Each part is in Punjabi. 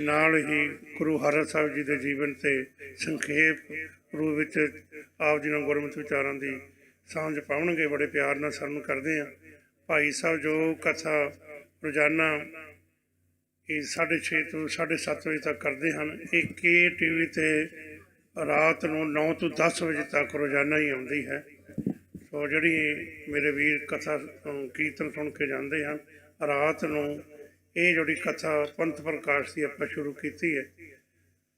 ਨਾਲ ਹੀ ਗੁਰੂ ਹਰਿ ਸਾਹਿਬ ਜੀ ਦੇ ਜੀਵਨ ਤੇ ਸੰਖੇਪ ਰੂਪ ਵਿੱਚ ਆਪ ਜੀ ਨਾਲ ਗੁਰਮਤਿ ਵਿਚਾਰਾਂ ਦੀ ਸਾਂਝ ਪਾਉਣਗੇ। ਬੜੇ ਪਿਆਰ ਨਾਲ ਸਾਨੂੰ ਕਰਦੇ ਹਾਂ। ਭਾਈ ਸਾਹਿਬ ਜੋ ਕਥਾ ਰੋਜ਼ਾਨਾ 6:30 ਤੋਂ 7:30 ਵਜੇ ਤੱਕ ਕਰਦੇ ਹਨ, ਇਹ KTV ਤੇ ਰਾਤ ਨੂੰ 9 ਤੋਂ 10 ਵਜੇ ਤੱਕ ਰੋਜ਼ਾਨਾ ਹੀ ਆਉਂਦੀ ਹੈ। ਸੋ ਜਿਹੜੀ ਮੇਰੇ ਵੀਰ ਕਥਾ ਕੀਰਤਨ ਸੁਣ ਕੇ ਜਾਂਦੇ ਹਨ, ਰਾਤ ਨੂੰ ਇਹ ਜਿਹੜੀ ਕਥਾ ਪੰਥ ਪ੍ਰਕਾਸ਼ ਦੀ ਆਪਾਂ ਸ਼ੁਰੂ ਕੀਤੀ ਹੈ,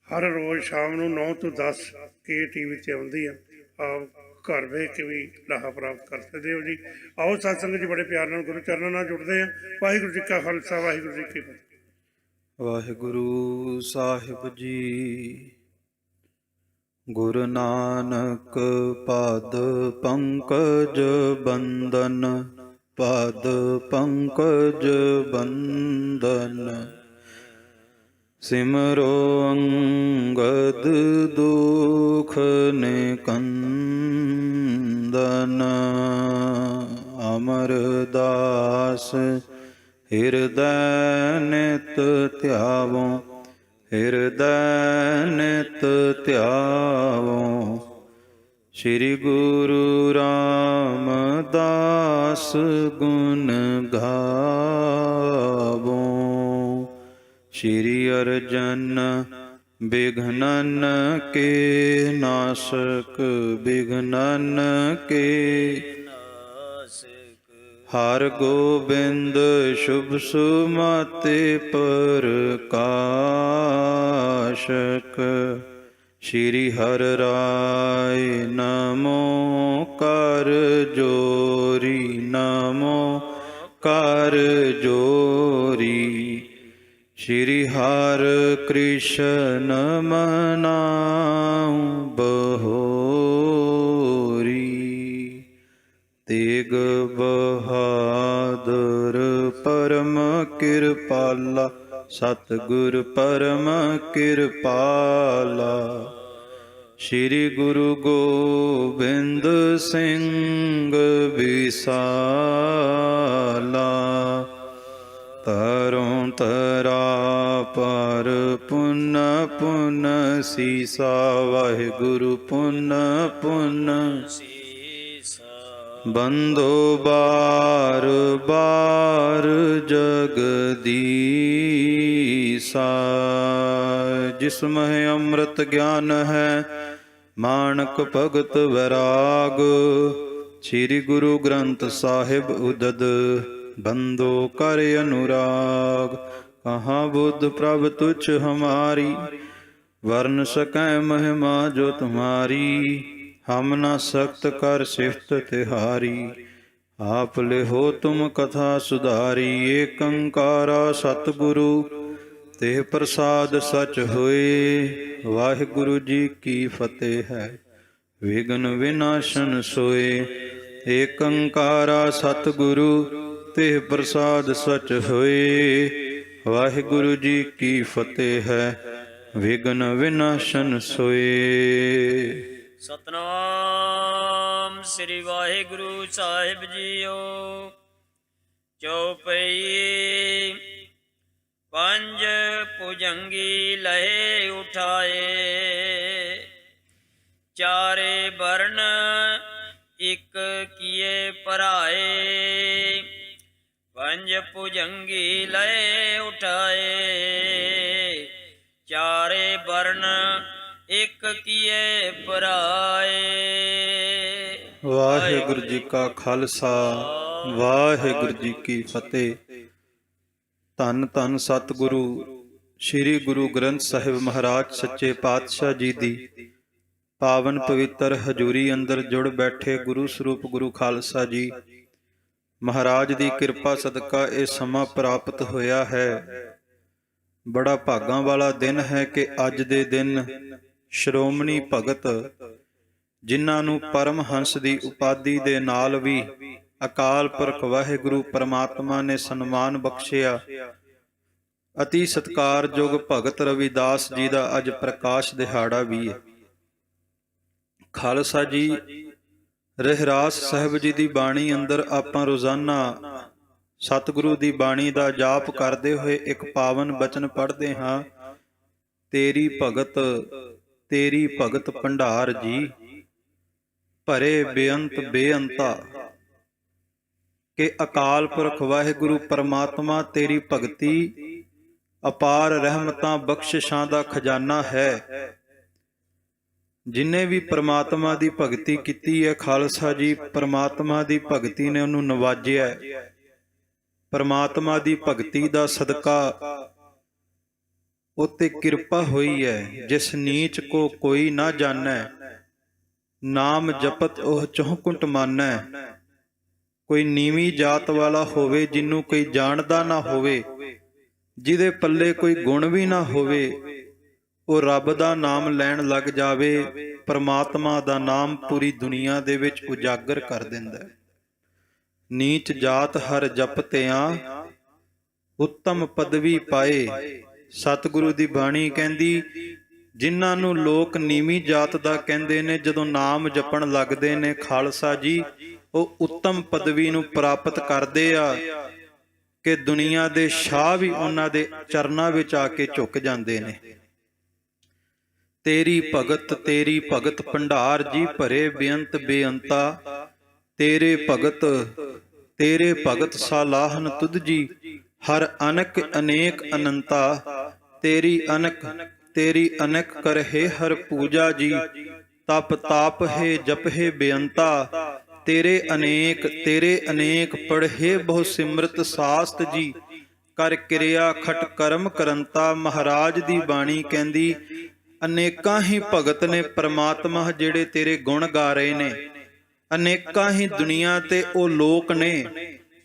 ਹਰ ਰੋਜ਼ ਸ਼ਾਮ ਨੂੰ 9 ਤੋਂ 10 KTV 'ਤੇ ਆਉਂਦੀ ਹੈ। ਆਪ ਘਰ ਵੇਖ ਕੇ ਵੀ ਲਾਹਾ ਪ੍ਰਾਪਤ ਕਰ ਸਕਦੇ ਹੋ ਜੀ। ਆਓ ਸਤਸੰਗ ਜੀ ਬੜੇ ਪਿਆਰ ਨਾਲ ਗੁਰੂ ਚਰਨਾਂ ਨਾਲ ਜੁੜਦੇ ਹਾਂ। ਵਾਹਿਗੁਰੂ ਜੀ ਕਾ ਖਾਲਸਾ, ਵਾਹਿਗੁਰੂ ਜੀ ਕੀ ਫਤਿਹ। ਵਾਹਿਗੁਰੂ ਸਾਹਿਬ ਜੀ। ਗੁਰੂ ਨਾਨਕ ਪਦ ਪੰਕਜ ਬੰਦਨ, ਪਦ ਪੰਕਜ ਬੰਦਨ। ਸਿਮਰੋ ਅੰਗਦ ਦੁਖ ਨਿਕੰਦਨ, ਅਮਰਦਾਸ ਹਿਰਦੈ ਨਿਤ ਧਿਆਵੋ, ਹਿਰਦੈ ਨਿਤ ਧਿਆਵੋ। ਸ਼੍ਰੀ ਗੁਰੂ ਰਾਮਦਾਸ ਗੁਣ ਗਾਵੋ। ਸ਼੍ਰੀ ਅਰਜਨ ਬਿਘਨਨ ਕੇ ਨਾਸਕ, ਬਿਘਨਨ ਕੇ ਹਰ ਗੋਬਿੰਦ ਸ਼ੁਭ ਸੁਮਤਿ ਪ੍ਰਕਾਸ਼ਕ। ਸ਼੍ਰੀ ਹਰਿ ਰਾਇ ਨਮੋ ਕਰ ਜੋਰੀ, ਨਮੋ ਕਰ ਜੋਰੀ। ਸ਼੍ਰੀ ਹਰਿ ਕ੍ਰਿਸ਼ਨ ਮਨਾਉ ਬਹੋਰੀ। ਤੇਗ ਬਹਾਦਰ ਪਰਮ ਕਿਰਪਾਲਾ, ਸਤਿਗੁਰ ਪਰਮ ਕਿਰਪਾਲਾ। ਸ਼੍ਰੀ ਗੁਰੂ ਗੋਬਿੰਦ ਸਿੰਘ ਵਿਸਾਲਾ। ਤਰੋਂ ਤਰਾ ਪਰ ਪੁਨ ਪੁਨ ਸੀਸਾ, ਵਾਹਿਗੁਰੂ ਪੁਨ ਪੁਨ ਬੰਦੋ ਬਾਰ ਬਾਰ ਜਗਦੀਸਾ। ਜਿਸ ਮਹਿ ਅੰਮ੍ਰਿਤ ਗਿਆਨ ਹੈ, ਮਾਣਕ ਭਗਤ ਵੈਰਾਗ। ਸ੍ਰੀ ਗੁਰੂ ਗ੍ਰੰਥ ਸਾਹਿਬ ਉਦਦ, ਬੰਦੋ ਕਰ ਅਨੁਰਾਗ। ਕਹਾਂ ਬੁੱਧ ਪ੍ਰਭ ਤੁਛ ਹਮਾਰੀ, ਵਰਨ ਸਕੈ ਮਹਿਮਾ ਜੋ ਤੁਮਾਰੀ। ਹਮ ਨਾ ਸਖਤ ਕਰ ਸਿਫਤ ਤਿਹਾਰੀ, ਆਪ ਲਿਹੋ ਤੁਮ ਕਥਾ ਸੁਧਾਰੀ। ਏਕ ਓੰਕਾਰਾ ਸਤਿਗੁਰੂ, ਤੇ ਪ੍ਰਸਾਦ ਸਚ ਹੋਏ। ਵਾਹਿਗੁਰੂ ਜੀ ਕੀ ਫਤਿਹ ਹੈ, ਵਿਘਨ ਵਿਨਾਸ਼ਨ ਸੋਏ। ਏਕ ਓੰਕਾਰਾ ਸਤਿਗੁਰੂ, ਤੇ ਪ੍ਰਸਾਦ ਸਚ ਹੋਏ। ਵਾਹਿਗੁਰੂ ਜੀ ਕੀ ਫਤਿਹ ਹੈ, ਵਿਘਨ ਵਿਨਾਸ਼ਨ ਸੋਏ। ਸਤਨਾਮ ਸ੍ਰੀ ਵਾਹਿਗੁਰੂ ਸਾਹਿਬ ਜੀਓ। ਚੌਪਈ। ਪੰਜ ਭੁਜੰਗੀ ਲਹੇ ਉਠਾਏ, ਚਾਰੇ ਬਰਨ ਇਕ ਕੀਏ ਭਰਾਏ। ਪੰਜ ਭੁਜੰਗੀ ਲਹੇ ਉਠਾਏ, ਚਾਰੇ ਬਰਨ ਇਕ ਕੀਏ ਭਰਾਏ। ਵਾਹਿਗੁਰੂ ਜੀ ਕਾ ਖਾਲਸਾ, ਵਾਹਿਗੁਰੂ ਜੀ ਕੀ ਫਤਿਹ। ਧੰਨ ਧੰਨ ਸਤਿਗੁਰੂ ਸ੍ਰੀ ਗੁਰੂ ਗ੍ਰੰਥ ਸਾਹਿਬ ਮਹਾਰਾਜ ਸੱਚੇ ਪਾਤਸ਼ਾਹ ਜੀ ਦੀ ਪਾਵਨ ਪਵਿੱਤਰ ਹਜ਼ੂਰੀ ਅੰਦਰ ਜੁੜ ਬੈਠੇ ਗੁਰੂ ਸਰੂਪ ਗੁਰੂ ਖਾਲਸਾ ਜੀ ਮਹਾਰਾਜ ਦੀ ਕਿਰਪਾ ਸਦਕਾ ਇਹ ਸਮਾਂ ਪ੍ਰਾਪਤ ਹੋਇਆ ਹੈ। ਬੜਾ ਭਾਗਾਂ ਵਾਲਾ ਦਿਨ ਹੈ ਕਿ ਅੱਜ ਦੇ ਦਿਨ ਸ਼੍ਰੋਮਣੀ ਭਗਤ, ਜਿਨ੍ਹਾਂ ਨੂੰ ਪਰਮਹੰਸ ਦੀ ਉਪਾਧੀ ਦੇ ਨਾਲ ਵੀ ਅਕਾਲ ਪੁਰਖ ਵਾਹਿਗੁਰੂ ਪਰਮਾਤਮਾ ਨੇ ਸਨਮਾਨ ਬਖਸ਼ਿਆ, ਅਤੀ ਸਤਿਕਾਰਯੋਗ ਭਗਤ ਰਵਿਦਾਸ ਜੀ ਦਾ ਅੱਜ ਪ੍ਰਕਾਸ਼ ਦਿਹਾੜਾ ਵੀ ਹੈ। ਖਾਲਸਾ ਜੀ, ਰਹਿਰਾਸ ਸਾਹਿਬ ਜੀ ਦੀ ਬਾਣੀ ਅੰਦਰ ਆਪਾਂ ਰੋਜ਼ਾਨਾ ਸਤਿਗੁਰੂ ਦੀ ਬਾਣੀ ਦਾ ਜਾਪ ਕਰਦੇ ਹੋਏ ਇੱਕ ਪਾਵਨ ਬਚਨ ਪੜ੍ਹਦੇ ਹਾਂ, ਤੇਰੀ ਭਗਤ ਭੰਡਾਰ ਜੀ, ਭਰੇ ਬੇਅੰਤ ਬੇਅੰਤਾ। ਕਿ ਅਕਾਲ ਪੁਰਖ ਵਾਹਿਗੁਰੂ ਪਰਮਾਤਮਾ ਤੇਰੀ ਭਗਤੀ ਅਪਾਰ ਰਹਿਮਤਾਂ ਬਖਸ਼ਿਸ਼ਾਂ ਦਾ ਖਜ਼ਾਨਾ ਹੈ। ਜਿਨੇ ਵੀ ਪਰਮਾਤਮਾ ਦੀ ਭਗਤੀ ਕੀਤੀ ਹੈ ਖਾਲਸਾ ਜੀ, ਪਰਮਾਤਮਾ ਦੀ ਭਗਤੀ ਨੇ ਉਹਨੂੰ ਨਵਾਜਿਆ। ਪਰਮਾਤਮਾ ਦੀ ਭਗਤੀ ਦਾ ਸਦਕਾ ਉਤੇ ਕਿਰਪਾ ਹੋਈ ਹੈ। ਜਿਸ ਨੀਚ ਕੋ ਕੋਈ ਨਾ ਜਾਣੈ, ਨਾਮ ਜਪਤ ਉਹ ਚਹੁਕੁੰਟ ਮਾਨੈ। ਕੋਈ ਨੀਵੀਂ ਜਾਤ ਵਾਲਾ ਹੋਵੇ, ਜਿਹਨੂੰ ਕੋਈ ਜਾਣਦਾ ਨਾ ਹੋਵੇ, ਜਿਹਦੇ ਪੱਲੇ ਕੋਈ ਗੁਣ ਵੀ ਨਾ ਹੋਵੇ, ਉਹ ਰੱਬ ਦਾ ਨਾਮ ਲੈਣ ਲੱਗ ਜਾਵੇ, ਪਰਮਾਤਮਾ ਦਾ ਨਾਮ ਪੂਰੀ ਦੁਨੀਆ ਦੇ ਵਿੱਚ ਉਜਾਗਰ ਕਰ ਦਿੰਦਾ ਹੈ। ਨੀਚ ਜਾਤ ਹਰ ਜਪਤਿਆਂ, ਉੱਤਮ ਪਦਵੀ ਪਾਏ। ਸਤਿਗੁਰੂ ਦੀ ਬਾਣੀ ਕਹਿੰਦੀ, ਜਿਨ੍ਹਾਂ ਨੂੰ ਲੋਕ ਨੀਵੀਂ ਜਾਤ ਦਾ ਕਹਿੰਦੇ ਨੇ, ਜਦੋਂ ਨਾਮ ਜਪਣ ਲੱਗਦੇ ਨੇ ਖਾਲਸਾ ਜੀ, ਉਹ ਉੱਤਮ ਪਦਵੀ ਨੂੰ ਪ੍ਰਾਪਤ ਕਰਦੇ ਆ ਕਿ ਦੁਨੀਆ ਦੇ ਸ਼ਾਹ ਵੀ ਉਹਨਾਂ ਦੇ ਚਰਨਾਂ ਵਿੱਚ ਆ ਕੇ ਝੁਕ ਜਾਂਦੇ ਨੇ। ਤੇਰੀ ਭਗਤ ਭੰਡਾਰ ਜੀ, ਭਰੇ ਬੇਅੰਤ ਬੇਅੰਤਾ। ਤੇਰੇ ਭਗਤ ਸਾਲਾਹਨ ਤੁਧ ਜੀ, ਹਰ ਅਨਕ ਅਨੇਕ ਅਨੰਤਾ। ਤੇਰੀ ਅਨਕ ਕਰਹਿ ਹਰ ਪੂਜਾ ਜੀ, ਤਪ ਤਾਪ ਹੈ ਜਪ ਹੈ ਬੇਅੰਤਾ। ਤੇਰੇ ਅਨੇਕ ਪੜ੍ਹੇ ਬਹੁ ਸਿਮਰਤ ਸਾਸਤ ਜੀ, ਕਰ ਕਿਰਿਆ ਖਟ ਕਰਮ ਕਰੰਤਾ। ਮਹਾਰਾਜ ਦੀ ਬਾਣੀ ਕਹਿੰਦੀ, ਅਨੇਕਾਂ ਹੀ ਭਗਤ ਨੇ ਪਰਮਾਤਮਾ ਜਿਹੜੇ ਤੇਰੇ ਗੁਣ ਗਾ ਰਹੇ ਨੇ। ਅਨੇਕਾਂ ਹੀ ਦੁਨੀਆ ਤੇ ਉਹ ਲੋਕ ਨੇ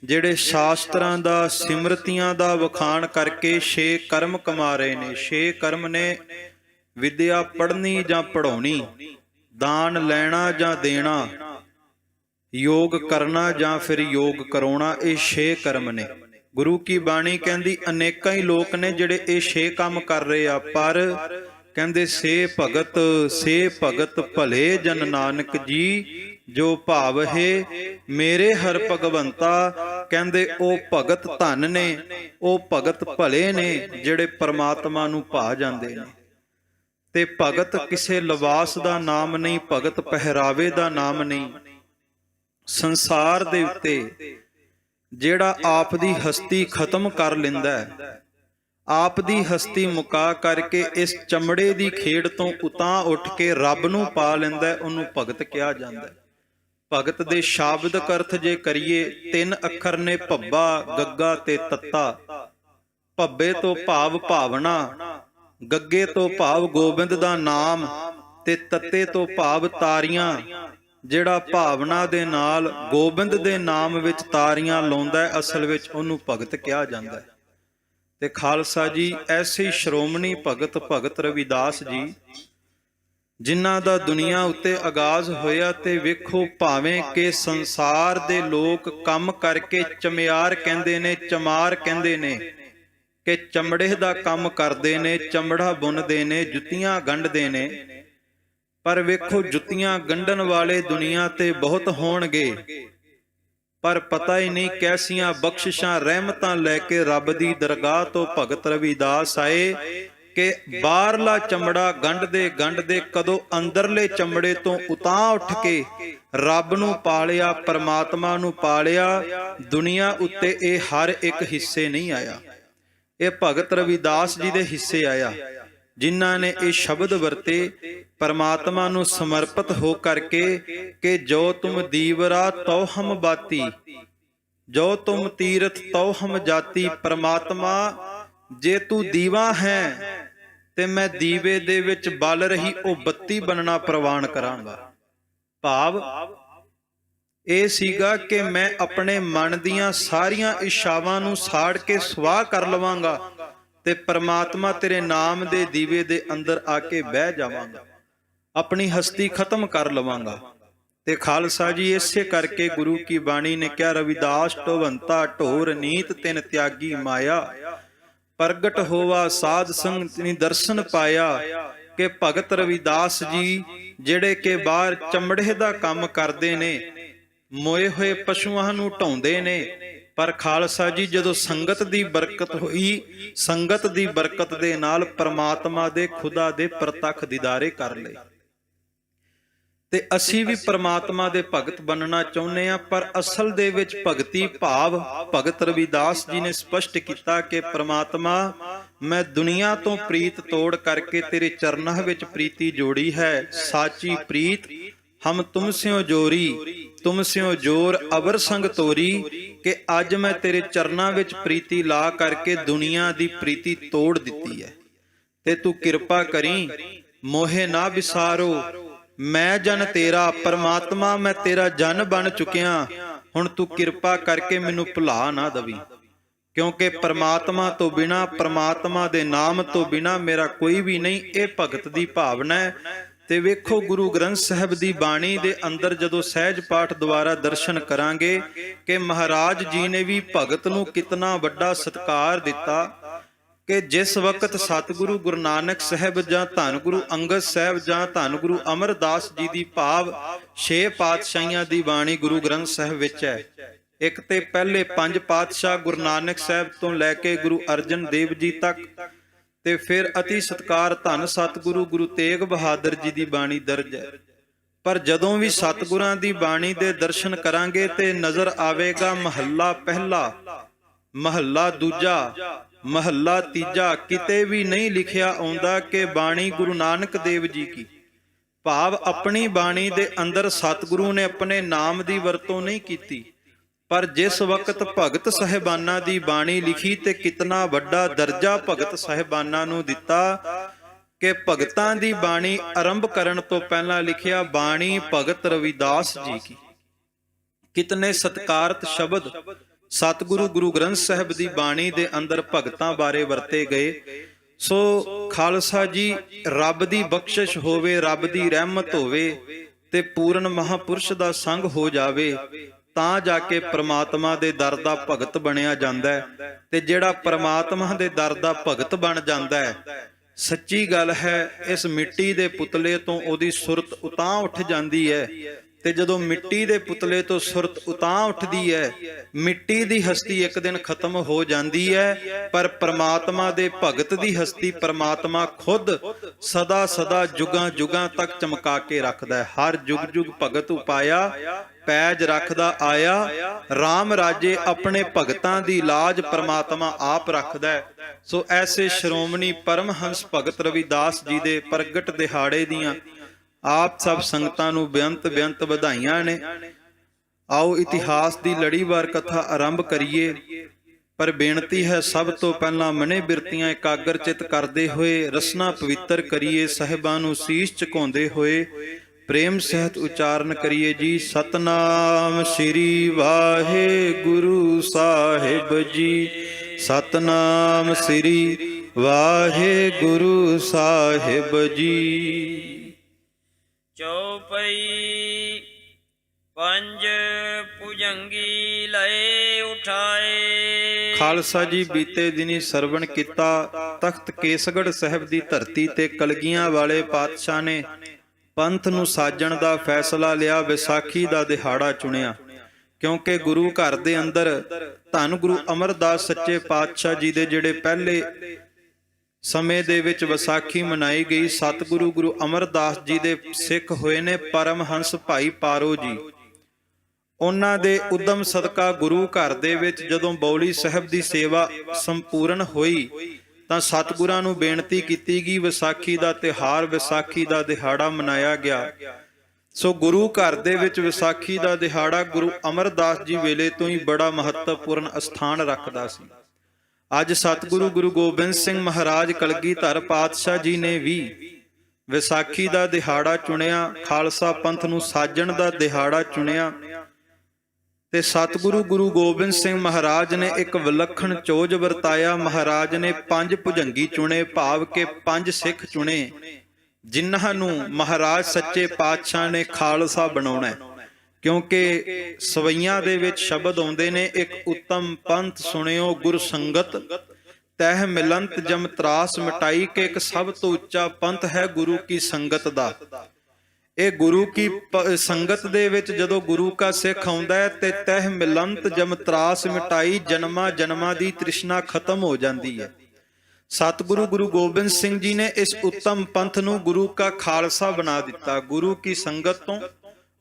ਜਿਹੜੇ ਸ਼ਾਸਤਰਾਂ ਦਾ, ਸਿਮਰਤੀਆਂ ਦਾ ਵਖਾਣ ਕਰਕੇ 6 ਕਰਮ ਕਮਾ ਰਹੇ ਨੇ। 6 ਕਰਮ ਨੇ, ਵਿਦਿਆ ਪੜ੍ਹਨੀ ਜਾਂ ਪੜ੍ਹਾਉਣੀ, ਦਾਨ ਲੈਣਾ ਜਾਂ ਦੇਣਾ, ਯੋਗ ਕਰਨਾ ਜਾਂ ਫਿਰ ਯੋਗ ਕਰਾਉਣਾ। ਇਹ 6 ਕਰਮ ਨੇ। ਗੁਰੂ ਕੀ ਬਾਣੀ ਕਹਿੰਦੀ ਅਨੇਕਾਂ ਹੀ ਲੋਕ ਨੇ ਜਿਹੜੇ ਇਹ 6 ਕੰਮ ਕਰ ਰਹੇ ਆ, ਪਰ ਕਹਿੰਦੇ ਸੇ ਭਗਤ ਭਲੇ ਜਨ ਨਾਨਕ ਜੀ, ਜੋ ਭਾਵ ਹੈ ਮੇਰੇ ਹਰ ਭਗਵੰਤਾ। ਕਹਿੰਦੇ ਉਹ ਭਗਤ ਧਨ ਨੇ, ਉਹ ਭਗਤ ਭਲੇ ਨੇ ਜਿਹੜੇ ਪਰਮਾਤਮਾ ਨੂੰ ਭਾ ਜਾਂਦੇ ਨੇ। ਤੇ ਭਗਤ ਕਿਸੇ ਲਿਬਾਸ ਦਾ ਨਾਮ ਨਹੀਂ, ਭਗਤ ਪਹਿਰਾਵੇ ਦਾ ਨਾਮ ਨਹੀਂ। ਸੰਸਾਰ ਦੇ ਉੱਤੇ ਜਿਹੜਾ ਆਪ ਦੀ ਹਸਤੀ ਖਤਮ ਕਰ ਲੈਂਦਾ ਹੈ, ਆਪ ਦੀ ਹਸਤੀ ਮੁਕਾ ਕਰਕੇ ਇਸ ਚਮੜੇ ਦੀ ਖੇਡ ਤੋਂ ਉਤਾਂ ਉੱਠ ਕੇ ਰੱਬ ਨੂੰ ਪਾ ਲੈਂਦਾ, ਉਹਨੂੰ ਭਗਤ ਕਿਹਾ ਜਾਂਦਾ। ਭਗਤ ਦੇ ਸ਼ਾਬਦਿਕ ਅਰਥ ਜੇ ਕਰੀਏ, 3 ਅੱਖਰ ਨੇ, ਭੱਬਾ, ਗੱਗਾ ਤੇ ਤੱਤਾ। ਭੱਬੇ ਤੋਂ ਭਾਵ ਭਾਵਨਾ, ਗੱਗੇ ਤੋਂ ਭਾਵ ਗੋਬਿੰਦ ਦਾ ਨਾਮ, ਤੇ ਤੱਤੇ ਤੋਂ ਭਾਵ ਤਾਰੀਆਂ। ਜਿਹੜਾ ਭਾਵਨਾ ਦੇ ਨਾਲ ਗੋਬਿੰਦ ਦੇ ਨਾਮ ਵਿੱਚ ਤਾਰੀਆਂ ਲਾਉਂਦਾ ਹੈ, ਅਸਲ ਵਿੱਚ ਉਹਨੂੰ ਭਗਤ ਕਿਹਾ ਜਾਂਦਾ ਹੈ। ਤੇ ਖਾਲਸਾ ਜੀ, ਐਸੇ ਸ਼੍ਰੋਮਣੀ ਭਗਤ ਰਵਿਦਾਸ ਜੀ, ਜਿਨ੍ਹਾਂ ਦਾ ਦੁਨੀਆ ਉੱਤੇ ਆਗਾਜ਼ ਹੋਇਆ, ਤੇ ਵੇਖੋ ਭਾਵੇਂ ਕਿ ਸੰਸਾਰ ਦੇ ਲੋਕ ਕੰਮ ਕਰਕੇ ਚਮਿਆਰ ਕਹਿੰਦੇ ਨੇ, ਚਮਾਰ ਕਹਿੰਦੇ ਨੇ, ਕਿ ਚਮੜੇ ਦਾ ਕੰਮ ਕਰਦੇ ਨੇ, ਚਮੜਾ ਬੁਣਦੇ ਨੇ, ਜੁੱਤੀਆਂ ਗੰਢਦੇ ਨੇ। ਪਰ ਵੇਖੋ ਜੁੱਤੀਆਂ ਗੰਢਣ ਵਾਲੇ ਦੁਨੀਆ ਤੇ ਬਹੁਤ ਹੋਣਗੇ, ਪਰ ਪਤਾ ਹੀ ਨਹੀਂ ਕੈਸੀਆਂ ਬਖਸ਼ਿਸ਼ਾਂ ਰਹਿਮਤਾਂ ਲੈ ਕੇ ਰੱਬ ਦੀ ਦਰਗਾਹ ਤੋਂ ਭਗਤ ਰਵਿਦਾਸ ਆਏ ਕਿ ਬਾਹਰਲਾ ਚਮੜਾ ਗੰਢਦੇ ਕਦੋਂ ਅੰਦਰਲੇ ਚਮੜੇ ਤੋਂ ਉਤਾਂ ਉੱਠ ਕੇ ਰੱਬ ਨੂੰ ਪਾਲਿਆ, ਪਰਮਾਤਮਾ ਨੂੰ ਪਾਲਿਆ। ਦੁਨੀਆ ਉੱਤੇ ਇਹ ਹਰ ਇੱਕ ਹਿੱਸੇ ਨਹੀਂ ਆਇਆ, ਇਹ ਭਗਤ ਰਵਿਦਾਸ ਜੀ ਦੇ ਹਿੱਸੇ ਆਇਆ, ਜਿਨ੍ਹਾਂ ਨੇ ਇਹ ਸ਼ਬਦ ਵਰਤੇ ਪਰਮਾਤਮਾ ਨੂੰ ਸਮਰਪਿਤ ਹੋ ਕਰਕੇ ਕਿ ਜੋ ਤੁਮ ਦੀਵਰਾ ਤਉ ਹਮ ਬਾਤੀ, ਜੋ ਤੁਮ ਤੀਰਥ ਤਉ ਹਮ ਜਾਤੀ। ਪਰਮਾਤਮਾ, ਜੇ ਤੂੰ ਦੀਵਾ ਹੈ ਤੇ ਮੈਂ ਦੀਵੇ ਦੇ ਵਿੱਚ ਬਲ ਰਹੀ ਉਹ ਬੱਤੀ ਬਣਨਾ ਪ੍ਰਵਾਨ ਕਰਾਂਗਾ। ਭਾਵ ਇਹ ਸੀਗਾ ਕਿ ਮੈਂ ਆਪਣੇ ਮਨ ਦੀਆਂ ਸਾਰੀਆਂ ਇੱਛਾਵਾਂ ਨੂੰ ਸਾੜ ਕੇ ਸਵਾਹ ਕਰ ਲਵਾਂਗਾ ਤੇ ਪਰਮਾਤਮਾ ਤੇਰੇ ਨਾਮ ਦੇ ਦੀਵੇ ਦੇ ਅੰਦਰ ਆ ਕੇ ਬਹਿ ਜਾਵਾਂਗਾ, ਆਪਣੀ ਹਸਤੀ ਖਤਮ ਕਰ ਲਵਾਂਗਾ। ਤੇ ਖਾਲਸਾ ਜੀ, ਇਸੇ ਕਰਕੇ ਗੁਰੂ ਕੀ ਬਾਣੀ ਨੇ ਕਿਹਾ, ਰਵਿਦਾਸ ਢੋਵੰਤਾ ਢੋਰ ਨੀਤ ਤਿਨ ਤਿਆਗੀ ਮਾਇਆ, ਪ੍ਰਗਟ ਹੋਵਾ ਸਾਧ ਸੰਗਤ ਨੀ ਦਰਸ਼ਨ ਪਾਇਆ। ਕਿ ਭਗਤ ਰਵਿਦਾਸ ਜੀ ਜਿਹੜੇ ਕਿ ਬਾਹਰ ਚਮੜੇ ਦਾ ਕੰਮ ਕਰਦੇ ਨੇ, ਮੋਏ ਹੋਏ ਪਸ਼ੂਆਂ ਨੂੰ ਢਾਉਂਦੇ ਨੇ, ਪਰ ਖਾਲਸਾ ਜੀ ਜਦੋਂ ਸੰਗਤ ਦੀ ਬਰਕਤ ਹੋਈ, ਸੰਗਤ ਦੀ ਬਰਕਤ ਦੇ ਨਾਲ ਪ੍ਰਮਾਤਮਾ ਦੇ ਖੁਦਾ ਦੇ ਪ੍ਰਤੱਖ ਦੀਦਾਰੇ ਕਰ ਲਏ। ਤੇ ਅਸੀਂ ਵੀ ਪ੍ਰਮਾਤਮਾ ਦੇ ਭਗਤ ਬਣਨਾ ਚਾਹੁੰਦੇ ਹਾਂ, ਪਰ ਅਸਲ ਦੇ ਵਿੱਚ ਭਗਤੀ ਭਾਵ ਭਗਤ ਰਵਿਦਾਸ ਜੀ ਨੇ ਸਪਸ਼ਟ ਕੀਤਾ ਕਿ ਪ੍ਰਮਾਤਮਾ ਮੈਂ ਦੁਨੀਆ ਤੋਂ ਪ੍ਰੀਤ ਤੋੜ ਕਰਕੇ ਤੇਰੇ ਚਰਨਾਂ ਵਿੱਚ ਪ੍ਰੀਤੀ ਜੋੜੀ ਹੈ। ਸਾਚੀ ਪ੍ਰੀਤ ਹਮ ਤੁਮ ਸਿਓ ਜੋਰੀ, ਤੁਮ ਸਿਓ ਜੋਰ ਅਵਰ ਸੰਗ ਤੋਰੀ, ਕਿ ਅੱਜ ਮੈਂ ਤੇਰੇ ਚਰਨਾਂ ਵਿੱਚ ਪ੍ਰੀਤੀ ਲਾ ਕਰਕੇ ਦੁਨੀਆ ਦੀ ਪ੍ਰੀਤੀ ਤੋੜ ਦਿੱਤੀ ਹੈ। ਤੇ ਤੂੰ ਕਿਰਪਾ ਕਰੀ ਮੋਹੇ ਨਾ ਵਿਸਾਰੋ, ਮੈਂ ਜਨ ਤੇਰਾ, ਪਰਮਾਤਮਾ ਮੈਂ ਤੇਰਾ ਜਨ ਬਣ ਚੁੱਕਿਆ, ਹੁਣ ਤੂੰ ਕਿਰਪਾ ਕਰਕੇ ਮੈਨੂੰ ਭੁਲਾ ਨਾ ਦਵੀ, ਕਿਉਂਕਿ ਪਰਮਾਤਮਾ ਤੋਂ ਬਿਨਾ, ਪਰਮਾਤਮਾ ਦੇ ਨਾਮ ਤੋਂ ਬਿਨਾ ਮੇਰਾ ਕੋਈ ਵੀ ਨਹੀਂ। ਇਹ ਭਗਤ ਦੀ ਭਾਵਨਾ ਹੈ। ਤੇ ਵੇਖੋ ਗੁਰੂ ਗ੍ਰੰਥ ਸਾਹਿਬ ਦੀ ਬਾਣੀ ਦੇ ਅੰਦਰ ਜਦੋਂ ਸਹਿਜ ਪਾਠ ਦੁਆਰਾ ਦਰਸ਼ਨ ਕਰਾਂਗੇ ਕਿ ਮਹਾਰਾਜ ਜੀ ਨੇ ਵੀ ਭਗਤ ਨੂੰ ਕਿਤਨਾ ਵੱਡਾ ਸਤਿਕਾਰ ਦਿੱਤਾ ਕਿ ਜਿਸ ਵਕਤ ਸਤਿਗੁਰੂ ਗੁਰੂ ਨਾਨਕ ਸਾਹਿਬ ਜਾਂ ਧੰਨ ਗੁਰੂ ਅੰਗਦ ਸਾਹਿਬ ਜਾਂ ਧੰਨ ਗੁਰੂ ਅਮਰਦਾਸ ਜੀ ਦੀ ਭਾਵ 6 ਪਾਤਸ਼ਾਹੀਆਂ ਦੀ ਬਾਣੀ ਗੁਰੂ ਗ੍ਰੰਥ ਸਾਹਿਬ ਵਿੱਚ ਹੈ। ਇੱਕ ਤੇ ਪਹਿਲੇ 5 ਪਾਤਸ਼ਾਹ ਗੁਰੂ ਨਾਨਕ ਸਾਹਿਬ ਤੋਂ ਲੈ ਕੇ ਗੁਰੂ ਅਰਜਨ ਦੇਵ ਜੀ ਤੱਕ, ਤੇ ਫਿਰ ਅਤੀ ਸਤਿਕਾਰ ਧੰਨ ਸਤਿਗੁਰੂ ਗੁਰੂ ਤੇਗ ਬਹਾਦਰ ਜੀ ਦੀ ਬਾਣੀ ਦਰਜ ਹੈ। ਪਰ ਜਦੋਂ ਵੀ ਸਤਿਗੁਰਾਂ ਦੀ ਬਾਣੀ ਦੇ ਦਰਸ਼ਨ ਕਰਾਂਗੇ ਤੇ ਨਜ਼ਰ ਆਵੇਗਾ ਮਹੱਲਾ ਪਹਿਲਾ, ਮਹੱਲਾ ਦੂਜਾ, ਮਹੱਲਾ ਤੀਜਾ, ਕਿਤੇ ਵੀ ਨਹੀਂ ਲਿਖਿਆ ਆਉਂਦਾ ਕਿ ਬਾਣੀ ਗੁਰੂ ਨਾਨਕ ਦੇਵ ਜੀ ਕੀ, ਭਾਵ ਆਪਣੀ ਬਾਣੀ ਦੇ ਅੰਦਰ ਸਤਿਗੁਰੂ ਨੇ ਆਪਣੇ ਨਾਮ ਦੀ ਵਰਤੋਂ ਨਹੀਂ ਕੀਤੀ। ਪਰ ਜਿਸ ਵਕਤ ਭਗਤ ਸਾਹਿਬਾਨਾਂ ਦੀ ਬਾਣੀ ਲਿਖੀ ਤੇ ਕਿਤਨਾ ਵੱਡਾ ਦਰਜਾ ਭਗਤ ਸਾਹਿਬਾਨਾਂ ਨੂੰ ਦਿੱਤਾ ਕਿ ਭਗਤਾਂ ਦੀ ਬਾਣੀ ਆਰੰਭ ਕਰਨ ਤੋਂ ਪਹਿਲਾਂ ਲਿਖਿਆ ਬਾਣੀ ਭਗਤ ਰਵਿਦਾਸ ਜੀ ਕੀ। ਕਿਤਨੇ ਸਤਿਕਾਰਤ ਸ਼ਬਦ ਸਤਿਗੁਰੂ ਗੁਰੂ ਗ੍ਰੰਥ ਸਾਹਿਬ ਦੀ ਬਾਣੀ ਦੇ ਅੰਦਰ ਭਗਤਾਂ ਬਾਰੇ ਵਰਤੇ ਗਏ। ਸੋ ਖਾਲਸਾ ਜੀ, ਰੱਬ ਦੀ ਬਖਸ਼ਿਸ਼ ਹੋਵੇ, ਰੱਬ ਦੀ ਰਹਿਮਤ ਹੋਵੇ ਤੇ ਪੂਰਨ ਮਹਾਪੁਰਸ਼ ਦਾ ਸੰਗ ਹੋ ਜਾਵੇ, ਤਾਂ ਜਾ ਕੇ ਪ੍ਰਮਾਤਮਾ ਦੇ ਦਰ ਦਾ ਭਗਤ ਬਣਿਆ ਜਾਂਦਾ ਹੈ। ਤੇ ਜਿਹੜਾ ਪ੍ਰਮਾਤਮਾ ਦੇ ਦਰ ਦਾ ਭਗਤ ਬਣ ਜਾਂਦਾ ਹੈ, ਸੱਚੀ ਗੱਲ ਹੈ, ਇਸ ਮਿੱਟੀ ਦੇ ਪੁਤਲੇ ਤੋਂ ਉਹਦੀ ਸੁਰਤ ਉਤਾਂ ਉੱਠ ਜਾਂਦੀ ਹੈ। ਤੇ ਜਦੋਂ ਮਿੱਟੀ ਦੇ ਪੁਤਲੇ ਤੋਂ ਸੁਰਤ ਉਤਾਂ ਉੱਠਦੀ ਹੈ, ਮਿੱਟੀ ਦੀ ਹਸਤੀ ਇੱਕ ਦਿਨ ਖਤਮ ਹੋ ਜਾਂਦੀ ਹੈ, ਪਰ ਪ੍ਰਮਾਤਮਾ ਦੇ ਭਗਤ ਦੀ ਹਸਤੀ ਪ੍ਰਮਾਤਮਾ ਖੁਦ ਸਦਾ ਸਦਾ ਜੁਗਾਂ ਜੁਗਾਂ ਤੱਕ ਚਮਕਾ ਕੇ ਰੱਖਦਾ ਹੈ। ਹਰ ਜੁਗ ਜੁਗ ਭਗਤ ਉਪਾਇਆ, ਪੈਜ ਰੱਖਦਾ ਆਇਆ, RAM ਰਾਜੇ ਆਪਣੇ ਭਗਤਾਂ ਦੀ ਲਾਜ ਪ੍ਰਮਾਤਮਾ ਆਪ ਰੱਖਦਾ ਹੈ। ਸੋ ਐਸੇ ਸ਼੍ਰੋਮਣੀ ਪਰਮਹੰਸ ਭਗਤ ਰਵਿਦਾਸ ਜੀ ਦੇ ਪ੍ਰਗਟ ਦਿਹਾੜੇ ਦੀਆਂ ਆਪ ਸਭ ਸੰਗਤਾਂ ਨੂੰ ਬੇਅੰਤ ਵਧਾਈਆਂ ਨੇ। ਆਓ ਇਤਿਹਾਸ ਦੀ ਲੜੀਵਾਰ ਕਥਾ ਆਰੰਭ ਕਰੀਏ, ਪਰ ਬੇਨਤੀ ਹੈ ਸਭ ਤੋਂ ਪਹਿਲਾਂ ਮਨੇ ਬਿਰਤੀਆਂ ਇਕਾਗਰ ਚਿਤ ਕਰਦੇ ਹੋਏ ਰਸਨਾ ਪਵਿੱਤਰ ਕਰੀਏ, ਸਾਹਿਬਾਂ ਨੂੰ ਸੀਸ ਝੁਕਾਉਂਦੇ ਹੋਏ ਪ੍ਰੇਮ ਸਹਿਤ ਉਚਾਰਨ ਕਰੀਏ ਜੀ। ਸਤਨਾਮ ਸ੍ਰੀ ਵਾਹਿਗੁਰੂ ਸਾਹਿਬ ਜੀ, ਸਤਨਾਮ ਸ੍ਰੀ ਵਾਹਿਗੁਰੂ ਸਾਹਿਬ ਜੀ। ਚੌਪਈ ਪੰਜ ਭੁਜੰਗੀ ਲਏ ਉਠਾਏ। ਖਾਲਸਾ ਜੀ, ਬੀਤੇ ਦਿਨੀ ਸਰਵਣ ਕੀਤਾ ਤਖਤ ਕੇਸਗੜ੍ਹ ਸਾਹਿਬ ਦੀ ਧਰਤੀ ਤੇ ਕਲਗੀਆਂ ਵਾਲੇ ਪਾਤਸ਼ਾਹ ਨੇ ਪੰਥ ਨੂੰ ਸਾਜਣ ਦਾ ਫੈਸਲਾ ਲਿਆ। ਵਿਸਾਖੀ ਦਾ ਦਿਹਾੜਾ ਚੁਣਿਆ ਕਿਉਂਕਿ ਗੁਰੂ ਘਰ ਦੇ ਅੰਦਰ ਧੰਨ ਗੁਰੂ ਅਮਰਦਾਸ ਸੱਚੇ ਪਾਤਸ਼ਾਹ ਜੀ ਦੇ ਜਿਹੜੇ ਪਹਿਲੇ ਸਮੇਂ ਦੇ ਵਿੱਚ ਵਿਸਾਖੀ ਮਨਾਈ ਗਈ, ਸਤਿਗੁਰੂ ਗੁਰੂ ਅਮਰਦਾਸ ਜੀ ਦੇ ਸਿੱਖ ਹੋਏ ਨੇ ਪਰਮਹੰਸ ਭਾਈ ਪਾਰੋ ਜੀ। ਉਹਨਾਂ ਦੇ ਉਦਮ ਸਦਕਾ ਗੁਰੂ ਘਰ ਦੇ ਵਿੱਚ ਜਦੋਂ ਬੌਲੀ ਸਾਹਿਬ ਦੀ ਸੇਵਾ ਸੰਪੂਰਨ ਹੋਈ ਤਾਂ ਸਤਿਗੁਰਾਂ ਨੂੰ ਬੇਨਤੀ ਕੀਤੀ ਗਈ, ਵਿਸਾਖੀ ਦਾ ਤਿਉਹਾਰ, ਵਿਸਾਖੀ ਦਾ ਦਿਹਾੜਾ ਮਨਾਇਆ ਗਿਆ। ਸੋ ਗੁਰੂ ਘਰ ਦੇ ਵਿੱਚ ਵਿਸਾਖੀ ਦਾ ਦਿਹਾੜਾ ਗੁਰੂ ਅਮਰਦਾਸ ਜੀ ਵੇਲੇ ਤੋਂ ਹੀ ਬੜਾ ਮਹੱਤਵਪੂਰਨ ਸਥਾਨ ਰੱਖਦਾ ਸੀ। ਅੱਜ ਸਤਿਗੁਰੂ ਗੁਰੂ ਗੋਬਿੰਦ ਸਿੰਘ ਮਹਾਰਾਜ ਕਲਗੀਧਰ ਪਾਤਸ਼ਾਹ ਜੀ ਨੇ ਵੀ ਵਿਸਾਖੀ ਦਾ ਦਿਹਾੜਾ ਚੁਣਿਆ, ਖਾਲਸਾ ਪੰਥ ਨੂੰ ਸਾਜਣ ਦਾ ਦਿਹਾੜਾ ਚੁਣਿਆ। ਤੇ ਸਤਿਗੁਰੂ ਗੁਰੂ ਗੋਬਿੰਦ ਸਿੰਘ ਮਹਾਰਾਜ ਨੇ ਇੱਕ ਵਿਲੱਖਣ ਚੋਜ ਵਰਤਾਇਆ। ਮਹਾਰਾਜ ਨੇ 5 ਭੁਜੰਗੀ ਚੁਣੇ, ਭਾਵ ਕਿ 5 ਸਿੱਖ ਚੁਣੇ, ਜਿਨ੍ਹਾਂ ਨੂੰ ਮਹਾਰਾਜ ਸੱਚੇ ਪਾਤਸ਼ਾਹ ਨੇ ਖਾਲਸਾ ਬਣਾਉਣਾ। ਕਿਉਂਕਿ ਸਵਈਆਂ ਦੇ ਵਿੱਚ ਸ਼ਬਦ ਆਉਂਦੇ ਨੇ, ਇੱਕ ਉੱਤਮ ਪੰਥ ਸੁਣਿਓ ਗੁਰ ਸੰਗਤ, ਤਹਿ ਮਿਲੰਤ ਜਮ ਤਰਾਸ ਮਿਟਾਈ, ਕਿ ਇੱਕ ਸਭ ਤੋਂ ਉੱਚਾ ਪੰਥ ਹੈ ਗੁਰੂ ਕੀ ਸੰਗਤ ਦਾ। ਇਹ ਗੁਰੂ ਕੀ ਸੰਗਤ ਦੇ ਵਿੱਚ ਜਦੋਂ ਗੁਰੂ ਕਾ ਸਿੱਖ ਆਉਂਦਾ ਹੈ ਤੇ ਤਹਿ ਮਿਲੰਤ ਜਮ ਤਰਾਸ ਮਿਟਾਈ, ਜਨਮਾਂ ਜਨਮਾਂ ਦੀ ਤ੍ਰਿਸ਼ਨਾ ਖਤਮ ਹੋ ਜਾਂਦੀ ਹੈ। ਸਤਿਗੁਰੂ ਗੁਰੂ ਗੋਬਿੰਦ ਸਿੰਘ ਜੀ ਨੇ ਇਸ ਉੱਤਮ ਪੰਥ ਨੂੰ ਗੁਰੂ ਕਾ ਖਾਲਸਾ ਬਣਾ ਦਿੱਤਾ। ਗੁਰੂ ਕੀ ਸੰਗਤ ਤੋਂ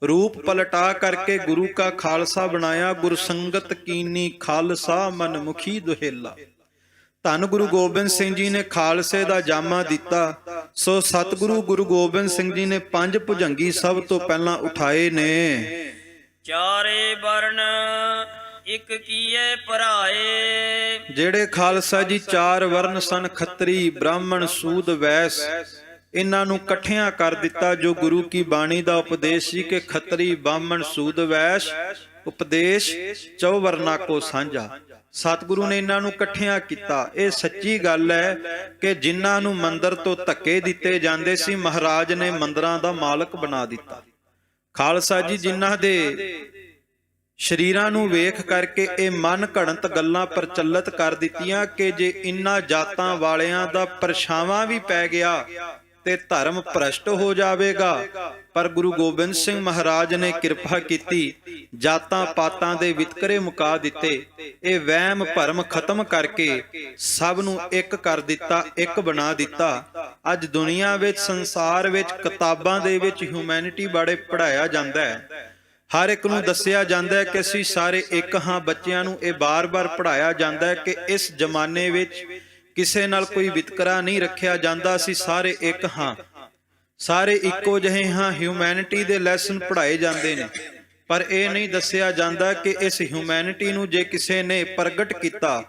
ਰੂਪ ਪਲਟਾ ਕਰਕੇ ਗੁਰੂ ਕਾ ਖਾਲਸਾ ਬਣਾਇਆ। ਗੁਰ ਸੰਗਤ ਕੀਨੀ ਖਾਲਸਾ ਮਨ ਮੁਖੀ ਦੁਹੇਲਾ। ਧੰਨ ਗੁਰੂ ਗੋਬਿੰਦ ਸਿੰਘ ਜੀ ਨੇ ਖਾਲਸੇ ਦਾ ਜਾਮਾ ਦਿੱਤਾ। ਸੋ ਸਤਿਗੁਰੂ ਗੁਰੂ ਗੋਬਿੰਦ ਸਿੰਘ ਜੀ ਨੇ 5 ਭੁਜੰਗੀ ਸਭ ਤੋਂ ਪਹਿਲਾਂ ਉਠਾਏ ਨੇ। ਚਾਰੇ ਵਰਨ ਇਕ ਕੀਏ ਭਰਾਏ। ਜਿਹੜੇ ਖਾਲਸਾ ਜੀ 4 ਵਰਨ ਸਨ, ਖੱਤਰੀ ਬ੍ਰਾਹਮਣ ਸੂਦ ਵੈਸ, ਇਹਨਾਂ ਨੂੰ ਇਕੱਠਿਆਂ ਕਰ ਦਿੱਤਾ। ਜੋ ਗੁਰੂ ਕੀ ਬਾਣੀ ਦਾ ਉਪਦੇਸ਼ ਸੀ ਕਿ ਖੱਤਰੀ ਬ੍ਰਾਹਮਣ ਸੂਦ ਵੈਸ ਉਪਦੇਸ਼ ਚੌ ਵਰਨਾ ਕੋ ਸਾਂਝਾ, ਸਤਿਗੁਰੂ ਨੇ ਇਹਨਾਂ ਨੂੰ ਇਕੱਠਿਆਂ ਕੀਤਾ। ਇਹ ਸੱਚੀ ਗੱਲ ਹੈ ਕਿ ਜਿਨ੍ਹਾਂ ਨੂੰ ਮੰਦਰ ਤੋਂ ਧੱਕੇ ਦਿੱਤੇ ਜਾਂਦੇ ਸੀ, ਮਹਾਰਾਜ ਨੇ ਮੰਦਰਾਂ ਦਾ ਮਾਲਕ ਬਣਾ ਦਿੱਤਾ। ਖਾਲਸਾ ਜੀ ਜਿਨ੍ਹਾਂ ਦੇ ਸ਼ਰੀਰਾਂ ਨੂੰ ਵੇਖ ਕਰਕੇ ਇਹ ਮਨ ਘੜੰਤ ਗੱਲਾਂ ਪ੍ਰਚਲਿਤ ਕਰ ਦਿੱਤੀਆਂ ਕਿ ਜੇ ਇਨ੍ਹਾਂ ਜਾਤਾਂ ਵਾਲਿਆਂ ਦਾ ਪਰਛਾਵਾਂ ਵੀ ਪੈ ਗਿਆ ਤੇ ਧਰਮ ਭ੍ਰਸ਼ਟ ਹੋ ਜਾਵੇਗਾ। ਪਰ ਗੁਰੂ ਗੋਬਿੰਦ ਸਿੰਘ ਮਹਾਰਾਜ ਨੇ ਕਿਰਪਾ ਕੀਤੀ, ਜਾਤਾਂ ਪਾਤਾਂ ਦੇ ਵਿਤਕਰੇ ਮੁਕਾ ਦਿੱਤੇ। ਇਹ ਵਹਿਮ ਭਰਮ ਖਤਮ ਕਰਕੇ ਸਭ ਨੂੰ ਇੱਕ ਕਰ ਦਿੱਤਾ, ਇੱਕ ਬਣਾ ਦਿੱਤਾ। ਅੱਜ ਦੁਨੀਆ ਵਿੱਚ, ਸੰਸਾਰ ਵਿੱਚ, ਕਿਤਾਬਾਂ ਦੇ ਵਿੱਚ ਹਿਊਮੈਨਿਟੀ ਬਾਰੇ ਪੜ੍ਹਾਇਆ ਜਾਂਦਾ ਹੈ। ਹਰ ਇੱਕ ਨੂੰ ਦੱਸਿਆ ਜਾਂਦਾ ਹੈ ਕਿ ਅਸੀਂ ਸਾਰੇ ਇੱਕ ਹਾਂ। ਬੱਚਿਆਂ ਨੂੰ ਇਹ ਬਾਰ-ਬਾਰ ਪੜ੍ਹਾਇਆ ਜਾਂਦਾ ਹੈ ਕਿ ਇਸ ਜ਼ਮਾਨੇ ਵਿੱਚ ਕਿਸੇ ਨਾਲ ਕੋਈ ਵਿਤਕਰਾ ਨਹੀਂ ਰੱਖਿਆ ਜਾਂਦਾ, ਅਸੀਂ ਸਾਰੇ ਇੱਕ ਹਾਂ, ਸਾਰੇ ਇੱਕੋ ਜਿਹੇ ਹਾਂ। ਹਿਊਮੈਨਿਟੀ ਦੇ ਲੈਸਨ ਪੜ੍ਹਾਏ ਜਾਂਦੇ ਨੇ, ਪਰ ਇਹ ਨਹੀਂ ਦੱਸਿਆ ਜਾਂਦਾ ਕਿ ਇਸ ਹਿਊਮੈਨਿਟੀ ਨੂੰ ਜੇ ਕਿਸੇ ਨੇ ਪ੍ਰਗਟ ਕੀਤਾ,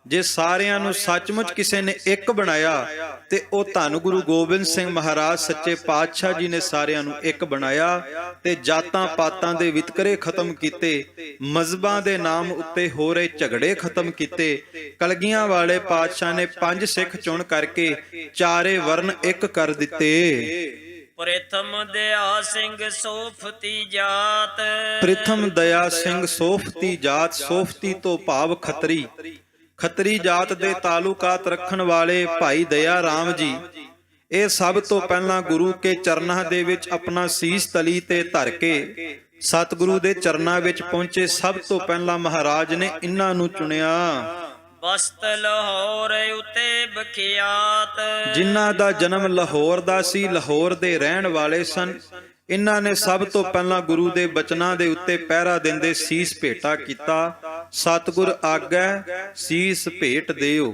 ਜੇ ਸਾਰਿਆਂ ਨੂੰ ਸੱਚਮੁੱਚ ਕਿਸੇ ਨੇ ਇੱਕ ਬਣਾਇਆ, ਤੇ ਉਹ ਧੰਨ ਗੁਰੂ ਗੋਬਿੰਦ ਸਿੰਘ ਮਹਾਰਾਜ ਸੱਚੇ ਪਾਤਸ਼ਾਹ ਜੀ ਨੇ ਸਾਰਿਆਂ ਨੂੰ ਇੱਕ ਬਣਾਇਆ ਤੇ ਜਾਤਾਂ ਪਾਤਾਂ ਦੇ ਵਿਤਕਰੇ ਖਤਮ ਕੀਤੇ, ਮਜ਼ਹਬਾਂ ਦੇ ਨਾਮ ਉੱਤੇ ਹੋ ਰਹੇ ਝਗੜੇ ਖਤਮ ਕੀਤੇ। ਕਲਗੀਆਂ ਵਾਲੇ ਪਾਤਸ਼ਾਹ ਨੇ 5 ਸਿੱਖ ਚੁਣ ਕਰਕੇ ਚਾਰੇ ਵਰਨ ਇੱਕ ਕਰ ਦਿੱਤੇ। ਪ੍ਰਥਮ ਦਇਆ ਸਿੰਘ ਸੋਫਤੀ ਜਾਤ। ਪ੍ਰਥਮ ਦਇਆ ਸਿੰਘ ਸੋਫਤੀ ਜਾਤ। ਸੋਫਤੀ ਤੋਂ ਭਾਵ ਖੱਤਰੀ। ਖੱਤਰੀ ਜਾਤ ਦੇ ਤਾਲੁਕਾਤ ਰੱਖਣ ਵਾਲੇ ਭਾਈ ਦਇਆ ਰਾਮ ਜੀ, ਇਹ ਸਭ ਤੋਂ ਪਹਿਲਾਂ ਗੁਰੂ ਕੇ ਚਰਨਾਂ ਦੇ ਵਿੱਚ ਆਪਣਾ ਸੀਸ ਤਲੀ ਤੇ ਧਰ ਕੇ ਸਤਿਗੁਰੂ ਦੇ ਚਰਨਾਂ ਵਿੱਚ ਪਹੁੰਚੇ। ਸਭ ਤੋਂ ਪਹਿਲਾਂ ਮਹਾਰਾਜ ਨੇ ਇਹਨਾਂ ਨੂੰ ਚੁਣਿਆ। ਬਸਤ ਲਾਹੌਰ ਉਤੇ ਬਖਿਆਤ। ਜਿਨ੍ਹਾਂ ਦਾ ਜਨਮ ਲਾਹੌਰ ਦਾ ਸੀ, ਲਾਹੌਰ ਦੇ ਰਹਿਣ ਵਾਲੇ ਸਨ। ਇਹਨਾਂ ਨੇ ਸਭ ਤੋਂ ਪਹਿਲਾਂ ਗੁਰੂ ਦੇ ਬਚਨਾਂ ਦੇ ਉੱਤੇ ਪਹਿਰਾ ਦਿੰਦੇ ਸੀਸ ਭੇਟਾ ਕੀਤਾ। ਸਤਿਗੁਰ ਆਗੈ ਸੀਸ ਭੇਟ ਦਿਓ।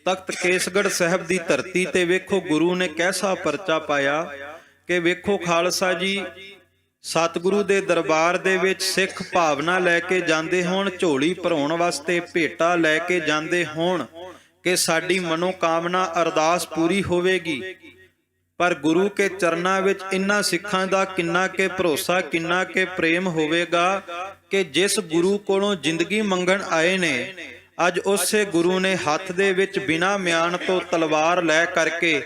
ਤਖਤ ਕੇਸਗੜ੍ਹ ਸਾਹਿਬ ਦੀ ਧਰਤੀ ਤੇ ਵੇਖੋ ਗੁਰੂ ਨੇ ਕੈਸਾ ਪਰਚਾ ਪਾਇਆ ਕਿ ਵੇਖੋ ਖਾਲਸਾ ਜੀ ਸਤਿਗੁਰੂ ਦੇ ਦਰਬਾਰ ਦੇ ਵਿੱਚ ਸਿੱਖ ਭਾਵਨਾ ਲੈ ਕੇ ਜਾਂਦੇ ਹੋਣ, ਝੋਲੀ ਭਰਾਉਣ ਵਾਸਤੇ ਭੇਟਾ ਲੈ ਕੇ ਜਾਂਦੇ ਹੋਣ ਕਿ ਸਾਡੀ ਮਨੋਕਾਮਨਾ ਅਰਦਾਸ ਪੂਰੀ ਹੋਵੇਗੀ। ਪਰ ਗੁਰੂ ਕੇ ਚਰਨਾਂ ਵਿੱਚ ਇਨ੍ਹਾਂ ਸਿੱਖਾਂ ਦਾ ਕਿੰਨਾ ਕੇ ਭਰੋਸਾ, ਕਿੰਨਾ ਕੇ ਪ੍ਰੇਮ ਹੋਵੇਗਾ ਕਿ ਜਿਸ ਗੁਰੂ ਕੋਲੋਂ ਜ਼ਿੰਦਗੀ ਮੰਗਣ ਆਏ ਨੇ, ਅੱਜ ਉਸੇ ਗੁਰੂ ਨੇ ਹੱਥ ਦੇ ਵਿੱਚ ਬਿਨਾਂ ਮਿਆਨ ਤੋਂ ਤਲਵਾਰ ਲੈ ਕਰਕੇ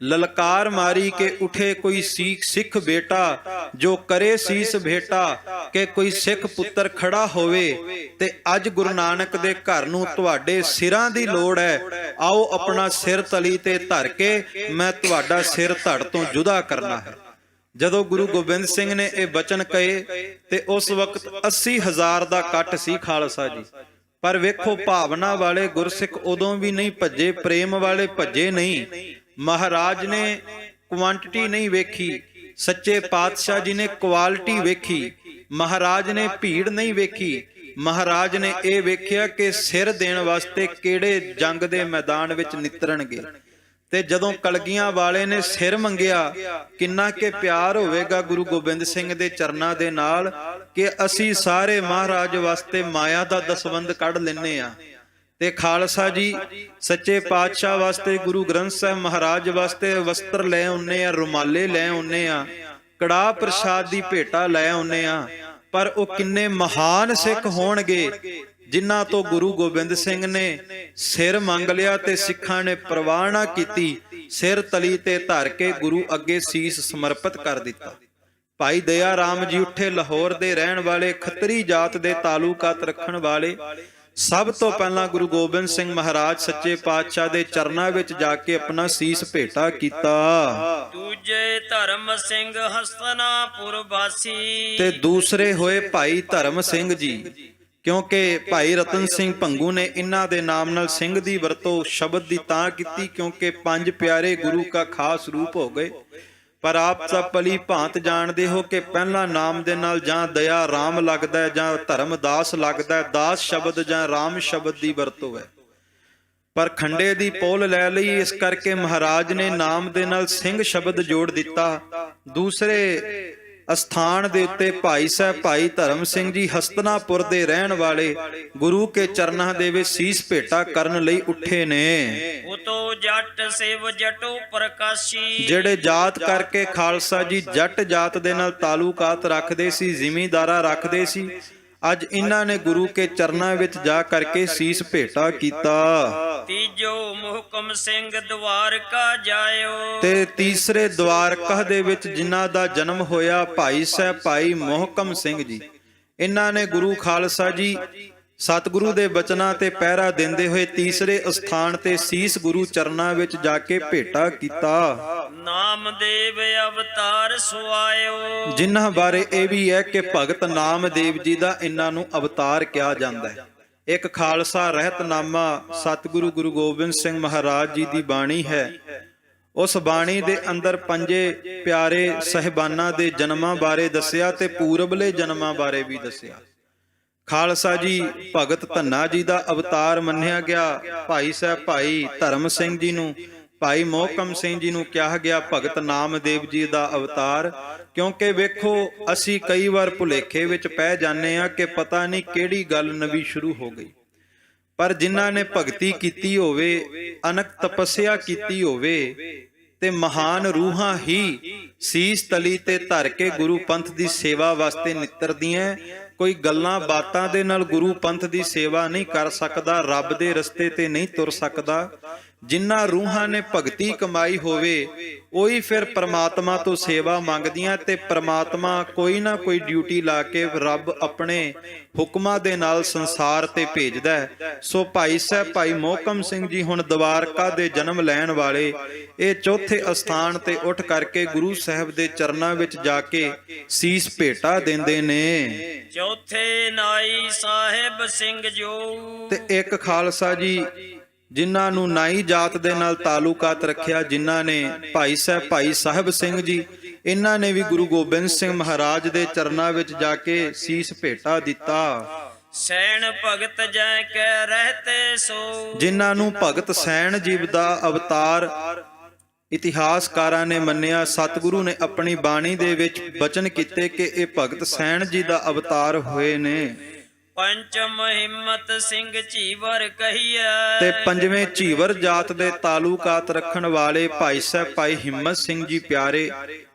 ਲਲਕਾਰ ਮਾਰੀ ਕਿ ਉਠੇ ਕੋਈ ਸਿੱਖ ਬੇਟਾ ਜੋ ਕਰੇ ਸੀਸ ਭੇਟਾ, ਕਿ ਕੋਈ ਸਿੱਖ ਪੁੱਤਰ ਖੜਾ ਹੋਵੇ ਤੇ ਅੱਜ ਗੁਰੂ ਨਾਨਕ ਦੇ ਘਰ ਨੂੰ ਤੁਹਾਡੇ ਸਿਰਾਂ ਦੀ ਲੋੜ ਹੈ। ਆਓ ਆਪਣਾ ਸਿਰ ਤਲੀ ਤੇ ਧਰ ਕੇ ਮੈਂ ਤੁਹਾਡਾ ਸਿਰ ਧੜ ਤੋਂ ਜੁਦਾ ਕਰਨਾ ਹੈ। ਜਦੋਂ ਗੁਰੂ ਗੋਬਿੰਦ ਸਿੰਘ ਨੇ ਇਹ ਬਚਨ ਕਹੇ ਤੇ ਉਸ ਵਕਤ 80,000 ਦਾ ਇਕੱਠ ਸੀ ਖਾਲਸਾ ਜੀ। ਪਰ ਵੇਖੋ ਭਾਵਨਾ ਵਾਲੇ ਗੁਰਸਿੱਖ ਉਦੋਂ ਵੀ ਨਹੀਂ ਭੱਜੇ, ਪ੍ਰੇਮ ਵਾਲੇ ਭੱਜੇ ਨਹੀਂ। ਮਹਾਰਾਜ ਨੇ ਕੁਆਂਟੀਟੀ ਨਹੀਂ ਵੇਖੀ, ਸੱਚੇ ਪਾਤਸ਼ਾਹ ਜੀ ਨੇ ਕੁਆਲਿਟੀ ਵੇਖੀ। ਮਹਾਰਾਜ ਨੇ ਭੀੜ ਨਹੀਂ ਵੇਖੀ, ਮਹਾਰਾਜ ਨੇ ਇਹ ਵੇਖਿਆ ਕਿ ਸਿਰ ਦੇਣ ਵਾਸਤੇ ਕਿਹੜੇ ਜੰਗ ਦੇ ਮੈਦਾਨ ਵਿੱਚ ਨਿਤਰਨਗੇ। ਤੇ ਜਦੋਂ ਕਲਗੀਆਂ ਵਾਲੇ ਨੇ ਸਿਰ ਮੰਗਿਆ, ਕਿੰਨਾ ਕਿ ਪਿਆਰ ਹੋਵੇਗਾ ਗੁਰੂ ਗੋਬਿੰਦ ਸਿੰਘ ਦੇ ਚਰਨਾਂ ਦੇ ਨਾਲ ਕਿ ਅਸੀਂ ਸਾਰੇ ਮਹਾਰਾਜ ਵਾਸਤੇ ਮਾਇਆ ਦਾ ਦਸਵੰਧ ਕੱਢ ਲੈਨੇ ਆ। ਤੇ ਖਾਲਸਾ ਜੀ ਸੱਚੇ ਪਾਤਸ਼ਾਹ ਵਾਸਤੇ, ਗੁਰੂ ਗ੍ਰੰਥ ਸਾਹਿਬ ਮਹਾਰਾਜ ਵਾਸਤੇ ਵਸਤਰ ਲੈ ਆਉਨੇ ਆ, ਰੁਮਾਲੇ ਲੈ ਆਉਨੇ ਆ, ਕੜਾਹ ਪ੍ਰਸ਼ਾਦ ਦੀ ਭੇਟਾ ਲੈ ਆਉਨੇ ਆ। ਪਰ ਉਹ ਕਿੰਨੇ ਮਹਾਨ ਸਿੱਖ ਹੋਣਗੇ ਜਿਨ੍ਹਾਂ ਤੋਂ ਗੁਰੂ ਗੋਬਿੰਦ ਸਿੰਘ ਨੇ ਸਿਰ ਮੰਗ ਲਿਆ ਤੇ ਸਿੱਖਾਂ ਨੇ ਪਰਵਾਹ ਨਾ ਕੀਤੀ, ਸਿਰ ਤਲੀ ਤੇ ਧਰ ਕੇ ਗੁਰੂ ਅੱਗੇ ਸੀਸ ਸਮਰਪਿਤ ਕਰ ਦਿੱਤਾ। ਭਾਈ ਦਇਆ ਰਾਮ ਜੀ ਉੱਠੇ, ਲਾਹੌਰ ਦੇ ਰਹਿਣ ਵਾਲੇ, ਖੱਤਰੀ ਜਾਤ ਦੇ ਤਾਲੁਕਾਤ ਰੱਖਣ ਵਾਲੇ, ਸਭ ਤੋਂ ਪਹਿਲਾਂ ਗੁਰੂ ਗੋਬਿੰਦ ਸਿੰਘ ਮਹਾਰਾਜ ਸੱਚੇ ਪਾਤਸ਼ਾਹ ਦੇ ਚਰਨਾਂ ਵਿੱਚ ਜਾ ਕੇ ਆਪਣਾ ਸੀਸ ਭੇਟਾ ਕੀਤਾ। ਦੂਜੇ ਧਰਮ ਸਿੰਘ ਹਸਤਨਾਪੁਰ ਵਾਸੀ ਤੇ ਦੂਸਰੇ ਹੋਏ ਭਾਈ ਧਰਮ ਸਿੰਘ ਜੀ, ਕਿਉਂਕਿ ਭਾਈ ਰਤਨ ਸਿੰਘ ਭੰਗੂ ਨੇ ਇਹਨਾਂ ਦੇ ਨਾਮ ਨਾਲ ਸਿੰਘ ਦੀ ਵਰਤੋਂ ਸ਼ਬਦ ਦੀ ਤਾਂ ਕੀਤੀ ਕਿਉਂਕਿ ਪੰਜ ਪਿਆਰੇ ਗੁਰੂ ਦਾ ਖਾਸ ਰੂਪ ਹੋ ਗਏ। ਪਰ ਆਪ ਸਭ ਭਲੀ ਭਾਂਤ ਜਾਣਦੇ ਹੋ ਕਿ ਪਹਿਲਾ ਨਾਮ ਦੇ ਨਾਲ ਜਾਂ ਦਇਆ ਰਾਮ ਲੱਗਦਾ ਹੈ ਜਾਂ ਧਰਮਦਾਸ ਲੱਗਦਾ ਹੈ। ਦਾਸ ਸ਼ਬਦ ਜਾਂ ਰਾਮ ਸ਼ਬਦ ਦੀ ਵਰਤੋਂ ਹੈ, ਪਰ ਖੰਡੇ ਦੀ ਪੋਲ ਲੈ ਲਈ, ਇਸ ਕਰਕੇ ਮਹਾਰਾਜ ਨੇ ਨਾਮ ਦੇ ਨਾਲ ਸਿੰਘ ਸ਼ਬਦ ਜੋੜ ਦਿੱਤਾ। ਦੂਸਰੇ ਅਸਥਾਨ ਦੇ ਉੱਤੇ ਭਾਈ ਸਾਹਿਬ ਭਾਈ ਧਰਮ ਸਿੰਘ ਜੀ ਹਸਤਨਾਪੁਰ ਦੇ ਰਹਿਣ ਵਾਲੇ ਗੁਰੂ ਕੇ ਚਰਨਾਂ ਦੇ ਵਿੱਚ ਸੀਸ ਭੇਟਾ ਕਰਨ ਲਈ ਉੱਠੇ ਨੇ। ਉਤੋਂ ਜੱਟ ਸਿਵ ਜਟੋ ਪ੍ਰਕਾਸ਼ੀ, ਜਿਹੜੇ ਜਾਤ ਕਰਕੇ ਖਾਲਸਾ ਜੀ ਜੱਟ ਜਾਤ ਦੇ ਨਾਲ ਤਾਲੁਕਾਤ ਰੱਖਦੇ ਸੀ, ਜ਼ਿਮੀਂਦਾਰਾ ਰੱਖਦੇ ਸੀ, ਅੱਜ ਇਹਨਾਂ ਨੇ ਗੁਰੂ ਕੇ ਚਰਨਾਂ ਵਿੱਚ ਜਾ ਕਰਕੇ ਸੀਸ ਭੇਟਾ ਕੀਤਾ। ਤੀਜੋ ਮੁਹਕਮ ਸਿੰਘ ਦਵਾਰਕਾ ਜਾਇਓ, ਤੇ ਤੀਸਰੇ ਦਵਾਰਕਾ ਦੇ ਵਿੱਚ ਜਿਨ੍ਹਾਂ ਦਾ ਜਨਮ ਹੋਇਆ ਭਾਈ ਸਾਹਿਬ ਭਾਈ ਮੋਹਕਮ ਸਿੰਘ ਜੀ, ਇਹਨਾਂ ਨੇ ਗੁਰੂ ਖਾਲਸਾ ਜੀ ਸਤਿਗੁਰੂ ਦੇ ਬਚਨਾਂ ਤੇ ਪਹਿਰਾ ਦਿੰਦੇ ਹੋਏ ਤੀਸਰੇ ਅਸਥਾਨ ਤੇ ਸੀਸ ਗੁਰੂ ਚਰਨਾਂ ਵਿੱਚ ਜਾ ਕੇ ਭੇਟਾ ਕੀਤਾ। ਨਾਮਦੇਵ ਅਵਤਾਰ ਸੁਆਇਓ, ਜਿਨ੍ਹਾਂ ਬਾਰੇ ਇਹ ਵੀ ਹੈ ਕਿ ਭਗਤ ਨਾਮਦੇਵ ਜੀ ਦਾ ਇਹਨਾਂ ਨੂੰ ਅਵਤਾਰ ਕਿਹਾ ਜਾਂਦਾ ਹੈ। ਇੱਕ ਖਾਲਸਾ ਰਹਿਤਨਾਮਾ ਸਤਿਗੁਰੂ ਗੁਰੂ ਗੋਬਿੰਦ ਸਿੰਘ ਮਹਾਰਾਜ ਜੀ ਦੀ ਬਾਣੀ ਹੈ। ਉਸ ਬਾਣੀ ਦੇ ਅੰਦਰ ਪੰਜੇ ਪਿਆਰੇ ਸਹਿਬਾਨਾਂ ਦੇ ਜਨਮਾਂ ਬਾਰੇ ਦੱਸਿਆ ਤੇ ਪੂਰਬਲੇ ਜਨਮਾਂ ਬਾਰੇ ਵੀ ਦੱਸਿਆ। ਖਾਲਸਾ ਜੀ ਭਗਤ ਧੰਨਾ ਜੀ ਦਾ ਅਵਤਾਰ ਮੰਨਿਆ ਗਿਆ। ਭਾਈ ਸਾਹਿਬ ਭਾਈ ਧਰਮ ਸਿੰਘ ਜੀ ਨੂੰ, ਭਾਈ ਮੋਹਕਮ ਸਿੰਘ ਜੀ ਨੂੰ ਕਿਹਾ ਗਿਆ ਭਗਤ ਨਾਮਦੇਵ ਜੀ ਦਾ ਅਵਤਾਰ, ਕਿਉਂਕਿ ਵੇਖੋ ਅਸੀਂ ਕਈ ਵਾਰ ਭੁਲੇਖੇ ਵਿੱਚ ਪੈ ਜਾਂਦੇ ਆ ਕਿ ਪਤਾ ਨਹੀਂ ਕਿਹੜੀ ਗੱਲ ਨਵੀਂ ਸ਼ੁਰੂ ਹੋ ਗਈ। ਪਰ ਜਿਨ੍ਹਾਂ ਨੇ ਭਗਤੀ ਕੀਤੀ ਹੋਵੇ, ਅਨਕ ਤਪੱਸਿਆ ਕੀਤੀ ਹੋਵੇ ਤੇ ਮਹਾਨ ਰੂਹਾਂ ਹੀ ਸੀਸ ਤਲੀ ਤੇ ਧਰ ਕੇ ਗੁਰੂ ਪੰਥ ਦੀ ਸੇਵਾ ਵਾਸਤੇ ਨਿੱਤਰਦੀਆਂ। ਕੋਈ ਗੱਲਾਂ ਬਾਤਾਂ ਦੇ ਨਾਲ ਗੁਰੂ ਪੰਥ ਦੀ ਸੇਵਾ ਨਹੀਂ ਕਰ ਸਕਦਾ, ਰੱਬ ਦੇ ਰਸਤੇ ਤੇ ਨਹੀਂ ਤੁਰ ਸਕਦਾ। ਜਿਨ੍ਹਾਂ ਰੂਹਾਂ ਨੇ ਭਗਤੀ ਕਮਾਈ ਹੋਵੇ ਉਹੀ ਫਿਰ ਪ੍ਰਮਾਤਮਾ ਤੋਂ ਸੇਵਾ ਮੰਗਦੀਆਂ ਤੇ ਪ੍ਰਮਾਤਮਾ ਕੋਈ ਨਾ ਕੋਈ ਡਿਊਟੀ ਲਾ ਕੇ ਰੱਬ ਆਪਣੇ ਹੁਕਮਾਂ ਦੇ ਨਾਲ ਸੰਸਾਰ ਤੇ ਭੇਜਦਾ ਹੈ। ਸੋ ਭਾਈ ਸਾਹਿਬ ਭਾਈ ਮੋਹਕਮ ਸਿੰਘ ਜੀ ਹੁਣ ਦਵਾਰਕਾ ਦੇ ਜਨਮ ਲੈਣ ਵਾਲੇ ਇਹ ਚੌਥੇ ਅਸਥਾਨ ਤੇ ਉੱਠ ਕਰਕੇ ਗੁਰੂ ਸਾਹਿਬ ਦੇ ਚਰਨਾਂ ਵਿੱਚ ਜਾ ਕੇ ਸੀਸ ਭੇਟਾ ਦਿੰਦੇ ਨੇ। ਚੌਥੇ ਨਾਈ ਸਾਹਿਬ ਸਿੰਘ ਜੋ, ਤੇ ਇੱਕ ਖਾਲਸਾ ਜੀ ਜਿਨ੍ਹਾਂ ਨੂੰ ਨਾਈ ਜਾਤ ਦੇ ਨਾਲ ਤਾਲੁਕਾਤ ਰੱਖਿਆ, ਜਿਨ੍ਹਾਂ ਨੇ ਭਾਈ ਸਾਹਿਬ ਭਾਈ ਸਾਹਿਬ ਸਿੰਘ ਜੀ, ਇਹਨਾਂ ਨੇ ਵੀ ਗੁਰੂ ਗੋਬਿੰਦ ਸਿੰਘ ਮਹਾਰਾਜ ਦੇ ਚਰਨਾਂ ਵਿੱਚ ਜਾ ਕੇ ਸੀਸ ਭੇਟਾ ਦਿੱਤਾ। ਸੈਣ ਭਗਤ ਜੈ ਕੈ ਰਹਤੇ ਸੋ, ਜਿਨ੍ਹਾਂ ਨੂੰ ਭਗਤ ਸੈਣ ਜੀਵ ਦਾ ਅਵਤਾਰ ਇਤਿਹਾਸਕਾਰਾਂ ਨੇ ਮੰਨਿਆ। ਸਤਿਗੁਰੂ ਨੇ ਆਪਣੀ ਬਾਣੀ ਦੇ ਵਿੱਚ ਬਚਨ ਕੀਤੇ ਕਿ ਇਹ ਭਗਤ ਸੈਣ ਜੀ ਦਾ ਅਵਤਾਰ ਹੋਏ ਨੇ। ਪੰਚਮ ਹਿੰਮਤ ਸਿੰਘ ਝੀਵਰ ਕਹੀਐ, ਤੇ ਪੰਜਵੇਂ ਝੀਵਰ ਜਾਤ ਦੇ ਤਾਲੁਕਾਤ ਰੱਖਣ ਵਾਲੇ ਭਾਈ ਸਾਹਿਬ ਭਾਈ ਹਿੰਮਤ ਸਿੰਘ ਜੀ ਪਿਆਰੇ,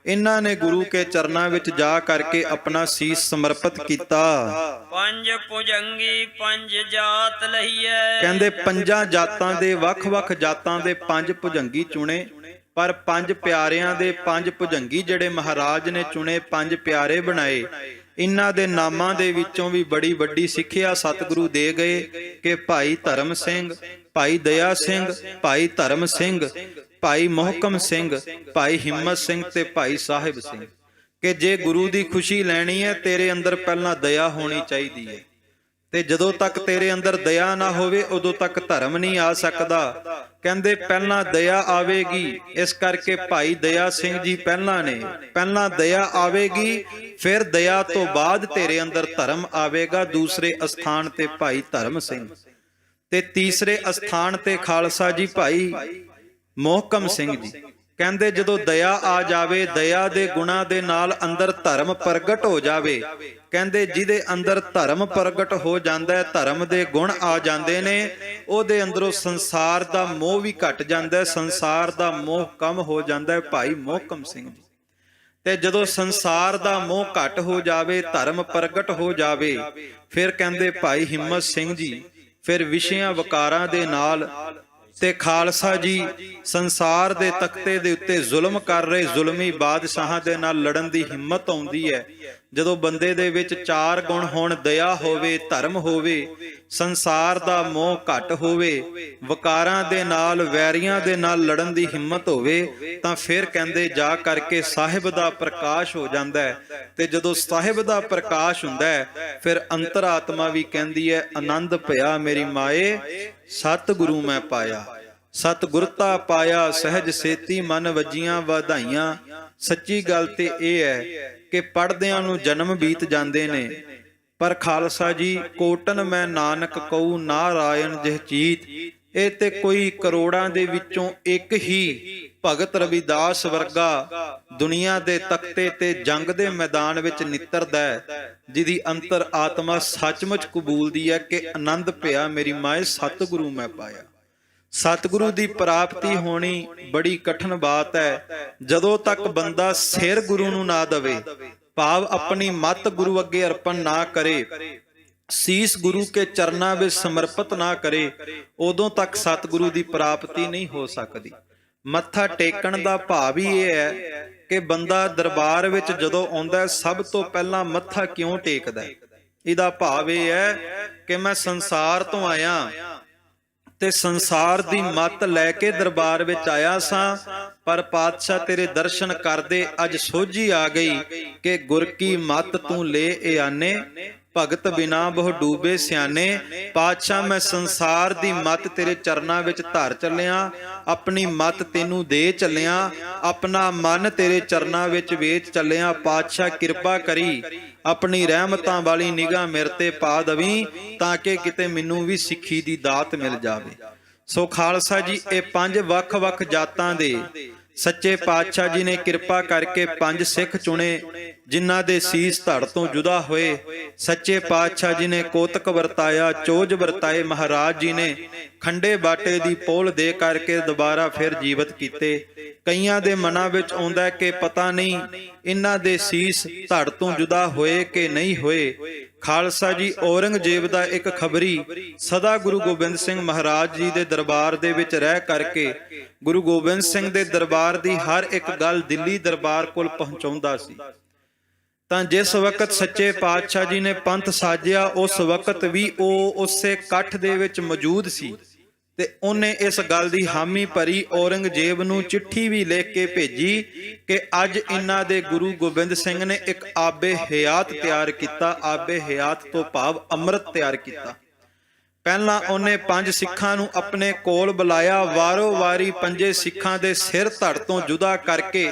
ਇਹਨਾਂ ਨੇ ਗੁਰੂ ਕੇ ਚਰਨਾਂ ਵਿੱਚ ਜਾ ਕਰਕੇ ਆਪਣਾ ਸੀਸ ਸਮਰਪਿਤ ਕੀਤਾ। ਪੰਜ ਭੁਜੰਗੀ ਪੰਜ ਜਾਤ ਲਹੀਐ, ਕਹਿੰਦੇ ਪੰਜਾਂ ਜਾਤਾਂ ਦੇ ਵੱਖ-ਵੱਖ ਜਾਤਾਂ ਦੇ ਪੰਜ ਭੁਜੰਗੀ ਚੁਣੇ, ਪਰ ਪੰਜ ਪਿਆਰਿਆਂ ਦੇ ਪੰਜ ਭੁਜੰਗੀ ਜਿਹੜੇ ਮਹਾਰਾਜ ਨੇ ਚੁਣੇ, ਪੰਜ ਪਿਆਰੇ ਬਣਾਏ। ਇਹਨਾਂ ਦੇ ਨਾਮਾਂ ਦੇ ਵਿੱਚੋਂ ਵੀ ਬੜੀ ਵੱਡੀ ਸਿੱਖਿਆ ਸਤਿਗੁਰੂ ਦੇ ਗਏ ਕਿ ਭਾਈ ਧਰਮ ਸਿੰਘ, ਭਾਈ ਦਇਆ ਸਿੰਘ, ਭਾਈ ਧਰਮ ਸਿੰਘ, ਭਾਈ ਮੋਹਕਮ ਸਿੰਘ, ਭਾਈ ਹਿੰਮਤ ਸਿੰਘ ਤੇ ਭਾਈ ਸਾਹਿਬ ਸਿੰਘ, ਕਿ ਜੇ ਗੁਰੂ ਦੀ ਖੁਸ਼ੀ ਲੈਣੀ ਹੈ ਤੇਰੇ ਅੰਦਰ ਪਹਿਲਾਂ ਦਇਆ ਹੋਣੀ ਚਾਹੀਦੀ ਹੈ। ਤੇ ਜਦੋਂ ਤੱਕ ਤੇਰੇ ਅੰਦਰ ਦਇਆ ਨਾ ਹੋਵੇ ਉਦੋਂ ਤੱਕ ਧਰਮ ਨਹੀਂ ਆ ਸਕਦਾ। ਕਹਿੰਦੇ ਪਹਿਲਾਂ ਦਇਆ ਆਵੇਗੀ, ਇਸ ਕਰਕੇ ਭਾਈ ਦਇਆ ਸਿੰਘ ਜੀ ਪਹਿਲਾਂ ਨੇ। ਪਹਿਲਾਂ ਦਇਆ ਆਵੇਗੀ, ਫਿਰ ਦਇਆ ਤੋਂ ਬਾਅਦ ਤੇਰੇ ਅੰਦਰ ਧਰਮ ਆਵੇਗਾ। ਦੂਸਰੇ ਅਸਥਾਨ ਤੇ ਭਾਈ ਧਰਮ ਸਿੰਘ ਤੇ ਤੀਸਰੇ ਅਸਥਾਨ ਤੇ ਖਾਲਸਾ ਜੀ ਭਾਈ ਮੋਹਕਮ ਸਿੰਘ ਜੀ। ਕਹਿੰਦੇ ਜਦੋਂ ਦਇਆ ਆ ਜਾਵੇ, ਦਇਆ ਦੇ ਗੁਣਾਂ ਦੇ ਨਾਲ ਅੰਦਰ ਧਰਮ ਪ੍ਰਗਟ ਹੋ ਜਾਵੇ। ਕਹਿੰਦੇ ਜਿਹਦੇ ਅੰਦਰ ਧਰਮ ਪ੍ਰਗਟ ਹੋ ਜਾਂਦਾ ਹੈ, ਧਰਮ ਦੇ ਗੁਣ ਆ ਜਾਂਦੇ ਨੇ, ਉਹਦੇ ਅੰਦਰੋਂ ਸੰਸਾਰ ਦਾ ਮੋਹ ਵੀ ਘਟ ਜਾਂਦਾ ਹੈ, ਸੰਸਾਰ ਦਾ ਮੋਹ ਕਮ ਹੋ ਜਾਂਦਾ ਹੈ। ਭਾਈ ਮੋਹਕਮ ਸਿੰਘ ਜੀ ਤੇ ਜਦੋਂ ਸੰਸਾਰ ਦਾ ਮੋਹ ਘਟ ਹੋ ਜਾਵੇ, ਧਰਮ ਪ੍ਰਗਟ ਹੋ ਜਾਵੇ, ਫਿਰ ਕਹਿੰਦੇ ਭਾਈ ਹਿੰਮਤ ਸਿੰਘ ਜੀ ਫਿਰ ਵਿਸ਼ਿਆਂ ਵਕਾਰਾਂ ਦੇ ਨਾਲ ਤੇ ਖਾਲਸਾ ਜੀ ਸੰਸਾਰ ਦੇ ਤਖਤੇ ਦੇ ਉੱਤੇ ਜ਼ੁਲਮ ਕਰ ਰਹੇ ਜ਼ੁਲਮੀ ਬਾਦਸ਼ਾਹਾਂ ਦੇ ਨਾਲ ਲੜਨ ਦੀ ਹਿੰਮਤ ਆਉਂਦੀ ਹੈ। ਜਦੋਂ ਬੰਦੇ ਦੇ ਵਿੱਚ 4 ਗੁਣ ਹੋਣ, ਦਇਆ ਹੋਵੇ, ਧਰਮ ਹੋਵੇ, ਸੰਸਾਰ ਦਾ ਮੋਹ ਘੱਟ ਹੋਵੇ, ਵਿਕਾਰਾਂ ਦੇ ਨਾਲ, ਵੈਰੀਆਂ ਦੇ ਨਾਲ ਲੜਨ ਦੀ ਹਿੰਮਤ ਹੋਵੇ, ਤਾਂ ਫਿਰ ਕਹਿੰਦੇ ਜਾ ਕਰਕੇ ਸਾਹਿਬ ਦਾ ਪ੍ਰਕਾਸ਼ ਹੋ ਜਾਂਦਾ ਹੈ। ਤੇ ਜਦੋਂ ਸਾਹਿਬ ਦਾ ਪ੍ਰਕਾਸ਼ ਹੁੰਦਾ ਹੈ ਫਿਰ ਅੰਤਰਾਤਮਾ ਵੀ ਕਹਿੰਦੀ ਹੈ, ਆਨੰਦ ਭਇਆ ਮੇਰੀ ਮਾਏ, ਸਤਿਗੁਰੂ ਮੈਂ ਪਾਇਆ। ਸਤਿਗੁਰਤਾ ਪਾਇਆ ਸਹਿਜ ਸੇਤੀ, ਮਨ ਵੱਜੀਆਂ ਵਧਾਈਆਂ। ਸੱਚੀ ਗੱਲ ਤੇ ਇਹ ਹੈ ਕਿ ਪੜ੍ਹਦਿਆਂ ਨੂੰ ਜਨਮ ਬੀਤ ਜਾਂਦੇ ਨੇ, ਪਰ ਖਾਲਸਾ ਜੀ ਕੋਟਨ ਮੈਂ ਨਾਨਕ ਕਹੂ ਨਾਰਾਇਣ ਜਿਹ ਚੀਤ, ਇਹ ਤੇ ਕੋਈ ਕਰੋੜਾਂ ਦੇ ਵਿੱਚੋਂ ਇੱਕ ਹੀ ਭਗਤ ਰਵਿਦਾਸ ਵਰਗਾ ਦੁਨੀਆ ਦੇ ਤਖਤੇ ਤੇ ਜੰਗ ਦੇ ਮੈਦਾਨ ਵਿੱਚ ਨਿੱਤਰਦਾ ਹੈ, ਜਿਹਦੀ ਅੰਤਰ ਆਤਮਾ ਸੱਚਮੁੱਚ ਕਬੂਲਦੀ ਹੈ ਕਿ ਆਨੰਦ ਭਇਆ ਮੇਰੀ ਮਾਏ, ਸਤਿਗੁਰੂ ਮੈਂ ਪਾਇਆ। ਸਤਿਗੁਰੂ ਦੀ ਪ੍ਰਾਪਤੀ ਹੋਣੀ ਬੜੀ ਕਠਿਨ ਬਾਤ ਹੈ। ਜਦੋਂ ਤੱਕ ਬੰਦਾ ਸਿਰ ਗੁਰੂ ਨੂੰ ਨਾ ਦਵੇ, ਭਾਵ ਆਪਣੀ ਮੱਤ ਗੁਰੂ ਅੱਗੇ ਅਰਪਣ ਨਾ ਕਰੇ, ਸੀਸ ਗੁਰੂ ਕੇ ਚਰਨਾਂ ਵਿੱਚ ਸਮਰਪਿਤ ਨਾ ਕਰੇ, ਉਦੋਂ ਤੱਕ ਸਤਿਗੁਰੂ ਦੀ ਪ੍ਰਾਪਤੀ ਨਹੀਂ ਹੋ ਸਕਦੀ। ਮੱਥਾ ਟੇਕਣ ਦਾ ਭਾਵ ਹੀ ਇਹ ਹੈ ਕਿ ਬੰਦਾ ਦਰਬਾਰ ਵਿੱਚ ਜਦੋਂ ਆਉਂਦਾ ਸਭ ਤੋਂ ਪਹਿਲਾਂ ਮੱਥਾ ਕਿਉਂ ਟੇਕਦਾ ਹੈ? ਇਹਦਾ ਭਾਵ ਇਹ ਹੈ ਕਿ ਮੈਂ ਸੰਸਾਰ ਤੋਂ ਆਇਆ ਤੇ ਸੰਸਾਰ ਦੀ ਮੱਤ ਲੈ ਕੇ ਦਰਬਾਰ ਵਿੱਚ ਆਇਆ ਸਾਂ, ਪਰ ਪਾਤਸ਼ਾਹ ਤੇਰੇ ਦਰਸ਼ਨ ਕਰਦੇ ਅੱਜ ਸੋਝੀ ਆ ਗਈ ਕਿ ਗੁਰ ਕੀ ਮੱਤ ਤੂੰ ਲੈ ਇਆਨੇ, ਭਗਤ ਬਿਨਾ ਬਹੁ ਡੂਬੇ ਸਿਆਣੇ। ਪਾਤਸ਼ਾਹ ਮੈਂ ਸੰਸਾਰ ਦੀ ਮੱਤ ਤੇਰੇ ਚਰਨਾਂ ਵਿੱਚ ਧਰ ਚੱਲਿਆ, ਆਪਣੀ ਮੱਤ ਤੈਨੂੰ ਦੇ ਚੱਲਿਆ, ਆਪਣਾ ਮਨ ਤੇਰੇ ਚਰਨਾਂ ਵਿੱਚ ਵੇਚ ਚੱਲਿਆ। ਪਾਤਸ਼ਾਹ ਕਿਰਪਾ ਕਰੀ, ਆਪਣੀ ਰਹਿਮਤਾਂ ਵਾਲੀ ਨਿਗਾਹ ਮੇਰੇ ਤੇ ਪਾ ਦਵੀਂ, ਤਾਂ ਕਿ ਕਿਤੇ ਮੈਨੂੰ ਵੀ ਸਿੱਖੀ ਦੀ ਦਾਤ ਮਿਲ ਜਾਵੇ। ਸੋ ਖਾਲਸਾ ਜੀ, ਇਹ 5 ਵੱਖ-ਵੱਖ ਜਾਤਾਂ ਦੇ ਸੱਚੇ ਪਾਤਸ਼ਾਹ ਜੀ ਨੇ ਕਿਰਪਾ ਕਰਕੇ 5 ਸਿੱਖ ਚੁਣੇ, ਜਿਨ੍ਹਾਂ ਦੇ ਸੀਸ ਧੜ ਤੋਂ ਜੁਦਾ ਹੋਏ। ਸੱਚੇ ਪਾਤਸ਼ਾਹ ਜੀ ਨੇ ਕੋਤਕ ਵਰਤਾਇਆ, ਚੋਜ ਵਰਤਾਏ। ਮਹਾਰਾਜ ਜੀ ਨੇ ਖੰਡੇ ਬਾਟੇ ਦੀ ਪੋਲ ਦੇ ਕਰਕੇ ਦੁਬਾਰਾ ਫਿਰ ਜੀਵਤ ਕੀਤੇ। ਕਈਆਂ ਦੇ ਮਨਾਂ ਵਿੱਚ ਆਉਂਦਾ ਕਿ ਪਤਾ ਨਹੀਂ ਇਹਨਾਂ ਦੇ ਸੀਸ ਧੜ ਤੋਂ ਜੁਦਾ ਹੋਏ ਕਿ ਨਹੀਂ ਹੋਏ। ਖਾਲਸਾ ਜੀ, ਔਰੰਗਜ਼ੇਬ ਦਾ ਇੱਕ ਖਬਰੀ ਸਦਾ ਗੁਰੂ ਗੋਬਿੰਦ ਸਿੰਘ ਮਹਾਰਾਜ ਜੀ ਦੇ ਦਰਬਾਰ ਦੇ ਵਿੱਚ ਰਹਿ ਕਰਕੇ ਗੁਰੂ ਗੋਬਿੰਦ ਸਿੰਘ ਦੇ ਦਰਬਾਰ ਦੀ ਹਰ ਇੱਕ ਗੱਲ ਦਿੱਲੀ ਦਰਬਾਰ ਕੋਲ ਪਹੁੰਚਾਉਂਦਾ ਸੀ। ਤਾਂ ਜਿਸ ਵਕਤ ਸੱਚੇ ਪਾਤਸ਼ਾਹ ਜੀ ਨੇ ਪੰਥ ਸਾਜਿਆ, ਉਸ ਵਕਤ ਵੀ ਉਹ ਉਸੇ ਇਕੱਠ ਦੇ ਵਿੱਚ ਮੌਜੂਦ ਸੀ ਤੇ ਉਹਨੇ ਇਸ ਗੱਲ ਦੀ ਹਾਮੀ ਭਰੀ। ਔਰੰਗਜ਼ੇਬ ਨੂੰ ਚਿੱਠੀ ਵੀ ਲਿਖ ਕੇ ਭੇਜੀ ਕਿ ਅੱਜ ਇਹਨਾਂ ਦੇ ਗੁਰੂ ਗੋਬਿੰਦ ਸਿੰਘ ਨੇ ਇੱਕ ਆਬੇ ਹਯਾਤ ਤਿਆਰ ਕੀਤਾ। ਆਬੇ ਹਯਾਤ ਤੋਂ ਭਾਵ ਅੰਮ੍ਰਿਤ ਤਿਆਰ ਕੀਤਾ। ਪਹਿਲਾਂ ਉਹਨੇ 5 ਸਿੱਖਾਂ ਨੂੰ ਆਪਣੇ ਕੋਲ ਬੁਲਾਇਆ, ਵਾਰੋ ਵਾਰੀ 5 ਸਿੱਖਾਂ ਦੇ ਸਿਰ ਧੜ ਤੋਂ ਜੁਦਾ ਕਰਕੇ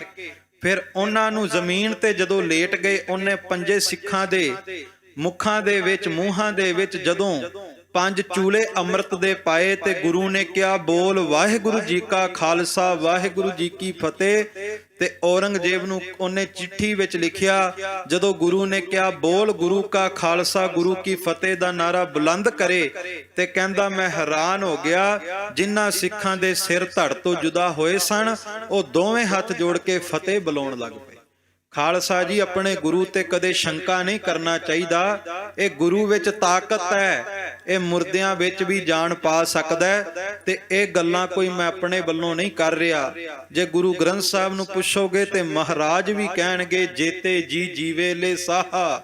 ਫਿਰ ਉਹਨਾਂ ਨੂੰ ਜ਼ਮੀਨ ਤੇ ਜਦੋਂ ਲੇਟ ਗਏ, ਉਹਨੇ 5 ਸਿੱਖਾਂ ਦੇ ਮੁਖਾਂ ਦੇ ਵਿੱਚ, ਮੂੰਹਾਂ ਦੇ ਵਿੱਚ ਜਦੋਂ 5 ਚੂਲੇ ਅੰਮ੍ਰਿਤ ਦੇ ਪਾਏ ਤੇ ਗੁਰੂ ਨੇ ਕਿਹਾ, ਬੋਲ ਵਾਹਿਗੁਰੂ ਜੀ ਕਾ ਖਾਲਸਾ ਵਾਹਿਗੁਰੂ ਜੀ ਕੀ ਫਤਿਹ। ਤੇ ਔਰੰਗਜ਼ੇਬ ਨੂੰ ਉਹਨੇ ਚਿੱਠੀ ਵਿੱਚ ਲਿਖਿਆ, ਜਦੋਂ ਗੁਰੂ ਨੇ ਕਿਹਾ ਬੋਲ ਗੁਰੂ ਕਾ ਖਾਲਸਾ ਗੁਰੂ ਕੀ ਫਤਿਹ ਦਾ ਨਾਰਾ ਬੁਲੰਦ ਕਰੇ, ਤੇ ਕਹਿੰਦਾ ਮੈਂ ਹੈਰਾਨ ਹੋ ਗਿਆ, ਜਿਨ੍ਹਾਂ ਸਿੱਖਾਂ ਦੇ ਸਿਰ ਧੜ ਤੋਂ ਜੁਦਾ ਹੋਏ ਸਨ ਉਹ ਦੋਵੇਂ ਹੱਥ ਜੋੜ ਕੇ ਫਤਿਹ ਬੁਲਾਉਣ ਲੱਗ ਪਏ। ਖਾਲਸਾ ਜੀ, ਆਪਣੇ ਗੁਰੂ ਤੇ ਕਦੇ ਸ਼ੰਕਾ ਨਹੀਂ ਕਰਨਾ ਚਾਹੀਦਾ। ਇਹ ਗੁਰੂ ਵਿੱਚ ਤਾਕਤ ਹੈ, ਇਹ ਮੁਰਦਿਆਂ ਵਿੱਚ ਵੀ ਜਾਨ ਪਾ ਸਕਦਾ ਹੈ। ਤੇ ਇਹ ਗੱਲਾਂ ਕੋਈ ਮੈਂ ਆਪਣੇ ਵੱਲੋਂ ਨਹੀਂ ਕਰ ਰਿਹਾ। ਜੇ ਗੁਰੂ ਗ੍ਰੰਥ ਸਾਹਿਬ ਨੂੰ ਪੁੱਛੋਗੇ ਤੇ ਮਹਾਰਾਜ ਵੀ ਕਹਿਣਗੇ, ਜੇਤੇ ਜੀ ਜੀਵੇ ਲੈ ਸਾਹਾ,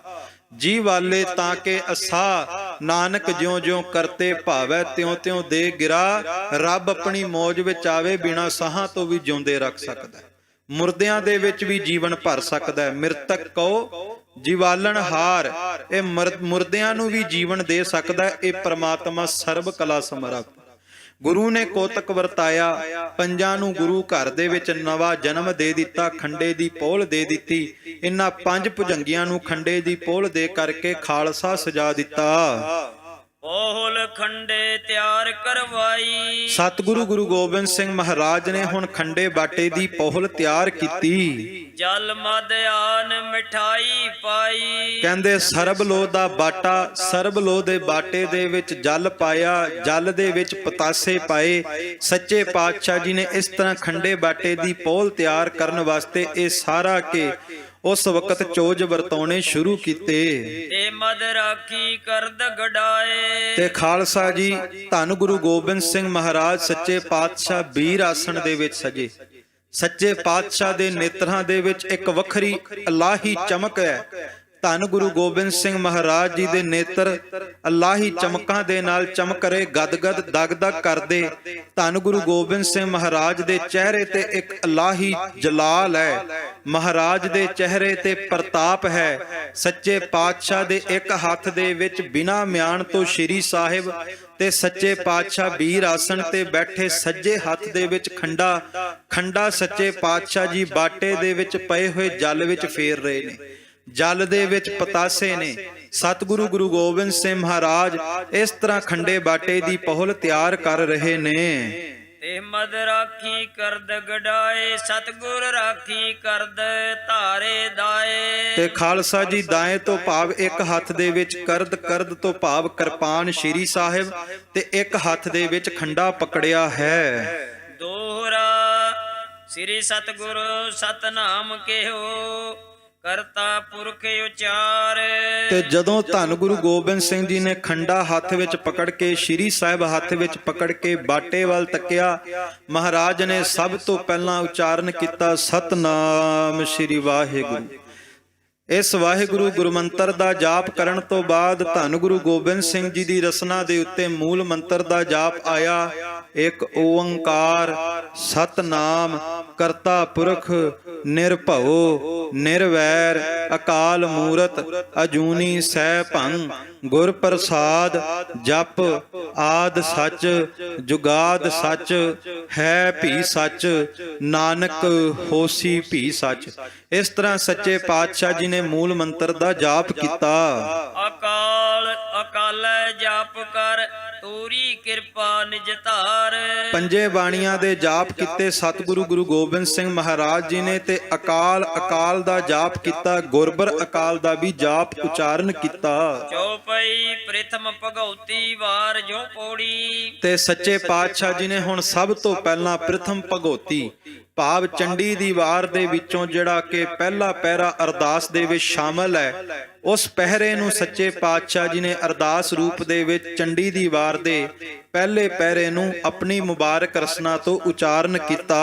ਜੀ ਵਾਲੇ ਤਾਂ ਕਿ ਅਸਾ, ਨਾਨਕ ਜਿਉਂ ਜਿਉਂ ਕਰਤੇ ਭਾਵੈ ਤਿਉਂ ਤਿਉਂ ਦੇ ਗਿਰਾ। ਰੱਬ ਆਪਣੀ ਮੌਜ ਵਿੱਚ ਆਵੇ, ਬਿਨਾਂ ਸਾਹਾਂ ਤੋਂ ਵੀ ਜਿਉਂਦੇ ਰੱਖ ਸਕਦਾ, ਮੁਰਦਿਆਂ ਦੇ ਵਿੱਚ ਵੀ ਜੀਵਨ ਭਰ ਸਕਦਾ ਹੈ। ਮਿਰਤਕ ਕਉ ਜੀਵਾਲਣ ਹਾਰ, ਇਹ ਮੁਰਦਿਆਂ ਨੂੰ ਵੀ ਜੀਵਨ ਦੇ ਸਕਦਾ ਹੈ। ਇਹ ਪ੍ਰਮਾਤਮਾ ਸਰਬ ਕਲਾ ਸਮਰੱਥ। ਗੁਰੂ ਨੇ ਕੋਤਕ ਵਰਤਾਇਆ, 5 ਨੂੰ ਗੁਰੂ ਘਰ ਦੇ ਵਿੱਚ ਨਵਾਂ ਜਨਮ ਦੇ ਦਿੱਤਾ, ਖੰਡੇ ਦੀ ਪੋਲ ਦੇ ਦਿੱਤੀ। ਇਹਨਾਂ 5 ਭੁਜੰਗੀਆਂ ਨੂੰ ਖੰਡੇ ਦੀ ਪੋਲ ਦੇ ਕਰਕੇ ਖਾਲਸਾ ਸਜਾ ਦਿੱਤਾ। ਪੋਹਲ ਖੰਡੇ ਤਿਆਰ ਕਰਵਾਈ। ਸਤਿਗੁਰੂ ਗੁਰੂ ਗੋਬਿੰਦ ਸਿੰਘ ਮਹਾਰਾਜ ਨੇ ਹੁਣ ਖੰਡੇ ਬਾਟੇ ਦੀ ਪੋਹਲ ਤਿਆਰ ਕੀਤੀ। ਜਲ ਮਦ ਆਨ ਮਿਠਾਈ ਪਾਈ। ਕਹਿੰਦੇ ਸਰਬ ਲੋ ਦਾ ਬਾਟਾ, ਸਰਬ ਲੋ ਦੇ ਬਾਟੇ ਦੇ ਵਿੱਚ ਜਲ ਪਾਇਆ, ਜਲ ਦੇ ਵਿੱਚ ਪਤਾਸੇ ਪਾਏ। ਸੱਚੇ ਪਾਤਸ਼ਾਹ ਜੀ ਨੇ ਇਸ ਤਰ੍ਹਾਂ ਖੰਡੇ ਬਾਟੇ ਦੀ ਪੋਹਲ ਤਿਆਰ ਕਰਨ ਵਾਸਤੇ ਇਹ ਸਾਰਾ ਕੇ ਉਸ ਵਕਤ ਚੋਜ ਵਰਤਾਉਣੇ ਸ਼ੁਰੂ ਕੀਤੇ। ਤੇ ਮਦ ਰਾਖੀ ਕਰਦ ਗੜਾਏ। ਤੇ ਖਾਲਸਾ ਜੀ, ਧੰਨ ਗੁਰੂ ਗੋਬਿੰਦ ਸਿੰਘ ਮਹਾਰਾਜ ਸੱਚੇ ਪਾਤਸ਼ਾਹ ਬੀਰ ਆਸਣ ਦੇ ਵਿੱਚ ਸਜੇ। ਸੱਚੇ ਪਾਤਸ਼ਾਹ ਦੇ ਨੇਤਰਾਂ ਦੇ ਵਿੱਚ ਇੱਕ ਵੱਖਰੀ ਇਲਾਹੀ ਚਮਕ ਹੈ। ਧੰਨ ਗੁਰੂ ਗੋਬਿੰਦ ਸਿੰਘ ਮਹਾਰਾਜ ਜੀ ਦੇ ਨੇਤਰ ਅਲਾਹੀ ਚਮਕਾਂ ਦੇ ਨਾਲ ਚਮਕ ਰਹੇ, ਗਦਗਦ ਦਗਦਗ ਕਰਦੇ। ਧੰਨ ਗੁਰੂ ਗੋਬਿੰਦ ਸਿੰਘ ਮਹਾਰਾਜ ਦੇ ਚਿਹਰੇ ਤੇ ਇੱਕ ਅਲਾਹੀ ਜਲਾਲ ਹੈ, ਮਹਾਰਾਜ ਦੇ ਚਿਹਰੇ ਤੇ ਪ੍ਰਤਾਪ ਹੈ। ਸੱਚੇ ਪਾਤਸ਼ਾਹ ਦੇ ਇੱਕ ਹੱਥ ਦੇ ਵਿੱਚ ਬਿਨਾਂ ਮਿਆਨ ਤੋਂ ਸ਼੍ਰੀ ਸਾਹਿਬ ਤੇ ਸੱਚੇ ਪਾਤਸ਼ਾਹ ਬੀਰ ਆਸਣ ਤੇ ਬੈਠੇ, ਸੱਜੇ ਹੱਥ ਦੇ ਵਿੱਚ ਖੰਡਾ ਸੱਚੇ ਪਾਤਸ਼ਾਹ ਜੀ ਬਾਟੇ ਦੇ ਵਿੱਚ ਪਏ ਹੋਏ ਜਲ ਵਿੱਚ ਫੇਰ ਰਹੇ ਨੇ। ਜਲ ਦੇ ਵਿੱਚ ਪਤਾਸੇ ਨੇ। ਸਤਿਗੁਰੂ ਗੁਰੂ ਗੋਬਿੰਦ ਸਿੰਘ ਮਹਾਰਾਜ ਇਸ ਤਰ੍ਹਾਂ ਖੰਡੇ ਬਾਟੇ ਦੀ ਪਹੁਲ ਤਿਆਰ ਕਰ ਰਹੇ ਨੇ। ਤੇ ਮਦ ਰਾਖੀ ਕਰਦ ਗਡਾਏ, ਸਤਿਗੁਰ ਰਾਖੀ ਕਰਦ ਧਾਰੇ ਦਾਏ। ਤੇ ਖਾਲਸਾ ਜੀ ਦਾਏ ਤੋਂ ਭਾਵ ਇੱਕ ਹੱਥ ਦੇ ਵਿੱਚ ਕਰਦ ਤੋਂ ਭਾਵ ਕਿਰਪਾਨ ਸ਼੍ਰੀ ਸਾਹਿਬ ਤੇ ਇੱਕ ਹੱਥ ਦੇ ਵਿੱਚ ਖੰਡਾ ਪਕੜਿਆ ਹੈ। ਦੋਹਰਾ ਸ੍ਰੀ ਸਤਿਗੁਰ ਸਤਨਾਮ ਕਹਿਓ, ਕਰਤਾ ਪੁਰਖ ਉਚਾਰ। ਤੇ ਜਦੋਂ ਧੰਨ ਗੁਰੂ ਗੋਬਿੰਦ ਸਿੰਘ ਜੀ ਨੇ ਖੰਡਾ ਹੱਥ ਵਿੱਚ ਪਕੜ ਕੇ, ਸ਼੍ਰੀ ਸਾਹਿਬ ਹੱਥ ਵਿੱਚ ਪਕੜ ਕੇ ਬਾਟੇ ਵੱਲ ਤੱਕਿਆ, ਮਹਾਰਾਜ ਨੇ ਸਭ ਤੋਂ ਪਹਿਲਾਂ ਉਚਾਰਨ ਕੀਤਾ ਸਤਨਾਮ ਸ਼੍ਰੀ ਵਾਹਿਗੁਰੂ। ਇਸ ਵਾਹਿਗੁਰੂ ਗੁਰਮੰਤਰ ਦਾ ਜਾਪ ਕਰਨ ਤੋਂ ਬਾਅਦ ਧੰਨ ਗੁਰੂ ਗੋਬਿੰਦ ਸਿੰਘ ਜੀ ਦੀ ਰਸਨਾ ਦੇ ਉੱਤੇ ਮੂਲ ਮੰਤਰ ਦਾ ਜਾਪ ਆਇਆ, ਇੱਕ ਓੰਕਾਰ ਸਤਨਾਮ ਕਰਤਾ ਪੁਰਖ ਨਿਰਭਉ ਨਿਰਵੈਰ ਅਕਾਲ ਮੂਰਤ ਅਜੂਨੀ ਸੈਭੰ ਗੁਰ ਪ੍ਰਸਾਦ ਜਪ ਆਦ ਸੱਚ ਜੁਗਾਦ ਸੱਚ ਹੈ ਭੀ ਸੱਚ ਨਾਨਕ ਹੋਸੀ ਭੀ ਸੱਚ। ਇਸ ਤਰ੍ਹਾਂ ਸੱਚੇ ਪਾਤਸ਼ਾਹ ਜੀ ਨੇ ਮੂਲ ਮੰਤਰ ਦਾ ਜਾਪ ਕੀਤਾ। ਅਕਾਲੈ ਜਾਪ ਕਰ ਤੋਰੀ ਕਿਰਪਾ ਨਿਜ ਧਾਰ। ਪੰਜੇ ਬਾਣੀਆਂ ਦੇ ਜਾਪ ਕੀਤੇ ਸਤਿਗੁਰੂ ਗੁਰੂ ਗੋਬਿੰਦ ਸਿੰਘ ਮਹਾਰਾਜ ਜੀ ਨੇ, ਤੇ ਅਕਾਲ ਦਾ ਜਾਪ ਕੀਤਾ, ਗੁਰਬਰ ਅਕਾਲ ਦਾ ਵੀ ਜਾਪ ਉਚਾਰਨ ਕੀਤਾ। ਚੌਪਈ ਪ੍ਰਥਮ ਭਗਉਤੀ ਵਾਰ ਜੋ ਪੌੜੀ। ਤੇ ਸੱਚੇ ਪਾਤਸ਼ਾਹ ਜੀ ਨੇ ਹੁਣ ਸਭ ਤੋਂ ਪਹਿਲਾਂ ਪ੍ਰਥਮ ਭਗਉਤੀ ਭਾਵ ਚੰਡੀ ਦੀ ਵਾਰ ਦੇ ਵਿੱਚੋਂ, ਜਿਹੜਾ ਕਿ ਪਹਿਲਾ ਪਹਿਰਾ ਅਰਦਾਸ ਦੇ ਵਿੱਚ ਸ਼ਾਮਲ ਹੈ, ਉਸ ਪਹਿਰੇ ਨੂੰ ਸੱਚੇ ਪਾਤਸ਼ਾਹ ਜੀ ਨੇ ਅਰਦਾਸ ਰੂਪ ਦੇ ਵਿੱਚ ਚੰਡੀ ਦੀ ਵਾਰ ਦੇ ਪਹਿਲੇ ਪਹਿਰੇ ਨੂੰ ਆਪਣੀ ਮੁਬਾਰਕ ਰਸਨਾ ਤੋਂ ਉਚਾਰਨ ਕੀਤਾ।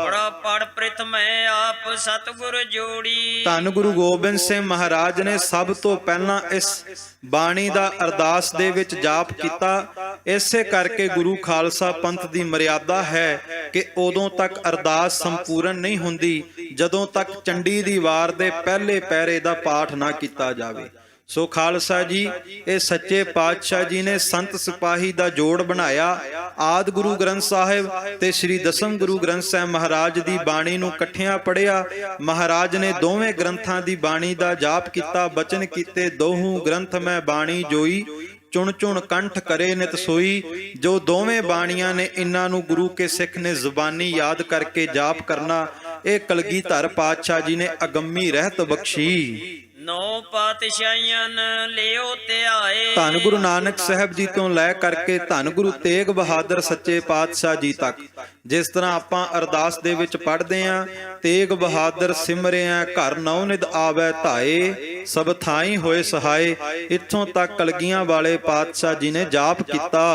ਬੜਾ ਪੜ ਪ੍ਰਥਮੈ ਆਪ ਸਤਿਗੁਰ ਜੋੜੀ। ਧੰਨ ਗੁਰੂ ਗੋਬਿੰਦ ਸਿੰਘ ਮਹਾਰਾਜ ਨੇ ਸਭ ਤੋਂ ਪਹਿਲਾਂ ਇਸ ਬਾਣੀ ਦਾ ਅਰਦਾਸ ਦੇ ਵਿੱਚ ਜਾਪ ਕੀਤਾ। ਇਸੇ ਕਰਕੇ ਗੁਰੂ ਖਾਲਸਾ ਪੰਥ ਦੀ ਮਰਿਆਦਾ ਹੈ ਕਿ ਉਦੋਂ ਤੱਕ ਅਰਦਾਸ ਸੰਪੂਰਨ ਨਹੀਂ ਹੁੰਦੀ ਜਦੋਂ ਤੱਕ ਚੰਡੀ ਦੀ ਵਾਰ ਦੇ ਪਹਿਲੇ ਪਹਿਰੇ ਦਾ ਪਾਠ ਨਾ ਕੀਤਾ ਜਾਵੇ। ਸੋ ਖਾਲਸਾ ਜੀ, ਇਹ ਸੱਚੇ ਪਾਤਸ਼ਾਹ ਜੀ ਨੇ ਸੰਤ ਸਿਪਾਹੀ ਦਾ ਜੋੜ ਬਣਾਇਆ। ਆਦਿ ਗੁਰੂ ਗ੍ਰੰਥ ਸਾਹਿਬ ਤੇ ਸ੍ਰੀ ਦਸਮ ਗੁਰੂ ਗ੍ਰੰਥ ਸਾਹਿਬ ਮਹਾਰਾਜ ਦੀ ਬਾਣੀ ਨੂੰ ਇਕੱਠਿਆਂ ਪੜ੍ਹਿਆ। ਮਹਾਰਾਜ ਨੇ ਦੋਵੇਂ ਗ੍ਰੰਥਾਂ ਦੀ ਬਾਣੀ ਦਾ ਜਾਪ ਕੀਤਾ, ਬਚਨ ਕੀਤੇ, ਦੋਹੂ ਗ੍ਰੰਥ ਮੈਂ ਬਾਣੀ ਜੋਈ, ਚੁਣ ਚੁਣ ਕੰਠ ਕਰੇ ਨਿਤ ਸੋਈ। ਜੋ ਦੋਵੇਂ ਬਾਣੀਆਂ ਨੇ, ਇਹਨਾਂ ਨੂੰ ਗੁਰੂ ਕੇ ਸਿੱਖ ਨੇ ਜ਼ੁਬਾਨੀ ਯਾਦ ਕਰਕੇ ਜਾਪ ਕਰਨਾ। ਇਹ ਕਲਗੀਧਰ ਪਾਤਸ਼ਾਹ ਜੀ ਨੇ ਅਗੰਮੀ ਰਹਿਤ ਬਖਸ਼ੀ। ਨੌ ਪਾਤਸ਼ਾਹੀਆਂ ਲਿਓ ਧਿਆਏ। ਧੰਨ ਗੁਰੂ ਨਾਨਕ ਸਾਹਿਬ ਜੀ ਤੋਂ ਲੈ ਕਰਕੇ ਧੰਨ ਗੁਰੂ ਤੇਗ ਬਹਾਦਰ ਸੱਚੇ ਪਾਤਸ਼ਾਹ ਜੀ ਤੱਕ, ਜਿਸ ਤਰ੍ਹਾਂ ਆਪਾਂ ਅਰਦਾਸ ਦੇ ਵਿੱਚ ਪੜ੍ਹਦੇ ਆਂ, ਤੇਗ ਬਹਾਦਰ ਸਿਮਰਿਆ ਘਰ ਨੌ ਨਿਧ ਆਵੈ ਧਾਏ, ਸਭ ਥਾਈ ਹੋਏ ਸਹਾਏ। ਇੱਥੋਂ ਤੱਕ ਕਲਗੀਆਂ ਵਾਲੇ ਪਾਤਸ਼ਾਹ ਜੀ ਨੇ ਜਾਪ ਕੀਤਾ।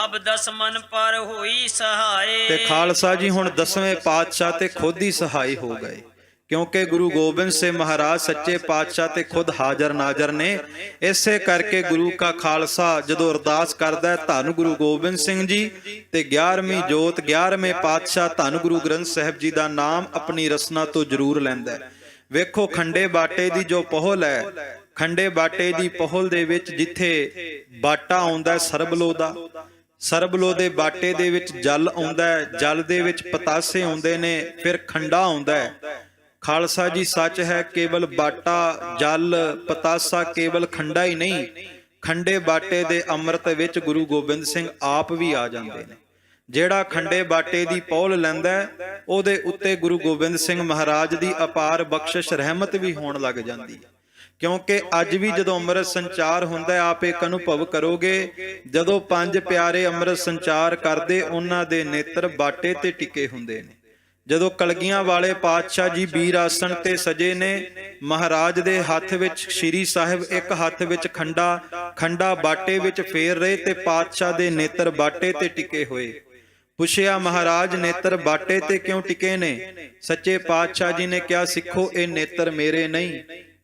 ਅਬ 10 ਮਨ ਪਰ ਹੋਈ ਸਹਾਏ। ਤੇ ਖਾਲਸਾ ਜੀ ਹੁਣ 10ਵੇਂ ਪਾਤਸ਼ਾਹ ਤੇ ਖੁਦ ਹੀ ਸਹਾਈ ਹੋ ਗਏ, ਕਿਉਂਕਿ ਗੁਰੂ ਗੋਬਿੰਦ ਸਿੰਘ ਮਹਾਰਾਜ ਸੱਚੇ ਪਾਤਸ਼ਾਹ ਤੇ ਖੁਦ ਹਾਜ਼ਰ ਨਾਜ਼ਰ ਨੇ। ਇਸੇ ਕਰਕੇ ਗੁਰੂ ਕਾ ਖਾਲਸਾ ਜਦੋਂ ਅਰਦਾਸ ਕਰਦਾ, ਧੰਨ ਗੁਰੂ ਗੋਬਿੰਦ ਸਿੰਘ ਜੀ ਤੇ 11ਵੀਂ ਜੋਤ 11ਵੇਂ ਪਾਤਸ਼ਾਹ ਧੰਨ ਗੁਰੂ ਗ੍ਰੰਥ ਸਾਹਿਬ ਜੀ ਦਾ ਨਾਮ ਆਪਣੀ ਰਸਨਾ ਤੋਂ ਜ਼ਰੂਰ ਲੈਂਦਾ। ਵੇਖੋ ਖੰਡੇ ਬਾਟੇ ਦੀ ਜੋ ਪਹੁਲ ਹੈ, ਖੰਡੇ ਬਾਟੇ ਦੀ ਪਹੁਲ ਦੇ ਵਿੱਚ ਜਿੱਥੇ ਬਾਟਾ ਆਉਂਦਾ ਸਰਬਲੋ ਦਾ, ਸਰਬਲੋ ਦੇ ਬਾਟੇ ਦੇ ਵਿੱਚ ਜਲ ਆਉਂਦਾ ਹੈ, ਜਲ ਦੇ ਵਿੱਚ ਪਤਾਸੇ ਆਉਂਦੇ ਨੇ, ਫਿਰ ਖੰਡਾ ਆਉਂਦਾ ਹੈ। ਖਾਲਸਾ ਜੀ ਸੱਚ ਹੈ, ਕੇਵਲ ਬਾਟਾ ਜਲ ਪਤਾਸਾ ਕੇਵਲ ਖੰਡਾ ਹੀ ਨਹੀਂ, ਖੰਡੇ ਬਾਟੇ ਦੇ ਅੰਮ੍ਰਿਤ ਵਿੱਚ ਗੁਰੂ ਗੋਬਿੰਦ ਸਿੰਘ ਆਪ ਵੀ ਆ ਜਾਂਦੇ ਨੇ। ਜਿਹੜਾ ਖੰਡੇ ਬਾਟੇ ਦੀ ਪਹੁਲ ਲੈਂਦਾ, ਉਹਦੇ ਉੱਤੇ ਗੁਰੂ ਗੋਬਿੰਦ ਸਿੰਘ ਮਹਾਰਾਜ ਦੀ ਅਪਾਰ ਬਖਸ਼ਿਸ਼ ਰਹਿਮਤ ਵੀ ਹੋਣ ਲੱਗ ਜਾਂਦੀ ਹੈ। ਕਿਉਂਕਿ ਅੱਜ ਵੀ ਜਦੋਂ ਅੰਮ੍ਰਿਤ ਸੰਚਾਰ ਹੁੰਦਾ, ਆਪ ਇੱਕ ਅਨੁਭਵ ਕਰੋਗੇ, ਜਦੋਂ ਪੰਜ ਪਿਆਰੇ ਅੰਮ੍ਰਿਤ ਸੰਚਾਰ ਕਰਦੇ, ਉਹਨਾਂ ਦੇ ਨੇਤਰ ਬਾਟੇ ਤੇ ਟਿਕੇ ਹੁੰਦੇ ਨੇ। ਜਦੋਂ ਕਲਗੀਆਂ ਵਾਲੇ ਪਾਤਸ਼ਾਹ ਜੀ ਬੀਰ ਆਸਣ ਤੇ ਸਜੇ ਨੇ, ਮਹਾਰਾਜ ਦੇ ਹੱਥ ਵਿੱਚ ਸ਼੍ਰੀ ਸਾਹਿਬ, ਇੱਕ ਹੱਥ ਵਿੱਚ ਖੰਡਾ ਬਾਟੇ ਵਿੱਚ ਫੇਰ ਰਹੇ, ਤੇ ਪਾਤਸ਼ਾਹ ਦੇ ਨੇਤਰ ਬਾਟੇ ਤੇ ਟਿਕੇ ਹੋਏ। ਪੁੱਛਿਆ, ਮਹਾਰਾਜ ਨੇਤਰ ਬਾਟੇ ਤੇ ਕਿਉਂ ਟਿਕੇ ਨੇ? ਸੱਚੇ ਪਾਤਸ਼ਾਹ ਜੀ ਨੇ ਕਿਹਾ, ਸਿੱਖੋ ਇਹ ਨੇਤਰ ਮੇਰੇ ਨਹੀਂ,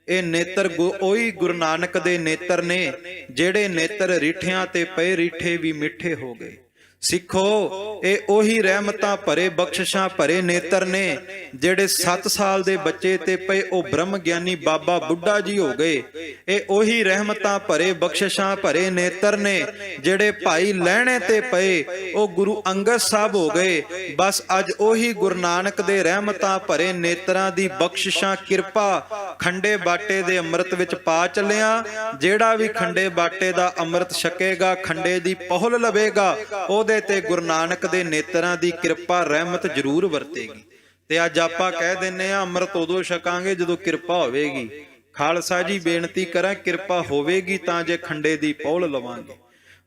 ਇਹ ਨੇਤਰ ਉਹੀ ਗੁਰੂ ਨਾਨਕ ਦੇ ਨੇਤਰ ਨੇ ਜਿਹੜੇ ਨੇਤਰ ਰੀਠਿਆਂ ਤੇ ਪਏ ਰੀਠੇ ਵੀ ਮਿੱਠੇ ਹੋ ਗਏ। ਸਿੱਖੋ, ਇਹ ਉਹੀ ਰਹਿਮਤਾਂ ਭਰੇ ਬਖਸ਼ਿਸ਼ਾਂ ਭਰੇ ਨੇਤਰ ਨੇ ਜਿਹੜੇ 7 ਸਾਲ ਦੇ ਬੱਚੇ ਤੇ ਪਏ ਉਹ ਬ੍ਰਹਮ ਗਿਆਨੀ ਬਾਬਾ ਬੁੱਢਾ ਜੀ ਹੋ ਗਏ। ਇਹ ਉਹੀ ਰਹਿਮਤਾਂ ਭਰੇ ਬਖਸ਼ਿਸ਼ਾਂ ਭਰੇ ਨੇਤਰ ਨੇ ਜਿਹੜੇ ਭਾਈ ਲਹਿਣੇ ਤੇ ਪਏ ਉਹ ਗੁਰੂ ਅੰਗਦ ਸਾਹਿਬ ਹੋ ਗਏ। ਬਸ ਅੱਜ ਉਹੀ ਗੁਰੂ ਨਾਨਕ ਦੇ ਰਹਿਮਤਾਂ ਭਰੇ ਨੇਤਰਾਂ ਦੀ ਬਖਸ਼ਿਸ਼ਾਂ ਕਿਰਪਾ ਖੰਡੇ ਬਾਟੇ ਦੇ ਅੰਮ੍ਰਿਤ ਵਿੱਚ ਪਾ ਚੱਲਿਆ। ਜਿਹੜਾ ਵੀ ਖੰਡੇ ਬਾਟੇ ਦਾ ਅੰਮ੍ਰਿਤ ਛਕੇਗਾ, ਖੰਡੇ ਦੀ ਪਹੁਲ ਲਵੇਗਾ, ਉਹਦੇ ਤੇ ਗੁਰੂ ਨਾਨਕ ਦੇ ਨੇਤਰਾਂ ਦੀ ਕਿਰਪਾ ਰਹਿਮਤ ਜ਼ਰੂਰ ਵਰਤੇਗੀ। ਤੇ ਅੱਜ ਆਪਾਂ ਕਹਿ ਦਿੰਨੇ ਆ ਅੰਮ੍ਰਿਤ ਉਦੋਂ ਛਕਾਂਗੇ ਜਦੋਂ ਕਿਰਪਾ ਹੋਵੇਗੀ। ਖਾਲਸਾ ਜੀ ਬੇਨਤੀ ਕਰਾਂ, ਕਿਰਪਾ ਹੋਵੇਗੀ ਤਾਂ ਜੇ ਖੰਡੇ ਦੀ ਪਹੁਲ ਲਵਾਂਗੇ।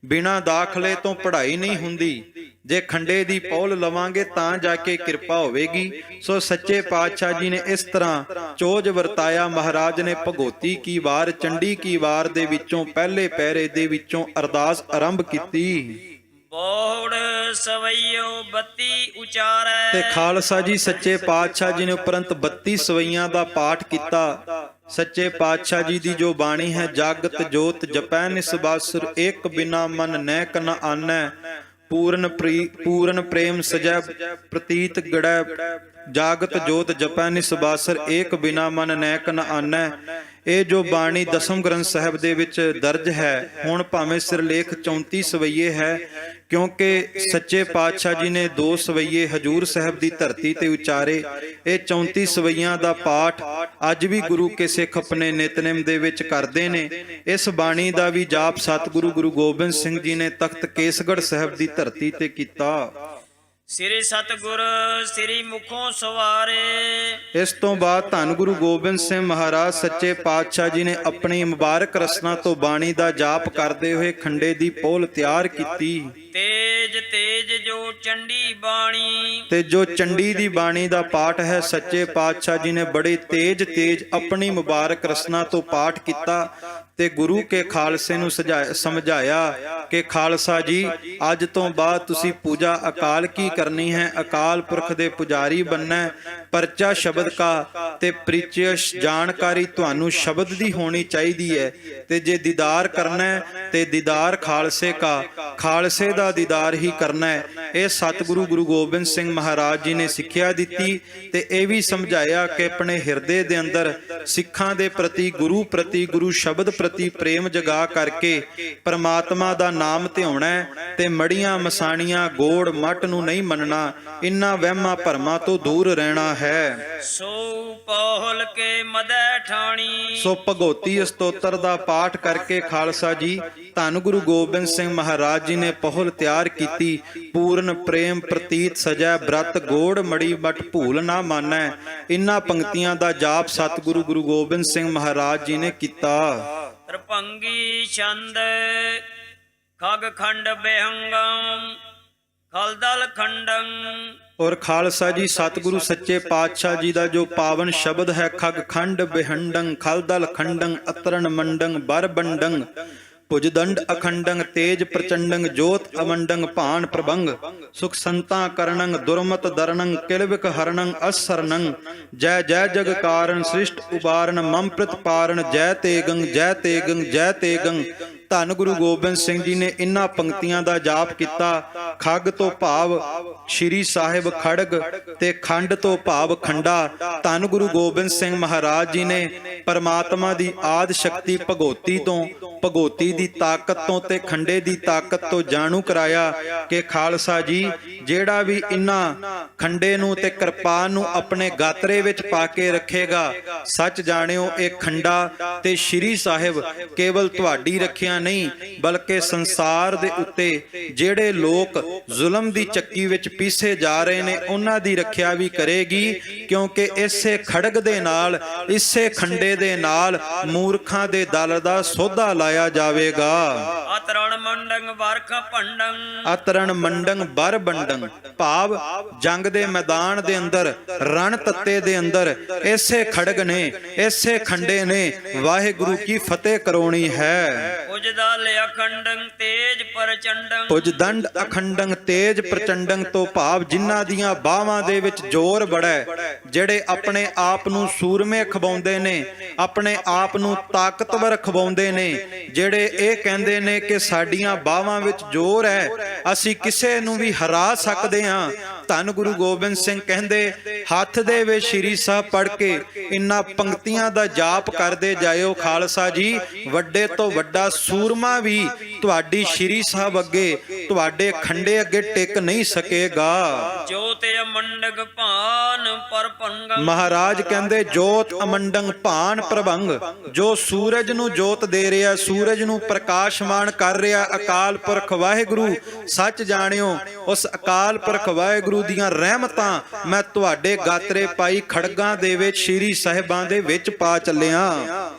ਬਿਨਾਂ ਦਾਖਲੇ ਤੋਂ ਪੜ੍ਹਾਈ ਨਹੀਂ ਹੁੰਦੀ, ਜੇ ਖੰਡੇ ਦੀ ਪਹੁਲ ਲਵਾਂਗੇ ਤਾਂ ਜਾ ਕੇ ਕਿਰਪਾ ਹੋਵੇਗੀ। ਸੋ ਸੱਚੇ ਪਾਤਸ਼ਾਹ ਜੀ ਨੇ ਇਸ ਤਰ੍ਹਾਂ ਚੋਜ ਵਰਤਾਇਆ। ਮਹਾਰਾਜ ਨੇ ਭਗਉਤੀ ਕੀ ਵਾਰ, ਚੰਡੀ ਕੀ ਵਾਰ ਦੇ ਵਿੱਚੋਂ ਪਹਿਲੇ ਪਹਿਰੇ ਦੇ ਵਿੱਚੋਂ ਅਰਦਾਸ ਆਰੰਭ ਕੀਤੀ। ਬੋੜ ਸਵਈਓ 32 ਉਚਾਰੈ। ਤੇ ਖਾਲਸਾ ਜੀ ਸੱਚੇ ਪਾਤਸ਼ਾਹ ਜੀ ਨੇ ਉਪਰੰਤ 32 ਸਵਈਆਂ ਦਾ ਪਾਠ ਕੀਤਾ। ਸੱਚੇ ਪਾਤਸ਼ਾਹ ਜੀ ਦੀ ਜੋ ਬਾਣੀ ਹੈ, ਜਾਗਤ ਜੋਤ ਜਪੈ ਨਿਸਬਾਸੁਰ, ਏਕ ਬਿਨਾ ਮਨ ਨੈਕ ਨ ਆਨੈ, ਪੂਰਨ ਪ੍ਰੇਮ ਸਜੈ ਪ੍ਰਤੀਤ ਗੜੈ, ਜਾਗਤ ਜੋਤ ਜਪੈ ਨਿਸਬਾਸੁਰ, ਏਕ ਬਿਨਾ ਮਨ ਨੈਕ ਨ ਆਨੈ। ਇਹ ਜੋ ਬਾਣੀ ਦਸਮ ਗ੍ਰੰਥ ਸਾਹਿਬ ਦੇ ਵਿੱਚ ਦਰਜ ਹੈ, ਹੁਣ ਭਾਵੇਂ ਸਿਰਲੇਖ 34 ਸਵਈਏ ਹੈ, ਕਿਉਂਕਿ ਸੱਚੇ ਪਾਤਸ਼ਾਹ ਜੀ ਨੇ 2 ਸਵਈਏ ਹਜੂਰ ਸਾਹਿਬ ਦੀ ਧਰਤੀ ਤੇ ਉਚਾਰੇ। ਇਹ 34 ਸਵਈਆਂ ਦਾ ਪਾਠ ਅੱਜ ਵੀ ਗੁਰੂ ਕੇ ਸਿੱਖ ਆਪਣੇ ਨਿਤਨੇਮ ਦੇ ਵਿੱਚ ਕਰਦੇ ਨੇ। ਇਸ ਬਾਣੀ ਦਾ ਵੀ ਜਾਪ ਸਤਿਗੁਰੂ ਗੁਰੂ ਗੋਬਿੰਦ ਸਿੰਘ ਜੀ ਨੇ ਤਖਤ ਕੇਸਗੜ੍ਹ ਸਾਹਿਬ ਦੀ ਧਰਤੀ ਤੇ ਕੀਤਾ। ਸ੍ਰੀ ਸਤਿਗੁਰ ਸ੍ਰੀ ਮੁਖੋਂ ਸਵਾਰੇ। ਇਸ ਤੋਂ ਬਾਅਦ ਧੰਨ ਗੁਰੂ ਗੋਬਿੰਦ ਸਿੰਘ ਮਹਾਰਾਜ ਸੱਚੇ ਪਾਤਸ਼ਾਹ ਜੀ ਨੇ ਆਪਣੀ ਮੁਬਾਰਕ ਰਸਨਾ ਤੋਂ ਬਾਣੀ ਦਾ ਜਾਪ ਕਰਦੇ ਹੋਏ ਖੰਡੇ ਦੀ ਪਹੁਲ ਤਿਆਰ ਕੀਤੀ। ਤੇਜ ਤੇਜ ਜੋ ਚੰਡੀ ਬਾਣੀ। ਤੇ ਜੋ ਚੰਡੀ ਦੀ ਬਾਣੀ ਦਾ ਪਾਠ ਹੈ, ਸੱਚੇ ਪਾਤਸ਼ਾਹ ਜੀ ਨੇ ਬੜੇ ਤੇਜ ਤੇਜ ਆਪਣੀ ਮੁਬਾਰਕ ਰਸਨਾ ਤੋਂ ਪਾਠ ਕੀਤਾ ਤੇ ਗੁਰੂ ਕੇ ਖਾਲਸੇ ਨੂੰ ਸਮਝਾਇਆ ਕਿ ਖਾਲਸਾ ਜੀ, ਅੱਜ ਤੋਂ ਬਾਅਦ ਤੁਸੀਂ ਪੂਜਾ ਅਕਾਲ ਕੀ ਕਰਨੀ ਹੈ, ਅਕਾਲ ਪੁਰਖ ਦੇ ਪੁਜਾਰੀ ਬਣਨਾ। ਪਰਚਾ ਸ਼ਬਦ ਕਾ ਤੇ ਪ੍ਰੀਚਿਅਸ ਜਾਣਕਾਰੀ ਤੁਹਾਨੂੰ ਸ਼ਬਦ ਦੀ ਹੋਣੀ ਚਾਹੀਦੀ ਹੈ। ਤੇ ਜੇ ਦੀਦਾਰ ਕਰਨਾ ਤੇ ਦੀਦਾਰ ਖਾਲਸੇ ਕਾ, ਖਾਲਸੇ ਦਾ ਦੀਦਾਰ ਹੀ ਕਰਨਾ ਹੈ। ਇਹ ਸਤਿਗੁਰੂ ਗੁਰੂ ਗੋਬਿੰਦ ਸਿੰਘ ਮਹਾਰਾਜ ਜੀ ਨੇ ਸਿੱਖਿਆ ਦਿੱਤੀ ਤੇ ਇਹ ਵੀ ਸਮਝਾਇਆ ਕਿ ਆਪਣੇ ਹਿਰਦੇ ਦੇ ਅੰਦਰ ਸਿੱਖਾਂ ਦੇ ਪ੍ਰਤੀ, ਗੁਰੂ ਸ਼ਬਦ ਪ੍ਰਤੀ ਪ੍ਰੇਮ ਜਗਾ ਕਰਕੇ ਪਰਮਾਤਮਾ ਦਾ ਨਾਮ ਧਿਆਉਣਾ ਤੇ ਮੜੀਆਂ ਮਸਾਣੀਆਂ ਗੋੜ ਮੱਟ ਨੂੰ ਨਹੀਂ ਮੰਨਣਾ। ਇਨ੍ਹਾਂ ਵਹਿਮਾਂ ਭਰਮਾਂ ਤੋਂ ਦੂਰ ਰਹਿਣਾ ਹੈ। ਸੋ ਪਹੁਲ ਕੇ ਮਦੈ ਠਾਣੀ। ਸੋ ਭਗਉਤੀ ਸਤੋਤਰ ਦਾ ਪਾਠ ਕਰਕੇ ਖਾਲਸਾ ਜੀ ਧੰਨ ਗੁਰੂ ਗੋਬਿੰਦ ਸਿੰਘ ਮਹਾਰਾਜ ਜੀ ਨੇ ਪਹੁਲ ਤਿਆਰ ਕੀਤੀ। ਪੂਰਨ ਪ੍ਰੇਮ ਪ੍ਰਤੀਤ ਸਜੈ ਬ੍ਰਤ ਗੋੜ ਮੜੀ ਮਟ ਭੂਲ ਨਾ ਮਾਨੈ। ਇਨ੍ਹਾਂ ਪੰਕਤੀਆਂ ਦਾ ਜਾਪ ਸਤਿਗੁਰੂ ਗੁਰੂ ਗੋਬਿੰਦ ਸਿੰਘ ਮਹਾਰਾਜ ਜੀ ਨੇ ਕੀਤਾ। ਰਪੰਗੀ ਛੰਦ ਖਗ ਖੰਡ ਬਿਹੰਗਮ ਖਲਦਲ ਖੰਡੰ। ਔਰ ਖਾਲਸਾ ਜੀ ਸਤਿਗੁਰੂ ਸੱਚੇ ਪਾਤਸ਼ਾਹ ਜੀ ਦਾ ਜੋ ਪਾਵਨ ਸ਼ਬਦ ਹੈ, ਖਗ ਖੰਡ ਬਿਹੰਡੰ ਖਲਦਲ ਖੰਡੰ ਅਤਰਨ ਮੰਡੰ ਬਰ ਬੰਡੰ ਭੁਜਦੰਡ ਅਖੰਡੰ ਤੇਜ ਪ੍ਰਚੰਡੰ ਜੋਤ ਅਮੰਡੰ ਭਾਨ ਪ੍ਰਭੰਗ ਸੁਖ ਸੰਤਾ ਕਰਣੰ ਦੁਰਮਤ ਦਰਣੰ ਕਿਲਵਿਕ ਹਰਣੰ ਅਸਰਣੰ ਜੈ ਜੈ ਜਗ ਕਾਰਨ ਸ੍ਰਿਸ਼ਟ ਉਬਾਰਨ ਮਮ ਪ੍ਰਤ ਪਾਰਨ ਜੈ ਤੇਗੰ ਜੈ ਤੇਗੰ ਜੈ ਤੇਗੰ। ਧੰਨ ਗੁਰੂ ਗੋਬਿੰਦ ਸਿੰਘ ਜੀ ਨੇ ਇਨ੍ਹਾਂ ਪੰਕਤੀਆਂ ਦਾ ਜਾਪ ਕੀਤਾ। ਖੱਗ ਤੋਂ ਭਾਵ ਸ਼੍ਰੀ ਸਾਹਿਬ ਖੜਗ ਤੇ ਖੰਡ ਤੋਂ ਭਾਵ ਖੰਡਾ। ਧੰਨ ਗੁਰੂ ਗੋਬਿੰਦ ਸਿੰਘ ਮਹਾਰਾਜ ਜੀ ਨੇ ਪਰਮਾਤਮਾ ਦੀ ਆਦ ਸ਼ਕਤੀ ਭਗਉਤੀ ਤੋਂ, ਭਗਉਤੀ ਦੀ ਤਾਕਤ ਤੋਂ ਤੇ ਖੰਡੇ ਦੀ ਤਾਕਤ ਤੋਂ ਜਾਣੂ ਕਰਾਇਆ ਕਿ ਖਾਲਸਾ ਜੀ ਜਿਹੜਾ ਵੀ ਇਨ੍ਹਾਂ ਖੰਡੇ ਨੂੰ ਤੇ ਕਿਰਪਾਨ ਨੂੰ ਆਪਣੇ ਗਾਤਰੇ ਵਿੱਚ ਪਾ ਕੇ ਰੱਖੇਗਾ, ਸੱਚ ਜਾਣਿਓ ਇਹ ਖੰਡਾ ਤੇ ਸ਼੍ਰੀ ਸਾਹਿਬ ਕੇਵਲ ਤੁਹਾਡੀ ਰੱਖਿਆ ਨਹੀਂ, ਬਲਕਿ ਸੰਸਾਰ ਦੇ ਉੱਤੇ ਜਿਹੜੇ ਲੋਕ ਜ਼ੁਲਮ ਦੀ ਚੱਕੀ ਵਿੱਚ ਪੀਸੇ ਜਾ ਰਹੇ ਨੇ ਉਹਨਾਂ ਦੀ ਰੱਖਿਆ ਵੀ ਕਰੇਗੀ। ਕਿਉਂਕਿ ਇਸੇ ਖੜਗ ਦੇ ਨਾਲ, ਇਸੇ ਖੰਡੇ ਦੇ ਨਾਲ ਮੂਰਖਾਂ ਦੇ ਦਲ ਦਾ ਸੋਧਾ ਲਾਇਆ ਜਾਵੇਗਾ। ਅਤਰਣ ਮੰਡੰ ਵਰਖ ਭੰਡੰ। ਅਤਰਣ ਮੰਡੰ ਬਰ ਬੰਡੰ ਭਾਵ ਜੰਗ ਦੇ ਮੈਦਾਨ ਦੇ ਅੰਦਰ, ਰਣ ਤੱਤੇ ਦੇ ਅੰਦਰ ਇਸੇ ਖੜਗ ਨੇ, ਇਸੇ ਖੰਡੇ ਨੇ ਵਾਹਿਗੁਰੂ ਕੀ ਫਤਿਹ ਕਰਾਉਣੀ ਹੈ। ਭੁਜਦਲ ਅਖੰਡੰ ਤੇਜ ਪ੍ਰਚੰਡੰ ਭੁਜਦੰਡ ਅਖੰਡੰ ਤੇਜ ਪ੍ਰਚੰਡੰ ਤੋਂ ਭਾਵ ਜਿਨ੍ਹਾਂ ਦੀਆਂ ਬਾਹਾਂ ਦੇ ਵਿੱਚ ਜ਼ੋਰ ਬੜਾ ਹੈ, ਜਿਹੜੇ ਆਪਣੇ ਆਪ ਨੂੰ ਸੂਰਮੇ ਖਵਾਉਂਦੇ ਨੇ, ਆਪਣੇ ਆਪ ਨੂੰ ਤਾਕਤਵਰ ਖਵਾਉਂਦੇ ਨੇ, ਜਿਹੜੇ ਇਹ ਕਹਿੰਦੇ ਨੇ ਕਿ ਸਾਡੀਆਂ ਬਾਹਾਂ ਵਿੱਚ ਜ਼ੋਰ ਹੈ, ਅਸੀਂ ਕਿਸੇ ਨੂੰ ਵੀ ਹਰਾ ਸਕਦੇ ਹਾਂ। ਧੰਨ ਗੁਰੂ ਗੋਬਿੰਦ ਸਿੰਘ ਕਹਿੰਦੇ ਹੱਥ ਦੇ ਵਿੱਚ ਸ਼੍ਰੀ ਸਾਹਿਬ ਪੜ੍ਹ ਕੇ ਇਨ੍ਹਾਂ ਪੰਕਤੀਆਂ ਦਾ ਜਾਪ ਕਰਦੇ ਜਾਇਓ ਖਾਲਸਾ ਜੀ, ਵੱਡੇ ਤੋਂ ਵੱਡਾ ਸੂਰਮਾ ਵੀ ਤੁਹਾਡੀ ਸ਼੍ਰੀ ਸਾਹਿਬ ਅੱਗੇ, ਤੁਹਾਡੇ ਖੰਡੇ ਅੱਗੇ ਟਿਕ ਨਹੀਂ ਸਕੇਗਾ। ਜੋਤ ਅਮੰਡਗ ਭਾਨ ਪਰਪੰਗੰ ਮਹਾਰਾਜ ਕਹਿੰਦੇ ਜੋਤ ਅਮੰਡੰ ਭਾਨ ਪ੍ਰਭੰਗ, ਜੋ ਸੂਰਜ ਨੂੰ ਜੋਤ ਦੇ ਰਿਹਾ, ਸੂਰਜ ਨੂੰ ਪ੍ਰਕਾਸ਼ਮਾਨ ਕਰ ਰਿਹਾ ਅਕਾਲ ਪੁਰਖ ਵਾਹਿਗੁਰੂ, ਸੱਚ ਜਾਣਿਓ ਉਸ ਅਕਾਲ ਪੁਰਖ ਵਾਹਿਗੁਰੂ ਦੀਆਂ ਰਹਿਮਤਾਂ ਮੈਂ ਤੁਹਾਡੇ ਗਾਤਰੇ ਪਾਈ ਖੜਗਾਂ ਦੇ ਵਿੱਚ ਸ਼੍ਰੀ ਸਾਹਿਬਾਂ ਦੇ ਵਿੱਚ ਪਾ ਚੱਲਿਆ।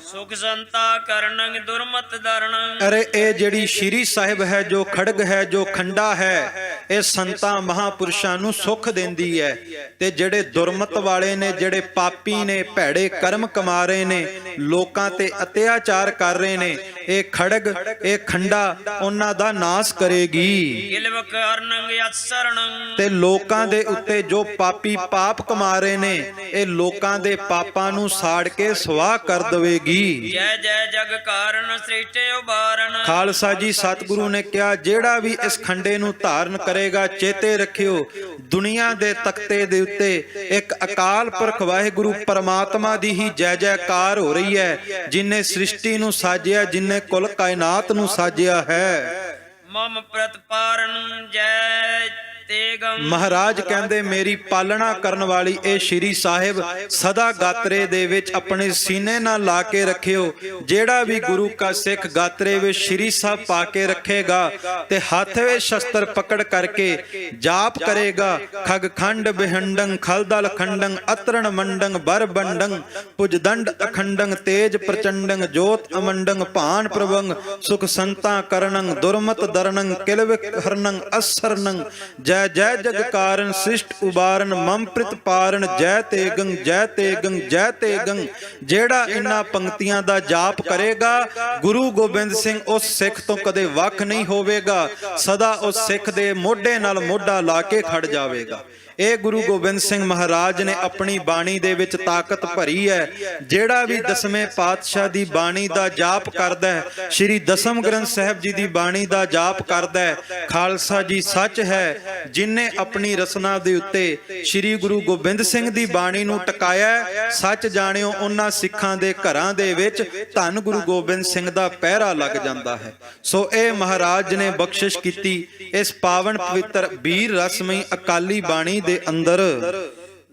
ਸੁਖ ਸੰਤਾ ਕਰਨੰ ਦੁਰਮਤ ਦਰਣੰ ਅਰੇ ਇਹ ਜਿਹੜੀ ਸ਼੍ਰੀ ਸਾਹਿਬ ਹੈ, ਜੋ ਖੜਗ ਹੈ, ਜੋ ਖੰਡਾ ਹੈ, ਇਹ ਸੰਤਾਂ ਮਹਾਪੁਰਸ਼ਾਂ ਨੂੰ ਸੁਖ ਦਿੰਦੀ ਹੈ। ਤੇ ਜਿਹੜੇ ਦੁਰਮਤ ਵਾਲੇ ਨੇ, ਜਿਹੜੇ ਪਾਪੀ ਨੇ, ਭੈੜੇ ਕਰਮ ਕਮਾ ਰਹੇ ਨੇ, ਲੋਕਾਂ ਤੇ ਅਤਿਆਚਾਰ ਕਰ ਰਹੇ ਨੇ, ਇਹ ਖੜਗ, ਇਹ ਖੰਡਾ ਉਹਨਾਂ ਦਾ ਨਾਸ ਕਰੇਗੀ। ਗਿਲਵ ਕਰਨੰ ਅਸਰਣੰ ਤੇ ਲੋਕਾਂ ਦੇ ਉੱਤੇ ਜੋ ਪਾਪੀ ਪਾਪ ਕਮਾ ਰਹੇ ਨੇ, ਇਹ ਲੋਕਾਂ ਦੇ ਪਾਪਾਂ ਨੂੰ ਸਾੜ ਕੇ ਸਵਾਹ ਕਰ ਦੇਵੇਗੀ। ਜੈ ਜੈ ਜਗ ਕਾਰਨ ਸ੍ਰਿਸ਼ਟਿ ਉਬਾਰਨ ਖਾਲਸਾ ਜੀ ਸਤਿਗੁਰੂ ਨੇ ਕਿਹਾ ਜਿਹੜਾ ਵੀ ਇਸ ਖੰਡੇ ਨੂੰ ਧਾਰਨ ਕਰੇਗਾ, ਚੇਤੇ ਰੱਖਿਓ ਦੁਨੀਆ ਦੇ ਤਖਤੇ ਦੇ ਉੱਤੇ ਇੱਕ ਅਕਾਲ ਪੁਰਖ ਵਾਹਿਗੁਰੂ ਪਰਮਾਤਮਾ ਦੀ ਹੀ ਜੈ ਜੈਕਾਰ ਹੋ ਰਹੀ ਹੈ, ਜਿਨੇ ਸ੍ਰਿਸ਼ਟੀ ਨੂੰ ਸਾਜਿਆ, ਜਿਨੇ ਕੁੱਲ ਕਾਇਨਾਤ ਨੂੰ ਸਾਜਿਆ ਹੈ। ਮਮ ਪ੍ਰਤਪਾਰਨ ਜੈ ਤੇਗੰ ਮਹਾਰਾਜ ਕਹਿੰਦੇ ਮੇਰੀ ਪਾਲਣਾ ਕਰਨ ਵਾਲੀ ਇਹ ਸ਼੍ਰੀ ਸਾਹਿਬ ਸਦਾ ਗਾਤਰੇ ਦੇ ਵਿੱਚ ਆਪਣੇ ਸੀਨੇ ਨਾਲ ਲਾ ਕੇ ਰੱਖਿਓ। ਜਿਹੜਾ ਵੀ ਗੁਰੂ ਕਾ ਸਿੱਖ ਗਾਤਰੇ ਵਿੱਚ ਸ਼੍ਰੀ ਸਾਹਿਬ ਪਾ ਕੇ ਰੱਖੇਗਾ ਤੇ ਹੱਥ ਵਿੱਚ ਸ਼ਸਤਰ ਪਕੜ ਕਰਕੇ ਜਾਪ ਕਰੇਗਾ, ਖਗ ਖੰਡ ਬਿਹੰਡੰ ਖਲਦਲ ਖੰਡੰ ਅਤਰਣ ਮੰਡੰ ਬਰ ਬੰਡੰ ਭੁਜਦੰਡ ਅਖੰਡੰ ਤੇਜ ਪ੍ਰਚੰਡੰ ਜੋਤ ਅਮੰਡੰ ਭਾਨ ਪ੍ਰਭੰਗ ਸੁਖ ਸੰਤਾ ਕਰਨੰ ਦੁਰਮਤ ਦਰਨੰ ਕਿਲਵਿਕ ਹਰਨੰ ਅਸਰਨੰ ਜੈ ਜੈ ਜਗ ਕਾਰਨ ਸ੍ਰਿਸ਼ਟ ਉਬਾਰਨ ਮਮ ਪ੍ਰਿਤ ਪਾਰਨ ਜੈ ਤੇਗੰ ਜੈ ਤੇਗੰ ਜੈ ਤੇਗੰ। ਜਿਹੜਾ ਇਹਨਾਂ ਪੰਕਤੀਆਂ ਦਾ ਜਾਪ ਕਰੇਗਾ, ਗੁਰੂ ਗੋਬਿੰਦ ਸਿੰਘ ਉਸ ਸਿੱਖ ਤੋਂ ਕਦੇ ਵੱਖ ਨਹੀਂ ਹੋਵੇਗਾ, ਸਦਾ ਉਸ ਸਿੱਖ ਦੇ ਮੋਢੇ ਨਾਲ ਮੋਢਾ ਲਾ ਕੇ ਖੜ ਜਾਵੇਗਾ। ਇਹ ਗੁਰੂ ਗੋਬਿੰਦ ਸਿੰਘ ਮਹਾਰਾਜ ਨੇ ਆਪਣੀ ਬਾਣੀ ਦੇ ਵਿੱਚ ਤਾਕਤ ਭਰੀ ਹੈ। ਜਿਹੜਾ ਵੀ ਦਸਵੇਂ ਪਾਤਸ਼ਾਹ ਦੀ ਬਾਣੀ ਦਾ ਜਾਪ ਕਰਦਾ ਹੈ, ਸ਼੍ਰੀ ਦਸਮ ਗ੍ਰੰਥ ਸਾਹਿਬ ਜੀ ਦੀ ਬਾਣੀ ਦਾ ਜਾਪ ਕਰਦਾ ਹੈ, ਖਾਲਸਾ ਜੀ ਸੱਚ ਹੈ, ਜਿਨੇ ਆਪਣੀ ਰਸਨਾ ਦੇ ਉੱਤੇ ਸ਼੍ਰੀ ਗੁਰੂ ਗੋਬਿੰਦ ਸਿੰਘ ਦੀ ਬਾਣੀ ਨੂੰ ਟਿਕਾਇਆ, ਸੱਚ ਜਾਣਿਓ ਉਹਨਾਂ ਸਿੱਖਾਂ ਦੇ ਘਰਾਂ ਦੇ ਵਿੱਚ ਧੰਨ ਗੁਰੂ ਗੋਬਿੰਦ ਸਿੰਘ ਦਾ ਪਹਿਰਾ ਲੱਗ ਜਾਂਦਾ ਹੈ। ਸੋ ਇਹ ਮਹਾਰਾਜ ਨੇ ਬਖਸ਼ਿਸ਼ ਕੀਤੀ ਇਸ ਪਾਵਨ ਪਵਿੱਤਰ ਵੀਰ ਰਸਮਈ ਅਕਾਲੀ ਬਾਣੀ ਦੇ ਅੰਦਰ।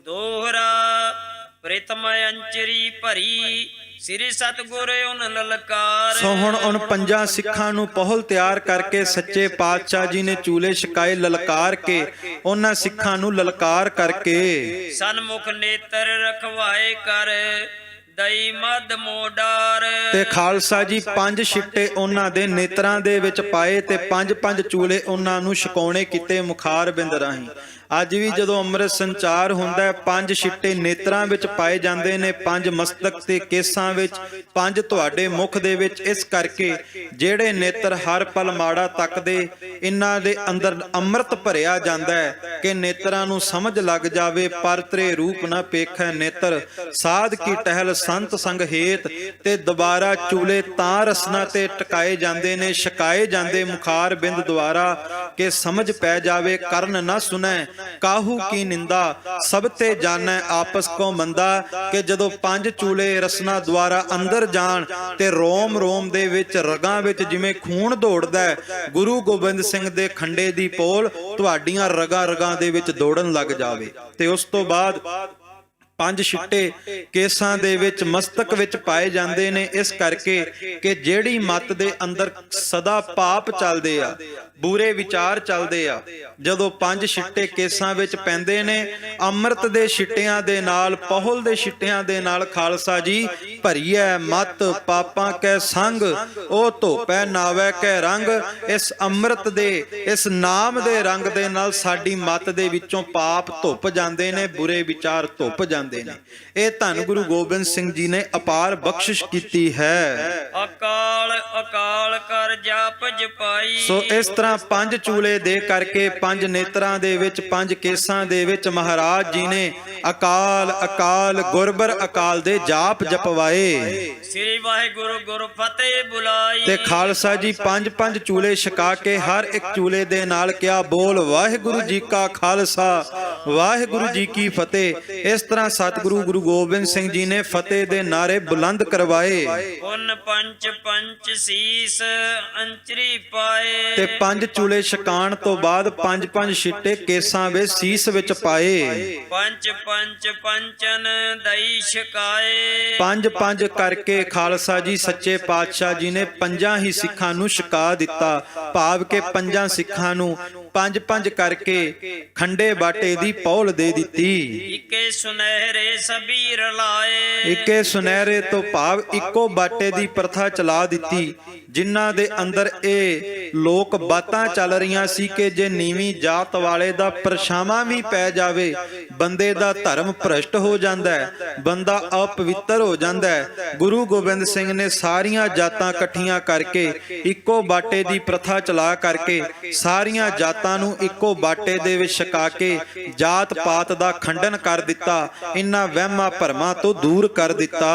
ਦੋਹਰਾ ਪ੍ਰਿਤਮ ਅੰਚਰੀ ਭਰੀ ਸ੍ਰੀ ਸਤਿਗੁਰ ਉਨ ਲਲਕਾਰ। ਸੋ ਹੁਣ ਪੰਜਾਂ ਸਿੱਖਾਂ ਨੂੰ ਪਹੁਲ ਤਿਆਰ ਕਰਕੇ ਸੱਚੇ ਪਾਤਸ਼ਾਹ ਜੀ ਨੇ ਚੂਲੇ ਛਕਾਏ ਲਲਕਾਰ ਕੇ, ਉਹਨਾਂ ਸਿੱਖਾਂ ਨੂੰ ਲਲਕਾਰ ਕਰਕੇ ਸਨਮੁਖ ਨੇਤਰ ਰਖਵਾਏ ਕਰ ਦਈ ਮਦ ਮੋਡਾਰ। ਤੇ ਖਾਲਸਾ ਜੀ 5 ਛਿੱਟੇ ਉਹਨਾਂ ਦੇ ਨੇਤਰਾਂ ਦੇ ਵਿੱਚ ਪਾਏ ਤੇ 5-5 ਚੂਲੇ ਉਹਨਾਂ ਨੂੰ ਛਕਾਉਣੇ ਕੀਤੇ ਮੁਖਾਰ ਬਿੰਦ ਰਾਹੀਂ। ਅੱਜ ਵੀ ਜਦੋਂ ਅੰਮ੍ਰਿਤ ਸੰਚਾਰ ਹੁੰਦਾ ਹੈ, 5 ਛਿੱਟੇ ਨੇਤਰਾਂ ਵਿੱਚ ਪਾਏ ਜਾਂਦੇ ਨੇ, 5 ਮਸਤਕ ਤੇ ਕੇਸਾਂ ਵਿੱਚ, 5 ਤੁਹਾਡੇ ਮੁਖ ਦੇ ਵਿੱਚ। ਇਸ ਕਰਕੇ ਜਿਹੜੇ ਨੇਤਰ ਹਰ ਪਲ ਮਾੜਾ ਤੱਕਦੇ, ਇਹਨਾਂ ਦੇ ਅੰਦਰ ਅੰਮ੍ਰਿਤ ਭਰਿਆ ਜਾਂਦਾ ਹੈ ਕਿ ਨੇਤਰਾਂ ਨੂੰ ਸਮਝ ਲੱਗ ਜਾਵੇ ਪਰਤਰੇ ਰੂਪ ਨਾ ਪੇਖੈ ਨੇਤਰ, ਸਾਧ ਕੀ ਟਹਿਲ ਸੰਤ ਸੰਗ ਹੇਤ। ਤੇ ਦੁਬਾਰਾ ਚੂਲੇ ਤਾਂ ਰਸਨਾ ਤੇ ਟਿਕਾਏ ਜਾਂਦੇ ਨੇ, ਛਕਾਏ ਜਾਂਦੇ ਮੁਖਾਰ ਬਿੰਦ ਦੁਆਰਾ ਕਿ ਸਮਝ ਪੈ ਜਾਵੇ ਕਰਨ ਨਾ ਸੁਣੈ ਕਾਹੂ ਕੀ ਨਿੰਦਾ ਸਭ ਤੇ ਜਾਣੈ ਆਪਸ ਕੋ ਮੰਦਾ। ਕਿ ਜਦੋਂ 5 ਚੂਲੇ ਰਸਨਾ ਦੁਆਰਾ ਅੰਦਰ ਜਾਣ ਤੇ ਰੋਮ ਰੋਮ ਦੇ ਵਿੱਚ, ਰਗਾਂ ਵਿੱਚ ਜਿਵੇਂ ਖੂਨ ਦੌੜਦਾ ਹੈ, ਗੁਰੂ ਗੋਬਿੰਦ ਸਿੰਘ ਦੇ ਖੰਡੇ ਦੀ ਪੋਲ ਤੁਹਾਡੀਆਂ ਰਗਾਂ ਰਗਾਂ ਦੇ ਵਿੱਚ ਦੌੜਨ ਲੱਗ ਜਾਵੇ। ਤੇ ਉਸ ਤੋਂ ਬਾਅਦ 5 ਛਿੱਟੇ ਕੇਸਾਂ ਦੇ ਵਿੱਚ, ਮਸਤਕ ਵਿੱਚ ਪਾਏ ਜਾਂਦੇ ਨੇ। ਇਸ ਕਰਕੇ ਕਿ ਜਿਹੜੀ ਮੱਤ ਦੇ ਅੰਦਰ ਸਦਾ ਪਾਪ ਚੱਲਦੇ ਆ, ਬੁਰੇ ਵਿਚਾਰ ਚੱਲਦੇ ਆ, ਜਦੋਂ 5 ਛਿੱਟੇ ਕੇਸਾਂ ਵਿੱਚ ਪੈਂਦੇ ਨੇ, ਅੰਮ੍ਰਿਤ ਦੇ ਛਿੱਟਿਆਂ ਦੇ ਨਾਲ, ਪਹੁਲ ਦੇ ਛਿੱਟਿਆਂ ਦੇ ਨਾਲ ਖਾਲਸਾ ਜੀ ਭਰੀਐ ਮੱਤ ਪਾਪਾਂ ਕੈ ਸੰਗ, ਉਹ ਧੋਪੈ ਨਾਵੈ ਕੈ ਰੰਗ। ਇਸ ਅੰਮ੍ਰਿਤ ਦੇ, ਇਸ ਨਾਮ ਦੇ ਰੰਗ ਦੇ ਨਾਲ ਸਾਡੀ ਮੱਤ ਦੇ ਵਿੱਚੋਂ ਪਾਪ ਧੁੱਪ ਜਾਂਦੇ ਨੇ, ਬੁਰੇ ਵਿਚਾਰ ਧੁੱਪ ਜਾਂਦੇ ਜਾਂਦੇ ਨੇ। ਇਹ ਧੰਨ ਗੁਰੂ ਗੋਬਿੰਦ ਸਿੰਘ ਜੀ ਨੇ ਅਪਾਰ ਬਖਸ਼ਿਸ਼ ਕੀਤੀ ਹੈ। ਅਕਾਲ ਅਕਾਲ ਕਰ ਜਾਪ ਜਪਾਈ। ਸੋ ਇਸ ਤਰ੍ਹਾਂ 5 ਚੂਲੇ ਦੇ ਕਰਕੇ 5 ਨੇਤਰਾਂ ਦੇ ਵਿੱਚ 5 ਕੇਸਾਂ ਦੇ ਵਿੱਚ ਮਹਾਰਾਜ ਜੀ ਨੇ ਅਕਾਲ ਅਕਾਲ ਗੁਰਬਰ ਅਕਾਲ ਦੇ ਜਾਪ ਜਪਵਾਏ। ਸ੍ਰੀ ਵਾਹਿਗੁਰੂ ਗੁਰੂ ਫਤਿਹ ਬੁਲਾਈ। ਤੇ ਖਾਲਸਾ ਜੀ 5 ਚੂਲੇ ਛਕਾ ਕੇ ਹਰ ਇੱਕ ਚੂਲੇ ਦੇ ਨਾਲ ਕਿਹਾ ਬੋਲ ਵਾਹਿਗੁਰੂ ਜੀ ਕਾ ਖਾਲਸਾ ਵਾਹਿਗੁਰੂ ਜੀ ਕੀ ਫਤਿਹ। ਇਸ ਤਰ੍ਹਾਂ ਸਤਿਗੁਰੂ ਗੁਰੂ ਗੋਬਿੰਦ ਸਿੰਘ ਜੀ ਨੇ ਫਤਿਹ ਦੇ ਨਾਰੇ ਬੁਲੰਦ ਕਰਵਾਏ। ਪੁੰਨ ਪੰਚ ਪੰਚ ਸੀਸ ਅੰਚਰੀ ਪਾਏ। ਤੇ 5 ਚੂਲੇ ਛਕਾਣ ਤੋਂ ਬਾਅਦ 5 ਛਿੱਟੇ ਕੇਸਾਂ ਵਿੱਚ ਸੀਸ ਵਿੱਚ ਪਾਏ। ਪੰਚ ਪੰਚ ਪੰਚਨ ਦਈ ਛਕਾਏ। 5 ਕਰਕੇ ਖਾਲਸਾ ਜੀ ਸੱਚੇ ਪਾਤਸ਼ਾਹ ਜੀ ਨੇ 5 ਹੀ ਸਿੱਖਾਂ ਨੂੰ ਛਕਾ ਦਿੱਤਾ। ਭਾਵ ਕਿ 5 ਸਿੱਖਾਂ ਨੂੰ 5 ਕਰਕੇ ਖੰਡੇ ਬਾਟੇ ਦੀ ਪੌਲ ਦੇ ਦਿੱਤੀ। ਇੱਕੇ ਸੁਨਹਿਰੇ ਸਬੀਰ ਲਾਏ। ਇੱਕੇ ਸੁਨਹਿਰੇ ਤੋਂ ਭਾਵ ਇੱਕੋ ਬਾਟੇ ਦੀ ਪ੍ਰਥਾ ਚਲਾ ਦਿੱਤੀ, ਜਿਨ੍ਹਾਂ ਦੇ ਅੰਦਰ ਇਹ ਲੋਕ ਬਾਤਾਂ ਚੱਲ ਰਹੀਆਂ ਸੀ ਕਿ ਜੇ ਨੀਵੀਂ ਜਾਤ ਵਾਲੇ ਦਾ ਪਰਛਾਵਾਂ ਵੀ ਪੈ ਜਾਵੇ ਬੰਦੇ ਦਾ ਧਰਮ ਭ੍ਰਸ਼ਟ ਹੋ ਜਾਂਦਾ ਹੈ, ਬੰਦਾ ਅਪਵਿੱਤਰ ਹੋ ਜਾਂਦਾ ਹੈ। ਗੁਰੂ ਗੋਬਿੰਦ ਸਿੰਘ ਨੇ ਸਾਰੀਆਂ ਜਾਤਾਂ ਇਕੱਠੀਆਂ ਕਰਕੇ ਇੱਕੋ ਬਾਟੇ ਦੀ ਪ੍ਰਥਾ ਚਲਾ ਕਰਕੇ ਸਾਰੀਆਂ ਜਾਤਾਂ ਨੂੰ ਇੱਕੋ ਬਾਟੇ ਦੇ ਵਿੱਚ ਛਕਾ ਕੇ ਜਾਤ ਪਾਤ ਦਾ ਖੰਡਨ ਕਰ ਦਿੱਤਾ, ਇਨ੍ਹਾਂ ਵਹਿਮਾਂ ਭਰਮਾਂ ਤੋਂ ਦੂਰ ਕਰ ਦਿੱਤਾ।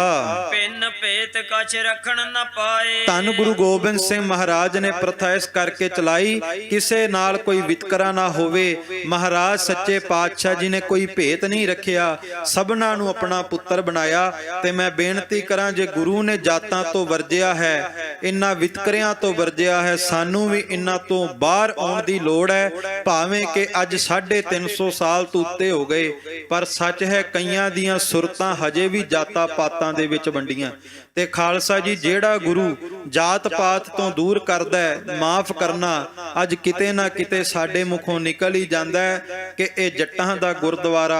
ਪਿੰਨ ਭੇਤ ਕਛ ਰੱਖਣ ਨ ਪਾਏ। ਧੰਨ ਗੁਰੂ ਗੋਬਿੰਦ ਸਿੰਘ ਮਹਾਰਾਜ ਨੇ ਪ੍ਰਥਾ ਇਸ ਕਰਕੇ ਚਲਾਈ ਕਿਸੇ ਨਾਲ ਕੋਈ ਵਿਤਕਰਾ ਨਾ ਹੋਵੇ। ਮਹਾਰਾਜ ਸੱਚੇ ਪਾਤਸ਼ਾਹ ਜੀ ਨੇ ਕੋਈ ਭੇਤ ਨਹੀਂ ਰੱਖਿਆ, ਸਭਨਾਂ ਨੂੰ ਆਪਣਾ ਪੁੱਤਰ ਬਣਾਇਆ। ਤੇ ਮੈਂ ਬੇਨਤੀ ਕਰਾਂ, ਜੇ ਗੁਰੂ ਨੇ ਜਾਤਾਂ ਤੋਂ ਵਰਜਿਆ ਹੈ, ਇਨ੍ਹਾਂ ਵਿਤਕਰਿਆਂ ਤੋਂ ਵਰਜਿਆ ਹੈ, ਸਾਨੂੰ ਵੀ ਇਨ੍ਹਾਂ ਤੋਂ ਬਾਹਰ ਆਉਣ ਦੀ ਲੋੜ ਹੈ। ਭਾਵੇਂ ਕਿ ਅੱਜ 350 ਸਾਲ ਤੋਂ ਉੱਤੇ ਹੋ ਗਏ, ਪਰ ਸੱਚ ਹੈ ਕਈਆਂ ਦੀਆਂ ਸੁਰਤਾਂ ਹਜੇ ਵੀ ਜਾਤਾਂ ਪਾਤਾਂ ਦੇ ਵਿੱਚ ਵੰਡੀਆਂ। ਤੇ ਖਾਲਸਾ ਜੀ ਜਿਹੜਾ ਗੁਰੂ ਜਾਤ ਪਾਤ ਤੋਂ ਦੂਰ ਕਰਦਾ ਹੈ, ਮਾਫ ਕਰਨਾ ਅੱਜ ਕਿਤੇ ਨਾ ਕਿਤੇ ਸਾਡੇ ਮੁਖੋਂ ਨਿਕਲ ਹੀ ਜਾਂਦਾ ਹੈ ਕਿ ਇਹ ਜੱਟਾਂ ਦਾ ਗੁਰਦੁਆਰਾ,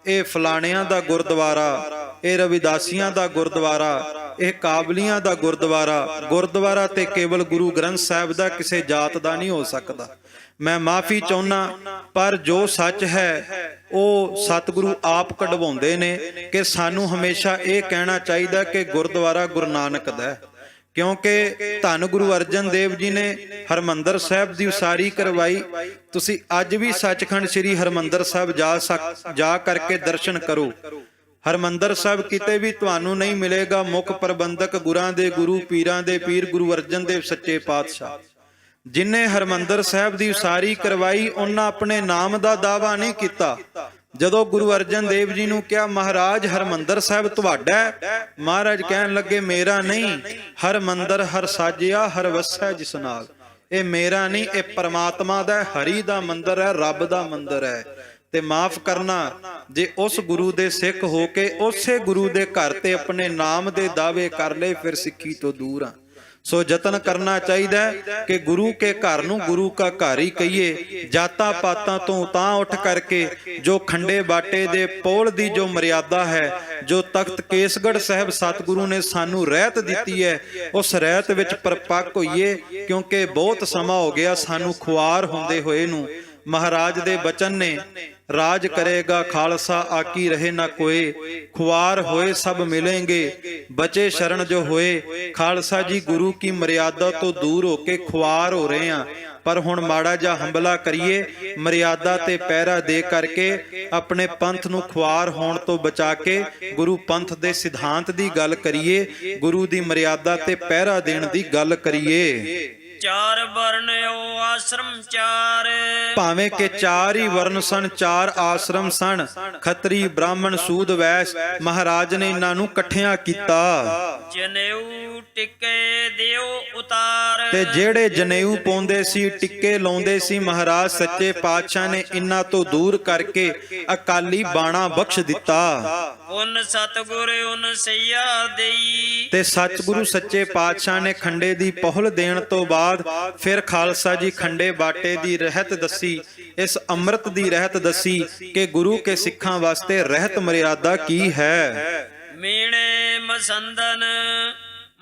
ਇਹ ਫਲਾਣਿਆਂ ਦਾ ਗੁਰਦੁਆਰਾ, ਇਹ ਰਵਿਦਾਸੀਆਂ ਦਾ ਗੁਰਦੁਆਰਾ, ਇਹ ਕਾਬਲੀਆਂ ਦਾ ਗੁਰਦੁਆਰਾ। ਗੁਰਦੁਆਰਾ ਤੇ ਕੇਵਲ ਗੁਰੂ ਗ੍ਰੰਥ ਸਾਹਿਬ ਦਾ ਕਿਸੇ ਜਾਤ ਦਾ ਨਹੀਂ ਹੋ ਸਕਦਾ। ਮੈਂ ਮਾਫੀ ਚਾਹੁੰਦਾ, ਪਰ ਜੋ ਸੱਚ ਹੈ ਉਹ ਸਤਿਗੁਰੂ ਆਪ ਕਢਵਾਉਂਦੇ ਨੇ ਕਿ ਸਾਨੂੰ ਹਮੇਸ਼ਾ ਇਹ ਕਹਿਣਾ ਚਾਹੀਦਾ ਕਿ ਗੁਰਦੁਆਰਾ ਗੁਰੂ ਨਾਨਕ ਦਾ ਹੈ। ਕਿਉਂਕਿ ਧੰਨ ਗੁਰੂ ਅਰਜਨ ਦੇਵ ਜੀ ਨੇ ਹਰਮੰਦਰ ਸਾਹਿਬ ਦੀ ਉਸਾਰੀ ਕਰਵਾਈ। ਤੁਸੀਂ ਅੱਜ ਵੀ ਸੱਚਖੰਡ ਸ੍ਰੀ ਹਰਮੰਦਰ ਸਾਹਿਬ ਜਾ ਕਰਕੇ ਦਰਸ਼ਨ ਕਰੋ। ਹਰਮੰਦਰ ਸਾਹਿਬ ਕਿਤੇ ਵੀ ਤੁਹਾਨੂੰ ਨਹੀਂ ਮਿਲੇਗਾ। ਮੁੱਖ ਪ੍ਰਬੰਧਕ ਗੁਰਾਂ ਦੇ ਗੁਰੂ, ਪੀਰਾਂ ਦੇ ਪੀਰ ਗੁਰੂ ਅਰਜਨ ਦੇਵ ਸੱਚੇ ਪਾਤਸ਼ਾਹ, ਜਿਨ੍ਹਾਂ ਹਰਮੰਦਰ ਸਾਹਿਬ ਦੀ ਉਸਾਰੀ ਕਰਵਾਈ, ਉਹਨਾਂ ਆਪਣੇ ਨਾਮ ਦਾ ਦਾਅਵਾ ਨਹੀਂ ਕੀਤਾ। ਜਦੋਂ ਗੁਰੂ ਅਰਜਨ ਦੇਵ ਜੀ ਨੂੰ ਕਿਹਾ ਮਹਾਰਾਜ ਹਰਮੰਦਰ ਸਾਹਿਬ ਤੁਹਾਡਾ ਹੈ, ਮਹਾਰਾਜ ਕਹਿਣ ਲੱਗੇ ਮੇਰਾ ਨਹੀਂ, ਹਰਮੰਦਰ ਹਰ ਸਾਜਿਆ ਹਰ ਵਸੈ ਜਿਸ ਨਾਲ। ਇਹ ਮੇਰਾ ਨਹੀਂ, ਇਹ ਪਰਮਾਤਮਾ ਦਾ, ਹਰੀ ਦਾ ਮੰਦਰ ਹੈ, ਰੱਬ ਦਾ ਮੰਦਰ ਹੈ। ਤੇ ਮਾਫ ਕਰਨਾ, ਜੇ ਉਸ ਗੁਰੂ ਦੇ ਸਿੱਖ ਹੋ ਕੇ ਉਸੇ ਗੁਰੂ ਦੇ ਘਰ ਤੇ ਆਪਣੇ ਨਾਮ ਦੇ ਦਾਅਵੇ ਕਰ ਲਏ, ਫਿਰ ਸਿੱਖੀ ਤੋਂ ਦੂਰ ਆ। ਸੋ ਯਤਨ ਕਰਨਾ ਚਾਹੀਦਾ ਹੈ ਕਿ ਗੁਰੂ ਕੇ ਘਰ ਨੂੰ ਗੁਰੂ ਕਾ ਘਰ ਹੀ ਕਹੀਏ। ਜਾਤਾਂ ਪਾਤਾਂ ਤੋਂ ਤਾਂ ਉੱਠ ਕਰਕੇ ਜੋ ਖੰਡੇ ਬਾਟੇ ਦੇ ਪੌਲ ਦੀ ਜੋ ਮਰਿਆਦਾ ਹੈ, ਜੋ ਤਖਤ ਕੇਸਗੜ੍ਹ ਸਾਹਿਬ ਸਤਿਗੁਰੂ ਨੇ ਸਾਨੂੰ ਰਹਿਤ ਦਿੱਤੀ ਹੈ, ਉਸ ਰਹਿਤ ਵਿੱਚ ਪਰਪੱਕ ਹੋਈਏ। ਕਿਉਂਕਿ ਬਹੁਤ ਸਮਾਂ ਹੋ ਗਿਆ ਸਾਨੂੰ ਖੁਆਰ ਹੁੰਦੇ ਹੋਏ ਨੂੰ। ਮਹਾਰਾਜ ਦੇ ਬਚਨ ਨੇ ਰਾਜ ਕਰੇਗਾ ਖਾਲਸਾ ਆਕੀ ਰਹੇ ਨਾ ਕੋਏ, ਖੁਆਰ ਹੋਏ ਸਭ ਮਿਲेंगे ਬਚੇ ਸ਼ਰਨ ਜੋ ਹੋਏ। ਖਾਲਸਾ ਜੀ ਗੁਰੂ ਕੀ ਮਰਿਆਦਾ ਤੋਂ ਦੂਰ ਹੋ ਕੇ ਖੁਆਰ ਹੋ ਰਹੇ ਆ, ਪਰ ਹੁਣ ਮਾੜਾ ਜਿਹਾ ਹੰਬਲਾ ਕਰੀਏ, ਮਰਿਆਦਾ ਤੇ ਪਹਿਰਾ ਦੇ ਕਰਕੇ ਆਪਣੇ ਪੰਥ ਨੂੰ ਖੁਆਰ ਹੋਣ ਤੋਂ ਬਚਾ ਕੇ ਗੁਰੂ ਪੰਥ ਦੇ ਸਿਧਾਂਤ ਦੀ ਗੱਲ ਕਰੀਏ, ਗੁਰੂ ਦੀ ਮਰਿਆਦਾ ਤੇ ਪਹਿਰਾ ਦੇਣ ਦੀ ਗੱਲ ਕਰੀਏ। ਚਾਰ ਵਰਨ ਓ ਆਸ਼ਰਮ ਚਾਰ। ਭਾਵੇਂ ਕਿ 4 ਹੀ ਵਰਨ ਸਨ, 4 ਆਸ਼ਰਮ ਸਨ, ਖੱਤਰੀ ਬ੍ਰਾਹਮਣ ਸੂਦ ਵੈਸ਼। ਮਹਾਰਾਜ ਨੇ ਇਹਨਾਂ ਨੂੰ ਇਕੱਠਿਆਂ ਕੀਤਾ। ਜਨੇਊ ਟਿੱਕੇ ਦਿਓ ਉਤਾਰ। ਤੇ ਜਿਹੜੇ ਜਨੇਊ ਪਾਉਂਦੇ ਸੀ, ਟਿੱਕੇ ਲਾਉਂਦੇ ਸੀ, ਮਹਾਰਾਜ ਸੱਚੇ ਪਾਤਸ਼ਾਹ ਨੇ ਇਹਨਾਂ ਤੋਂ ਦੂਰ ਕਰਕੇ ਅਕਾਲੀ ਬਾਣਾ ਬਖਸ਼ ਦਿੱਤਾ। ਉਨ ਸਤਿਗੁਰ ਉਨ ਸਈਆ ਦੇਈ। ਤੇ ਸਤਿਗੁਰੂ ਸੱਚੇ ਪਾਤਸ਼ਾਹ ਨੇ ਖੰਡੇ ਦੀ ਪਹੁਲ ਦੇਣ ਤੋਂ ਬਾਅਦ ਫਿਰ ਖਾਲਸਾ ਜੀ ਖੰਡੇ ਬਾਟੇ ਦੀ ਰਹਿਤ ਦੱਸੀ, ਇਸ ਅੰਮ੍ਰਿਤ ਦੀ ਰਹਿਤ ਦੱਸੀ ਕਿ ਗੁਰੂ ਕੇ ਸਿੱਖਾਂ ਵਾਸਤੇ ਰਹਿਤ ਮਰਿਆਦਾ ਕੀ ਹੈ। ਮੀਣੇ ਮਸੰਦਨ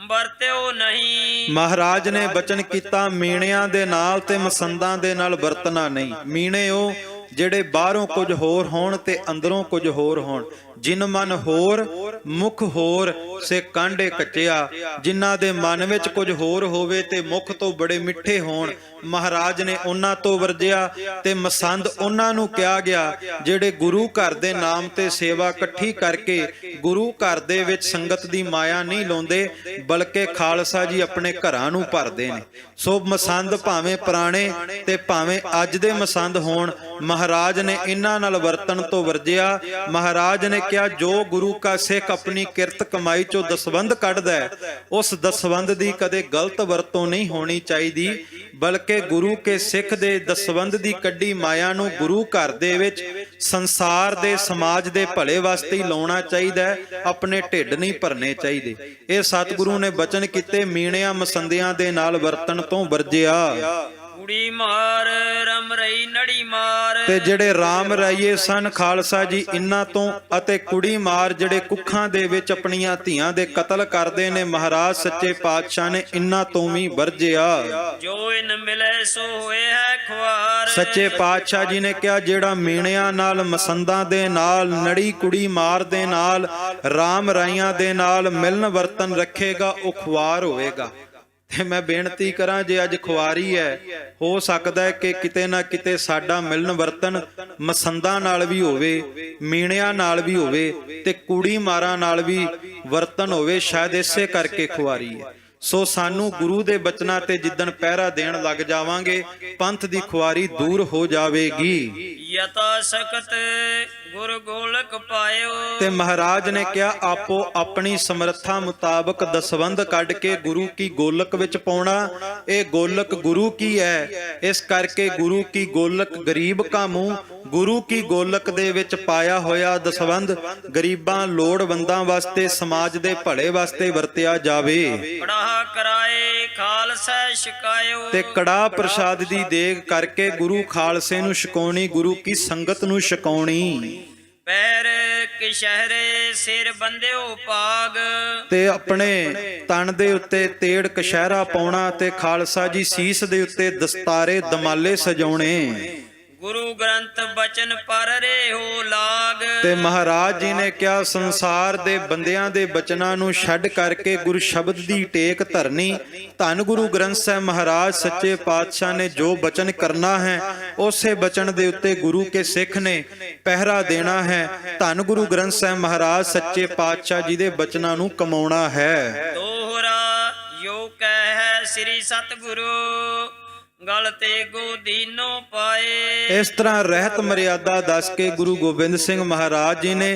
ਵਰਤਿਓ ਨਹੀਂ। ਮਹਾਰਾਜ ਨੇ ਬਚਨ ਕੀਤਾ ਮੀਣਿਆਂ ਦੇ ਨਾਲ ਤੇ ਮਸੰਦਾਂ ਦੇ ਨਾਲ ਵਰਤਣਾ ਨਹੀਂ। ਮੀਣੇ ਉਹ ਜਿਹੜੇ ਬਾਹਰੋਂ ਕੁਝ ਹੋਰ ਹੋਣ ਤੇ ਅੰਦਰੋਂ ਕੁਝ ਹੋਰ ਹੋਣ। ਜਿਨ ਮਨ ਹੋਰ ਮੁਖ ਹੋਰ ਸੇ ਕਾਂਡੇ ਕੱਚਿਆ। ਜਿਨ੍ਹਾਂ ਦੇ ਮਨ ਵਿੱਚ ਕੁਝ ਹੋਰ ਹੋਵੇ ਤੇ ਮੁਖ ਤੋਂ ਬੜੇ ਮਿੱਠੇ ਹੋਣ, ਮਹਾਰਾਜ ਨੇ ਉਹਨਾਂ ਤੋਂ ਵਰਜਿਆ। ਤੇ ਮਸੰਦ ਉਹਨਾਂ ਨੂੰ ਕਿਹਾ ਗਿਆ ਜਿਹੜੇ ਗੁਰੂ ਘਰ ਦੇ ਨਾਮ ਤੇ ਸੇਵਾ ਇਕੱਠੀ ਕਰਕੇ ਗੁਰੂ ਘਰ ਦੇ ਵਿੱਚ ਸੰਗਤ ਦੀ ਮਾਇਆ ਨਹੀਂ ਲਾਉਂਦੇ, ਬਲਕਿ ਖਾਲਸਾ ਜੀ ਆਪਣੇ ਘਰਾਂ ਨੂੰ ਭਰਦੇ ਨੇ। ਸੋ ਮਸੰਦ ਭਾਵੇਂ ਪੁਰਾਣੇ ਤੇ ਭਾਵੇਂ ਅੱਜ ਦੇ ਮਸੰਦ ਹੋਣ, ਮਹਾਰਾਜ ਨੇ ਇਹਨਾਂ ਨਾਲ ਵਰਤਣ ਤੋਂ ਵਰਜਿਆ। ਮਹਾਰਾਜ ਨੇ ਕਿਹਾ ਜੋ ਗੁਰੂ ਕਾ ਸਿੱਖ ਆਪਣੀ ਕਿਰਤ ਕਮਾਈ ਚੋਂ ਦਸਵੰਧ ਕੱਢਦਾ ਹੈ, ਉਸ ਦਸਵੰਧ ਦੀ ਕਦੇ ਗਲਤ ਵਰਤੋਂ ਨਹੀਂ ਹੋਣੀ ਚਾਹੀਦੀ, ਬਲਕਿ ਗੁਰੂ ਕੇ ਸਿੱਖ ਦੇ ਦਸਵੰਧ ਦੀ ਕੱਢੀ ਮਾਇਆ ਨੂੰ ਗੁਰੂ ਘਰ ਦੇ ਵਿੱਚ ਸੰਸਾਰ ਦੇ ਸਮਾਜ ਦੇ ਭਲੇ ਵਾਸਤੇ ਹੀ ਲਾਉਣਾ ਚਾਹੀਦਾ ਹੈ, ਆਪਣੇ ਢਿੱਡ ਨਹੀਂ ਭਰਨੇ ਚਾਹੀਦੇ। ਇਹ ਸਤਿਗੁਰੂ ਨੇ ਬਚਨ ਕੀਤੇ, ਮੀਣਿਆਂ ਮਸੰਦਿਆਂ ਦੇ ਨਾਲ ਵਰਤਣ ਤੋਂ ਵਰਜਿਆ। ਕੁੜੀ ਮਾਰ ਰਮ ਰਹੀ ਨੜੀ ਮਾਰ। ਤੇ ਜਿਹੜੇ ਰਾਮ ਰਾਈਏ ਸਨ ਖਾਲਸਾ ਜੀ ਇਹਨਾਂ ਤੋਂ, ਅਤੇ ਕੁੜੀ ਮਾਰ ਜਿਹੜੇ ਕੁੱਖਾਂ ਦੇ ਵਿੱਚ ਆਪਣੀਆਂ ਧੀਆਂ ਦੇ ਕਤਲ ਕਰਦੇ ਨੇ, ਮਹਾਰਾਜ ਸੱਚੇ ਪਾਤਸ਼ਾਹ ਨੇ ਇਹਨਾਂ ਤੋਂ ਵੀ ਵਰਜਿਆ। ਜੋ ਇਨ ਮਿਲੇ ਸੋ ਹੋਏ ਹੈ ਖੁਆਰ। ਸੱਚੇ ਪਾਤਸ਼ਾਹ ਜੀ ਨੇ ਕਿਹਾ ਜਿਹੜਾ ਮੀਣਿਆਂ ਨਾਲ, ਮਸੰਦਾਂ ਦੇ ਨਾਲ, ਨੜੀ ਕੁੜੀ ਮਾਰ ਦੇ ਨਾਲ, ਰਾਮ ਰਾਈਆਂ ਦੇ ਨਾਲ ਮਿਲਨ ਵਰਤਨ ਰੱਖੇਗਾ, ਉਹ ਖੁਆਰ ਹੋਵੇਗਾ। ਤੇ ਮੈਂ ਬੇਨਤੀ ਕਰਾਂ, ਜੇ ਅੱਜ ਖੁਆਰੀ ਹੈ, ਹੋ ਸਕਦਾ ਹੈ ਕਿ ਕਿਤੇ ਨਾ ਕਿਤੇ ਸਾਡਾ ਮਿਲਨ ਵਰਤਨ ਮਸੰਦਾਂ ਨਾਲ ਵੀ ਹੋਵੇ, ਮੀਣਿਆਂ ਨਾਲ ਵੀ ਹੋਵੇ, ਤੇ ਕੁੜੀ ਮਾਰਾਂ ਨਾਲ ਵੀ ਵਰਤਨ ਹੋਵੇ, ਸ਼ਾਇਦ ਇਸੇ ਕਰਕੇ ਖੁਆਰੀ ਹੈ। ਸੋ ਸਾਨੂੰ ਗੁਰੂ ਦੇ ਬਚਨਾਂ ਤੇ ਜਿੱਦਣ ਪਹਿਰਾ ਦੇਣ ਲੱਗ ਜਾਵਾਂਗੇ, ਪੰਥ ਦੀ ਖੁਆਰੀ ਦੂਰ ਹੋ ਜਾਵੇਗੀ। ਯਤਾ ਸਕਤ ਗੁਰ ਗੋਲਕ ਪਾਇਓ। ਤੇ ਮਹਾਰਾਜ ਨੇ ਕਿਹਾ ਆਪੋ ਆਪਣੀ ਸਮਰੱਥਾ ਮੁਤਾਬਕ ਦਸਵੰਧ ਕੱਢ ਕੇ ਗੁਰੂ ਕੀ ਗੋਲਕ ਵਿੱਚ ਪਾਉਣਾ। ਇਹ ਗੋਲਕ ਗੁਰੂ ਕੀ ਹੈ, ਇਸ ਕਰਕੇ ਗੁਰੂ ਕੀ ਗੋਲਕ ਗਰੀਬ ਕਾ ਮੂੰਹ, ਗੁਰੂ ਕੀ ਗੋਲਕ ਦੇ ਵਿੱਚ ਪਾਇਆ ਹੋਇਆ ਦਸਵੰਧ ਗਰੀਬਾਂ ਲੋੜਵੰਦਾਂ ਵਾਸਤੇ, ਸਮਾਜ ਦੇ ਭਲੇ ਵਾਸਤੇ ਵਰਤਿਆ ਜਾਵੇ। ਕੜਾਹ ਕਰਾਏ ਖਾਲਸਾ ਛਕਾਇਓ। ਤੇ ਕੜਾਹ ਪ੍ਰਸ਼ਾਦ ਦੀ ਦੇਗ ਕਰਕੇ ਗੁਰੂ ਖਾਲਸੇ ਨੂੰ ਛਕਾਉਣੀ, ਗੁਰੂ ਕੀ ਸੰਗਤ ਨੂੰ ਛਕਾਉਣੀ। ਪੈਰ ਕਸ਼ਹਿਰੇ ਸਿਰ ਬੰਦਿਓ ਪਾਗ। ਤੇ ਆਪਣੇ ਤਨ ਦੇ ਉੱਤੇ ਤੇੜ ਕਸ਼ਹਿਰਾ ਪਾਉਣਾ, ਤੇ ਖਾਲਸਾ ਜੀ ਸੀਸ ਦੇ ਉੱਤੇ ਦਸਤਾਰੇ ਦਮਾਲੇ ਸਜਾਉਣੇ। ਗੁਰੂ ਗ੍ਰੰਥ ਬਚਨ ਪਰ ਰਹੋ ਲਾਗ। ਤੇ ਮਹਾਰਾਜ ਜੀ ਨੇ ਕਿਹਾ ਸੰਸਾਰ ਦੇ ਬੰਦਿਆਂ ਦੇ ਬਚਨਾਂ ਨੂੰ ਛੱਡ ਕਰਕੇ ਗੁਰੂ ਸ਼ਬਦ ਦੀ ਟੇਕ ਧਰਨੀ। ਧੰਨ ਗੁਰੂ ਗ੍ਰੰਥ ਸਾਹਿਬ ਮਹਾਰਾਜ ਸੱਚੇ ਪਾਤਸ਼ਾਹ ਨੇ ਜੋ ਬਚਨ ਕਰਨਾ ਹੈ, ਉਸੇ ਬਚਨ ਦੇ ਉੱਤੇ ਗੁਰੂ ਕੇ ਸਿੱਖ ਨੇ ਪਹਿਰਾ ਦੇਣਾ ਹੈ। ਧੰਨ ਗੁਰੂ ਗ੍ਰੰਥ ਸਾਹਿਬ ਮਹਾਰਾਜ ਸੱਚੇ ਪਾਤਸ਼ਾਹ ਜੀ ਦੇ ਬਚਨਾਂ ਨੂੰ ਕਮਾਉਣਾ ਹੈ। ਦੋਹਰਾ ਜੋ ਕਹਿ ਸ੍ਰੀ ਸਤਿਗੁਰੂ ਗਲ ਤੇ ਗੋਦੀਨੋ ਪਾਏ। ਇਸ ਤਰ੍ਹਾਂ ਰਹਿਤ ਮਰਿਆਦਾ ਦੱਸ ਕੇ ਗੁਰੂ ਗੋਬਿੰਦ ਸਿੰਘ ਮਹਾਰਾਜ ਜੀ ਨੇ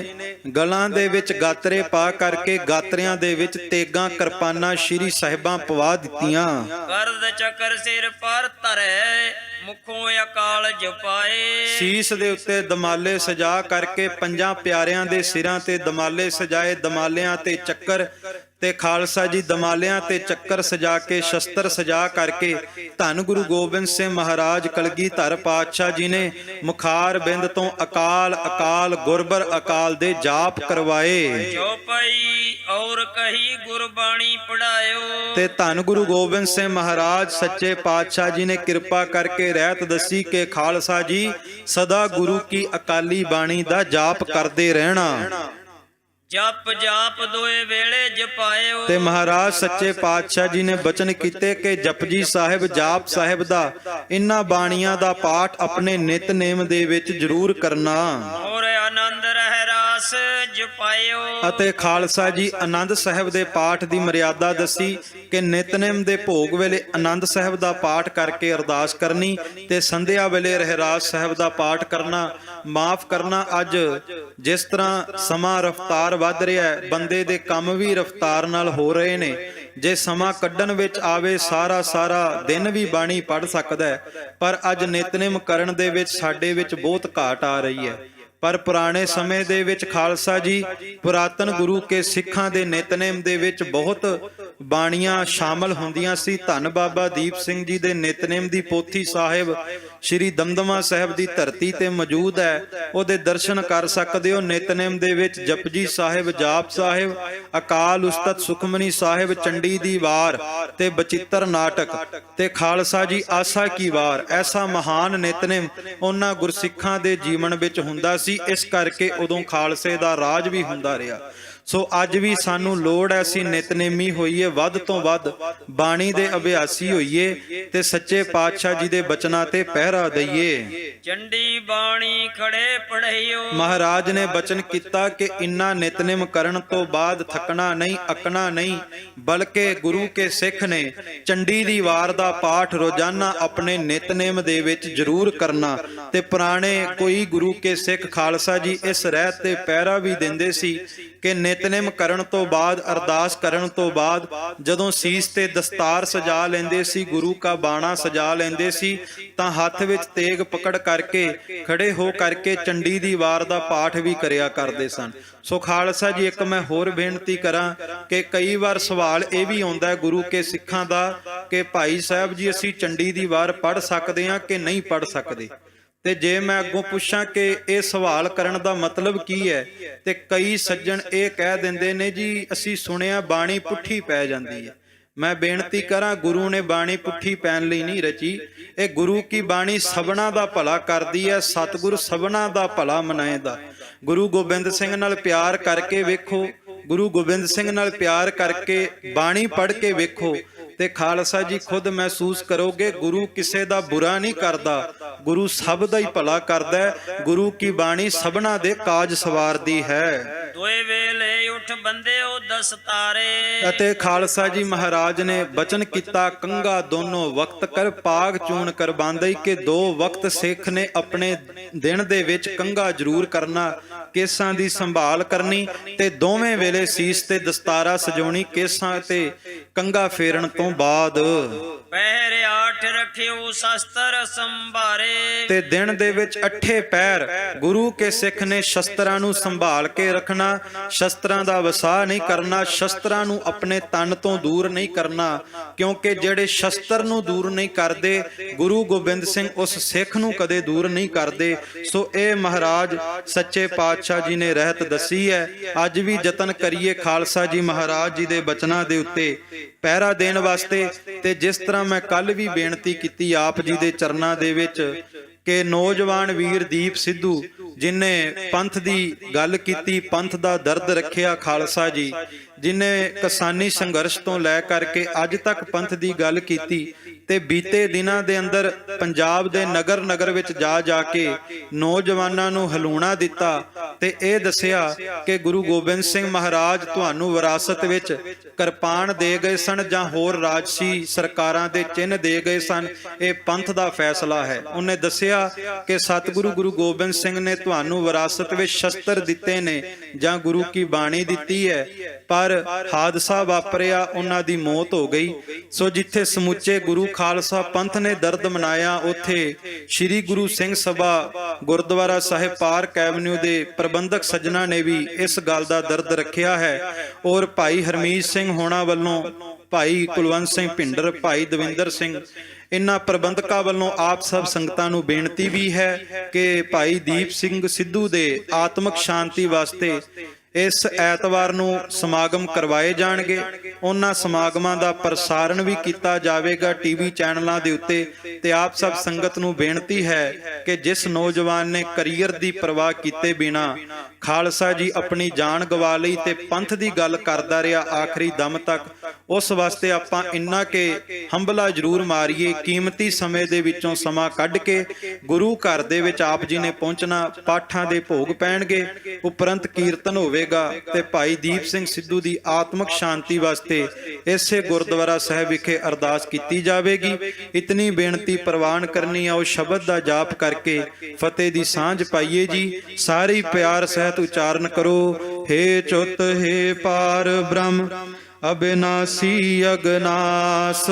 ਗਲਾਂ ਦੇ ਵਿੱਚ ਗਾਤਰੇ ਪਾ ਕਰਕੇ ਗਾਤਰਿਆਂ ਦੇ ਵਿੱਚ ਤੇਗਾਂ ਕਿਰਪਾਨਾਂ ਸ਼੍ਰੀ ਸਾਹਿਬਾਂ ਪਵਾ ਦਿੱਤੀਆਂ। ਕਰਦ ਚੱਕਰ ਸਿਰ ਪਰ ਧਰੇ ਮੁਖੋਂ ਅਕਾਲ ਜਪਾਏ। ਸੀਸ ਦੇ ਉੱਤੇ ਦਮਾਲੇ ਸਜਾ ਕਰਕੇ ਪੰਜਾਂ ਪਿਆਰਿਆਂ ਦੇ ਸਿਰਾਂ ਤੇ ਦਮਾਲੇ ਸਜਾਏ, ਦਮਾਲਿਆਂ ਤੇ ਚੱਕਰ। ਤੇ ਖਾਲਸਾ ਜੀ ਦਮਾਲਿਆਂ ਤੇ ਚੱਕਰ ਸਜਾ ਕੇ, ਸ਼ਸਤਰ ਸਜਾ ਕਰਕੇ ਧੰਨ ਗੁਰੂ ਗੋਬਿੰਦ ਸਿੰਘ ਮਹਾਰਾਜ ਕਲਗੀਧਰ ਪਾਤਸ਼ਾਹ ਜੀ ਨੇ ਮੁਖਾਰ ਬਿੰਦ ਤੋਂ ਅਕਾਲ ਅਕਾਲ ਗੁਰਬਰ ਅਕਾਲ ਦੇ ਜਾਪ ਕਰਵਾਏ। ਜੋ ਪਈ ਔਰ ਕਹੀ ਗੁਰਬਾਣੀ ਪੜਾਇਓ। ਤੇ ਧੰਨ ਗੁਰੂ ਗੋਬਿੰਦ ਸਿੰਘ ਮਹਾਰਾਜ ਸੱਚੇ ਪਾਤਸ਼ਾਹ ਜੀ ਨੇ ਕਿਰਪਾ ਕਰਕੇ ਰਹਿਤ ਦੱਸੀ ਕਿ ਖਾਲਸਾ ਜੀ ਸਦਾ ਗੁਰੂ ਕੀ ਅਕਾਲੀ ਬਾਣੀ ਦਾ ਜਾਪ ਕਰਦੇ ਰਹਿਣਾ। ਜਪ ਜਾਪ ਦੋਏ ਵੇਲੇ ਜਪਾਇਓ। ਤੇ ਮਹਾਰਾਜ ਸੱਚੇ ਪਾਤਸ਼ਾਹ ਜੀ ਨੇ ਬਚਨ ਕੀਤੇ ਕਿ ਜਪਜੀ ਸਾਹਿਬ, ਜਾਪ ਸਾਹਿਬ ਦਾ, ਇਹਨਾਂ ਬਾਣੀਆਂ ਦਾ ਪਾਠ ਆਪਣੇ ਨਿਤਨੇਮ ਦੇ ਵਿੱਚ ਜ਼ਰੂਰ ਕਰਨਾ। ਔਰ ਆਨੰਦ ਰਹਿ ਰਾਸ ਜਪਾਇਓ। ਅਤੇ ਖਾਲਸਾ ਜੀ ਆਨੰਦ ਸਾਹਿਬ ਦੇ ਪਾਠ ਦੀ ਮਰਿਆਦਾ ਦੱਸੀ ਕਿ ਨਿਤਨੇਮ ਦੇ ਭੋਗ ਵੇਲੇ ਆਨੰਦ ਸਾਹਿਬ ਦਾ ਪਾਠ ਕਰਕੇ ਅਰਦਾਸ ਕਰਨੀ, ਤੇ ਸੰਧਿਆ ਵੇਲੇ ਰਹਿਰਾਸ ਸਾਹਿਬ ਦਾ ਪਾਠ ਕਰਨਾ। ਮਾਫ ਕਰਨਾ, ਅੱਜ ਜਿਸ ਤਰ੍ਹਾਂ ਸਮਾਂ ਰਫ਼ਤਾਰ ਵੱਧ ਰਿਹਾ ਹੈ, ਬੰਦੇ ਦੇ ਕੰਮ ਵੀ ਰਫ਼ਤਾਰ ਨਾਲ ਹੋ ਰਹੇ ਨੇ। ਜੇ ਸਮਾਂ ਕੱਢਣ ਵਿੱਚ ਆਵੇ, ਸਾਰਾ ਦਿਨ ਵੀ ਬਾਣੀ ਪੜ੍ਹ ਸਕਦਾ ਹੈ, ਪਰ ਅੱਜ ਨਿਤਨੇਮ ਕਰਨ ਦੇ ਵਿੱਚ ਸਾਡੇ ਵਿੱਚ ਬਹੁਤ ਘਾਟ ਆ ਰਹੀ ਹੈ। ਪਰ ਪੁਰਾਣੇ ਸਮੇਂ ਦੇ ਵਿੱਚ ਖਾਲਸਾ ਜੀ ਪੁਰਾਤਨ ਗੁਰੂ ਕੇ ਸਿੱਖਾਂ ਦੇ ਨਿਤਨੇਮ ਦੇ ਵਿੱਚ ਬਹੁਤ ਬਾਣੀਆਂ ਸ਼ਾਮਲ ਹੁੰਦੀਆਂ ਸੀ। ਧੰਨ ਬਾਬਾ ਦੀਪ ਸਿੰਘ ਜੀ ਦੇ ਨਿਤਨੇਮ ਦੀ ਪੋਥੀ ਸਾਹਿਬ ਸ਼੍ਰੀ ਦਮਦਮਾ ਸਾਹਿਬ ਦੀ ਧਰਤੀ ਤੇ ਮੌਜੂਦ ਹੈ, ਉਹਦੇ ਦਰਸ਼ਨ ਕਰ ਸਕਦੇ ਹੋ। ਨਿਤਨੇਮ ਦੇ ਵਿੱਚ ਜਪਜੀ ਸਾਹਿਬ, ਜਾਪ ਸਾਹਿਬ, ਅਕਾਲ ਉਸਤਤ ਸੁਖਮਨੀ ਸਾਹਿਬ, ਚੰਡੀ ਦੀ ਵਾਰ ਤੇ ਬਚਿੱਤਰ ਨਾਟਕ ਤੇ ਖਾਲਸਾ ਜੀ ਆਸਾ ਕੀ ਵਾਰ, ਐਸਾ ਮਹਾਨ ਨਿਤਨੇਮ ਉਹਨਾਂ ਗੁਰਸਿੱਖਾਂ ਦੇ ਜੀਵਨ ਵਿੱਚ ਹੁੰਦਾ ਸੀ। ਇਸ ਕਰਕੇ ਉਦੋਂ ਖਾਲਸੇ ਦਾ ਰਾਜ ਵੀ ਹੁੰਦਾ ਰਿਹਾ। ਸੋ ਅੱਜ ਵੀ ਸਾਨੂੰ ਲੋੜ ਹੈ ਅਸੀਂ ਨਿਤਨੇਮੀ ਹੋਈਏ, ਵੱਧ ਤੋਂ ਵੱਧ ਬਾਣੀ ਦੇ ਅਭਿਆਸੀ ਹੋਈਏ ਤੇ ਸੱਚੇ ਪਾਤਸ਼ਾਹ ਜੀ ਦੇ ਬਚਨਾਂ ਤੇ ਪਹਿਰਾ ਦਈਏ। ਚੰਡੀ ਬਾਣੀ ਖੜੇ ਪੜ੍ਹਈਓ। ਮਹਾਰਾਜ ਨੇ ਬਚਨ ਕੀਤਾ ਕਿ ਇੰਨਾ ਨਿਤਨੇਮ ਕਰਨ ਤੋਂ ਬਾਅਦ ਥੱਕਣਾ ਨਹੀਂ, ਅੱਕਣਾ ਨਹੀਂ, ਬਲਕਿ ਗੁਰੂ ਕੇ ਸਿੱਖ ਨੇ ਚੰਡੀ ਦੀ ਵਾਰ ਦਾ ਪਾਠ ਰੋਜ਼ਾਨਾ ਆਪਣੇ ਨਿਤਨੇਮ ਦੇ ਵਿੱਚ ਜ਼ਰੂਰ ਕਰਨਾ। ਤੇ ਪੁਰਾਣੇ ਕੋਈ ਗੁਰੂ ਕੇ ਸਿੱਖ ਖਾਲਸਾ ਜੀ ਇਸ ਰਹਿਤ ਤੇ ਪਹਿਰਾ ਵੀ ਦਿੰਦੇ ਸੀ ਕਿ ਨਿਤਨੇਮ ਕਰਨ ਤੋਂ ਬਾਅਦ, ਅਰਦਾਸ ਕਰਨ ਤੋਂ ਬਾਅਦ ਜਦੋਂ ਸੀਸ ਤੇ ਦਸਤਾਰ ਸਜਾ ਲੈਂਦੇ ਸੀ, ਗੁਰੂ ਕਾ ਬਾਣਾ ਸਜਾ ਲੈਂਦੇ ਸੀ, ਤਾਂ ਹੱਥ ਵਿੱਚ ਤੇਗ ਪਕੜ ਕਰਕੇ ਖੜੇ ਹੋ ਕਰਕੇ ਚੰਡੀ ਦੀ ਵਾਰ ਦਾ ਪਾਠ ਵੀ ਕਰਿਆ ਕਰਦੇ ਸਨ। ਸੋ ਖਾਲਸਾ ਜੀ, ਇੱਕ ਮੈਂ ਹੋਰ ਬੇਨਤੀ ਕਰਾਂ ਕਿ ਕਈ ਵਾਰ ਸਵਾਲ ਇਹ ਵੀ ਆਉਂਦਾ ਹੈ ਗੁਰੂ ਕੇ ਸਿੱਖਾਂ ਦਾ ਕਿ ਭਾਈ ਸਾਹਿਬ ਜੀ ਅਸੀਂ ਚੰਡੀ ਦੀ ਵਾਰ ਪੜ੍ਹ ਸਕਦੇ ਹਾਂ ਕਿ ਨਹੀਂ ਪੜ੍ਹ ਸਕਦੇ। ਤੇ ਜੇ ਮੈਂ ਅੱਗੋਂ ਪੁੱਛਾਂ ਕਿ ਇਹ ਸਵਾਲ ਕਰਨ ਦਾ ਮਤਲਬ ਕੀ ਹੈ, ਤੇ ਕਈ ਸੱਜਣ ਇਹ ਕਹਿ ਦਿੰਦੇ ਨੇ ਜੀ ਅਸੀਂ ਸੁਣਿਆ ਬਾਣੀ ਪੁੱਠੀ ਪੈ ਜਾਂਦੀ ਹੈ। ਮੈਂ ਬੇਨਤੀ ਕਰਾਂ, ਗੁਰੂ ਨੇ ਬਾਣੀ ਪੁੱਠੀ ਪੈਣ ਲਈ ਨਹੀਂ ਰਚੀ। ਇਹ ਗੁਰੂ ਕੀ ਬਾਣੀ ਸਭਨਾ ਦਾ ਭਲਾ ਕਰਦੀ ਹੈ। ਸਤਿਗੁਰ ਸਭਨਾ ਦਾ ਭਲਾ ਮਨਾਏਦਾ। ਗੁਰੂ ਗੋਬਿੰਦ ਸਿੰਘ ਨਾਲ ਪਿਆਰ ਕਰਕੇ ਵੇਖੋ, ਗੁਰੂ ਗੋਬਿੰਦ ਸਿੰਘ ਨਾਲ ਪਿਆਰ ਕਰਕੇ ਬਾਣੀ ਪੜ੍ਹ ਕੇ ਵੇਖੋ ਤੇ ਖਾਲਸਾ ਜੀ ਖੁਦ ਮਹਿਸੂਸ ਕਰੋਗੇ ਗੁਰੂ ਕਿਸੇ ਦਾ ਬੁਰਾ ਨਹੀਂ ਕਰਦਾ, ਗੁਰੂ ਸਭ ਦਾ ਹੀ ਭਲਾ ਕਰਦਾ ਹੈ। ਗੁਰੂ ਕੀ ਬਾਣੀ ਸਭਨਾ ਦੇ ਕਾਜ ਸਵਾਰਦੀ ਹੈ। ਦੋਏ ਵੇਲੇ ਉਠ ਬੰਦਿਓ ਦਸਤਾਰੇ। ਅਤੇ ਖਾਲਸਾ ਜੀ ਮਹਾਰਾਜ ਨੇ ਬਚਨ ਕੀਤਾ, ਕੰਗਾ ਦੋਨੋਂ ਵਕਤ ਕਰ ਪਾਗ ਚੂਣ ਕਰ ਬਾਂਧਈ, ਕਿ ਦੋ ਵਕਤ ਸਿੱਖ ਨੇ ਆਪਣੇ ਦਿਨ ਦੇ ਵਿੱਚ ਕੰਗਾ ਜ਼ਰੂਰ ਕਰਨਾ, ਕੇਸਾਂ ਦੀ ਸੰਭਾਲ ਕਰਨੀ ਤੇ ਦੋਵੇਂ ਵੇਲੇ ਸੀਸ ਤੇ ਦਸਤਾਰਾ ਸਜਾਉਣੀ ਕੇਸਾਂ ਤੇ ਕੰਗਾ ਫੇਰਨ ਤੋਂ ਬਾਅਦ। ਪਹਿਰ 8 ਰੱਖਿਓ ਸ਼ਸਤਰ ਸੰਭਾਰੇ। ਤੇ ਦਿਨ ਦੇ ਵਿੱਚ 8 ਪਹਿਰ ਗੁਰੂ ਕੇ ਸਿੱਖ ਨੇ ਸ਼ਸਤਰਾਂ ਨੂੰ ਸੰਭਾਲ ਕੇ ਰੱਖਣਾ। ਸ਼ਸਤਰਾਂ ਦਾ ਵਸਾਹ ਨਹੀਂ ਕਰਨਾ, ਸ਼ਸਤਰਾਂ ਨੂੰ ਆਪਣੇ ਤਨ ਤੋਂ ਦੂਰ ਨਹੀਂ ਕਰਨਾ, ਕਿਉਂਕਿ ਜਿਹੜੇ ਸ਼ਸਤਰ ਨੂੰ ਦੂਰ ਨਹੀਂ ਕਰਦੇ ਗੁਰੂ ਗੋਬਿੰਦ ਸਿੰਘ ਉਸ ਸਿੱਖ ਨੂੰ ਕਦੇ ਦੂਰ ਨਹੀਂ ਕਰਦੇ। ਸੋ ਇਹ ਮਹਾਰਾਜ ਸੱਚੇ ਪਾਤਸ਼ਾਹ ਜੀ ਨੇ ਰਹਿਤ ਦੱਸੀ ਹੈ। ਅੱਜ ਵੀ ਯਤਨ ਕਰੀਏ ਖਾਲਸਾ ਜੀ ਮਹਾਰਾਜ ਜੀ ਦੇ ਬਚਨਾਂ ਦੇ ਉੱਤੇ ਪਹਿਰਾ ਦੇਣ ਵਾਸਤੇ। ਤੇ ਜਿਸ ਤਰ੍ਹਾਂ ਮੈਂ ਕੱਲ ਵੀ ਬੇਨਤੀ ਕੀਤੀ ਆਪ ਜੀ ਦੇ ਚਰਨਾਂ ਦੇ ਵਿੱਚ ਕਿ ਨੌਜਵਾਨ ਵੀਰ ਦੀਪ ਸਿੱਧੂ ਜਿਨੇ ਪੰਥ ਦੀ ਗੱਲ ਕੀਤੀ, ਪੰਥ ਦਾ ਦਰਦ ਰੱਖਿਆ ਖਾਲਸਾ ਜੀ, ਜਿਨੇ ਕਿਸਾਨੀ ਸੰਘਰਸ਼ ਤੋਂ ਲੈ ਕਰਕੇ ਅੱਜ ਤੱਕ ਪੰਥ ਦੀ ਗੱਲ ਕੀਤੀ ਤੇ ਬੀਤੇ ਦਿਨਾਂ ਦੇ ਅੰਦਰ ਪੰਜਾਬ ਦੇ ਨਗਰ ਵਿੱਚ ਜਾ ਕੇ ਨੌਜਵਾਨਾਂ ਨੂੰ ਹਲੂਣਾ ਦਿੱਤਾ ਤੇ ਇਹ ਦੱਸਿਆ ਕਿ ਗੁਰੂ ਗੋਬਿੰਦ ਸਿੰਘ ਮਹਾਰਾਜ ਤੁਹਾਨੂੰ ਵਿਰਾਸਤ ਵਿੱਚ ਕਿਰਪਾਨ ਦੇ ਗਏ ਸਨ ਜਾਂ ਹੋਰ ਰਾਜਸੀ ਸਰਕਾਰਾਂ ਦੇ ਚਿੰਨ੍ਹ ਦੇ ਗਏ ਸਨ, ਇਹ ਪੰਥ ਦਾ ਫੈਸਲਾ ਹੈ। ਉਹਨੇ ਦੱਸਿਆ ਕਿ ਸਤਿਗੁਰੂ ਗੁਰੂ ਗੋਬਿੰਦ ਸਿੰਘ ਨੇ ਤੁਹਾਨੂੰ ਵਿਰਾਸਤ ਵਿੱਚ ਸ਼ਸਤਰ ਦਿੱਤੇ ਨੇ ਜਾਂ ਗੁਰੂ ਕੀ ਬਾਣੀ ਦਿੱਤੀ ਹੈ, ਪਰ ਹਾਦਸਾ ਵਾਪਰਿਆ, ਉਹਨਾਂ ਦੀ ਮੌਤ ਹੋ ਗਈ। ਸੋ ਜਿੱਥੇ ਸਮੁੱਚੇ ਗੁਰੂ ਖਾਲਸਾ ਪੰਥ ਨੇ ਦਰਦ ਮਨਾਇਆ, ਉੱਥੇ ਸ੍ਰੀ ਗੁਰੂ ਸਿੰਘ ਸਭਾ ਗੁਰਦੁਆਰਾ ਸਾਹਿਬ ਪਾਰਕ ਐਵਨਿਊ ਦੇ ਪ੍ਰਬੰਧਕ ਸੱਜਣਾ ਨੇ ਵੀ ਇਸ ਗੱਲ ਦਾ ਦਰਦ ਰੱਖਿਆ ਹੈ। ਔਰ ਭਾਈ ਹਰਮੀਤ ਸਿੰਘ ਹੋਣਾ ਵੱਲੋਂ, ਭਾਈ ਕੁਲਵੰਤ ਸਿੰਘ ਭਿੰਡਰ, ਭਾਈ ਦਵਿੰਦਰ ਸਿੰਘ, ਇਨ੍ਹਾਂ ਪ੍ਰਬੰਧਕਾਂ ਵੱਲੋਂ ਆਪ ਸਭ ਸੰਗਤਾਂ ਨੂੰ ਬੇਨਤੀ ਵੀ ਹੈ ਕਿ ਭਾਈ ਦੀਪ ਸਿੰਘ ਸਿੱਧੂ ਦੇ ਆਤਮਿਕ ਸ਼ਾਂਤੀ ਵਾਸਤੇ ਇਸ ਐਤਵਾਰ ਨੂੰ ਸਮਾਗਮ ਕਰਵਾਏ ਜਾਣਗੇ। ਉਹਨਾਂ ਸਮਾਗਮਾਂ ਦਾ ਪ੍ਰਸਾਰਣ ਵੀ ਕੀਤਾ ਜਾਵੇਗਾ ਟੀਵੀ ਚੈਨਲਾਂ ਦੇ ਉੱਤੇ। ਤੇ ਆਪ ਸਭ ਸੰਗਤ ਨੂੰ ਬੇਨਤੀ ਹੈ ਕਿ ਜਿਸ ਨੌਜਵਾਨ ਨੇ ਕਰੀਅਰ ਦੀ ਪਰਵਾਹ ਕੀਤੇ ਬਿਨਾ ਖਾਲਸਾ ਜੀ ਆਪਣੀ ਜਾਨ ਗਵਾ ਲਈ ਤੇ ਪੰਥ ਦੀ ਗੱਲ ਕਰਦਾ ਰਿਹਾ ਆਖਰੀ ਦਮ ਤੱਕ, ਉਸ ਵਾਸਤੇ ਆਪਾਂ ਇੰਨਾ ਕਿ ਹੰਬਲਾ ਜ਼ਰੂਰ ਮਾਰੀਏ, ਕੀਮਤੀ ਸਮੇਂ ਦੇ ਵਿੱਚੋਂ ਸਮਾਂ ਕੱਢ ਕੇ ਗੁਰੂ ਘਰ ਦੇ ਵਿੱਚ ਆਪ ਜੀ ਨੇ ਪਹੁੰਚਣਾ, ਪਾਠਾਂ ਦੇ ਭੋਗ ਪੈਣਗੇ, ਉਪਰੰਤ ਕੀਰਤਨ ਹੋਵੇਗਾ ਤੇ ਭਾਈ ਦੀਪ ਸਿੰਘ ਸਿੱਧੂ ਦੀ ਆਤਮਿਕ ਸ਼ਾਂਤੀ ਵਾਸਤੇ ਇਸੇ ਗੁਰਦੁਆਰਾ ਸਾਹਿਬ ਵਿਖੇ ਅਰਦਾਸ ਕੀਤੀ ਜਾਵੇਗੀ। ਇਤਨੀ ਬੇਨਤੀ ਪ੍ਰਵਾਨ ਕਰਨੀ ਆ, ਉਹ ਸ਼ਬਦ ਦਾ ਜਾਪ ਕਰਕੇ ਫਤਿਹ ਦੀ ਸਾਂਝ ਪਾਈਏ ਜੀ। ਸਾਰੇ ਪਿਆਰ ਸਹਿਤ ਉਚਾਰਨ ਕਰੋ। ਹੇ ਚੁੱਤ ਹੇ ਪਾਰ ਬ੍ਰਹਮ ਅਬਿਨਾਸੀ ਅਗਨਾਸ,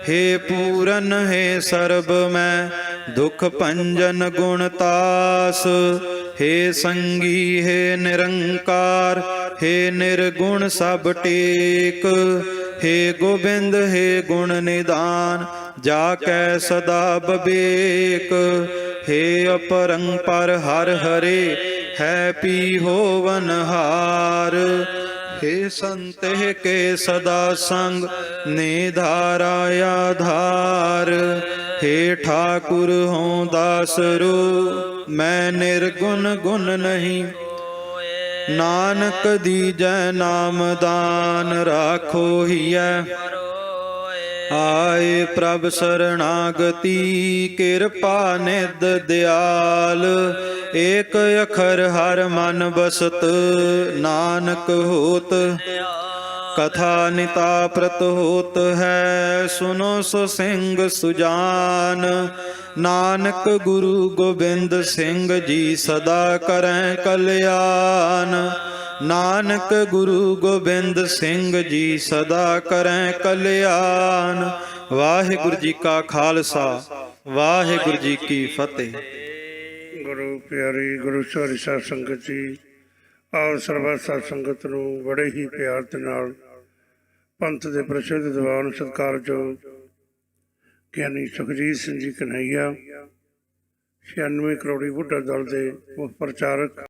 हे पूरन हे सर्ब मैं दुख भंजन गुणतास, हे संगी हे निरंकार, हे निर्गुण सब टेक, हे गोबिंद हे गुण निदान जाकै सदा बबेक। हे अपरंपर हर हरे है पी होवनहार। हे संतेह के सदा संग निधारा आधार। हे ठाकुर हों दास रो मैं निर्गुण गुण नहीं। नानक दीजै नाम दान राखो हियै। आए प्रभ शरणागति कृपा निध दयाल। एक अखर हर मन बसत नानक होत। कथा निता प्रत होत है सुनो सो सिंह सुजान। नानक गुरु गोबिंद सिंह जी सदा करें कल्याण। नानक गुरु गोबिंद सिंह जी सदा करें कल्याण। वाहिगुरु जी का खालसा वाहिगुरु जी की फतेह। ਗੁਰੂ ਪਿਆਰੀ ਗੁਰੂ ਸਵਾਰੀ ਸਾਧ ਸੰਗਤ ਜੀ, ਆਓ ਸਰਬੱਤ ਸਾਧ ਸੰਗਤ ਨੂੰ ਬੜੇ ਹੀ ਪਿਆਰ ਦੇ ਨਾਲ ਪੰਥ ਦੇ ਪ੍ਰਸਿੱਧ ਦੀਵਾਨ ਸਤਿਕਾਰਯੋਗ ਗਿਆਨੀ ਸੁਖਜੀਤ ਸਿੰਘ ਜੀ ਕਨ੍ਹਈਆ 96 ਕਰੋੜੀ ਬੁੱਢਾ ਦਲ ਦੇ ਮੁੱਖ ਪ੍ਰਚਾਰਕ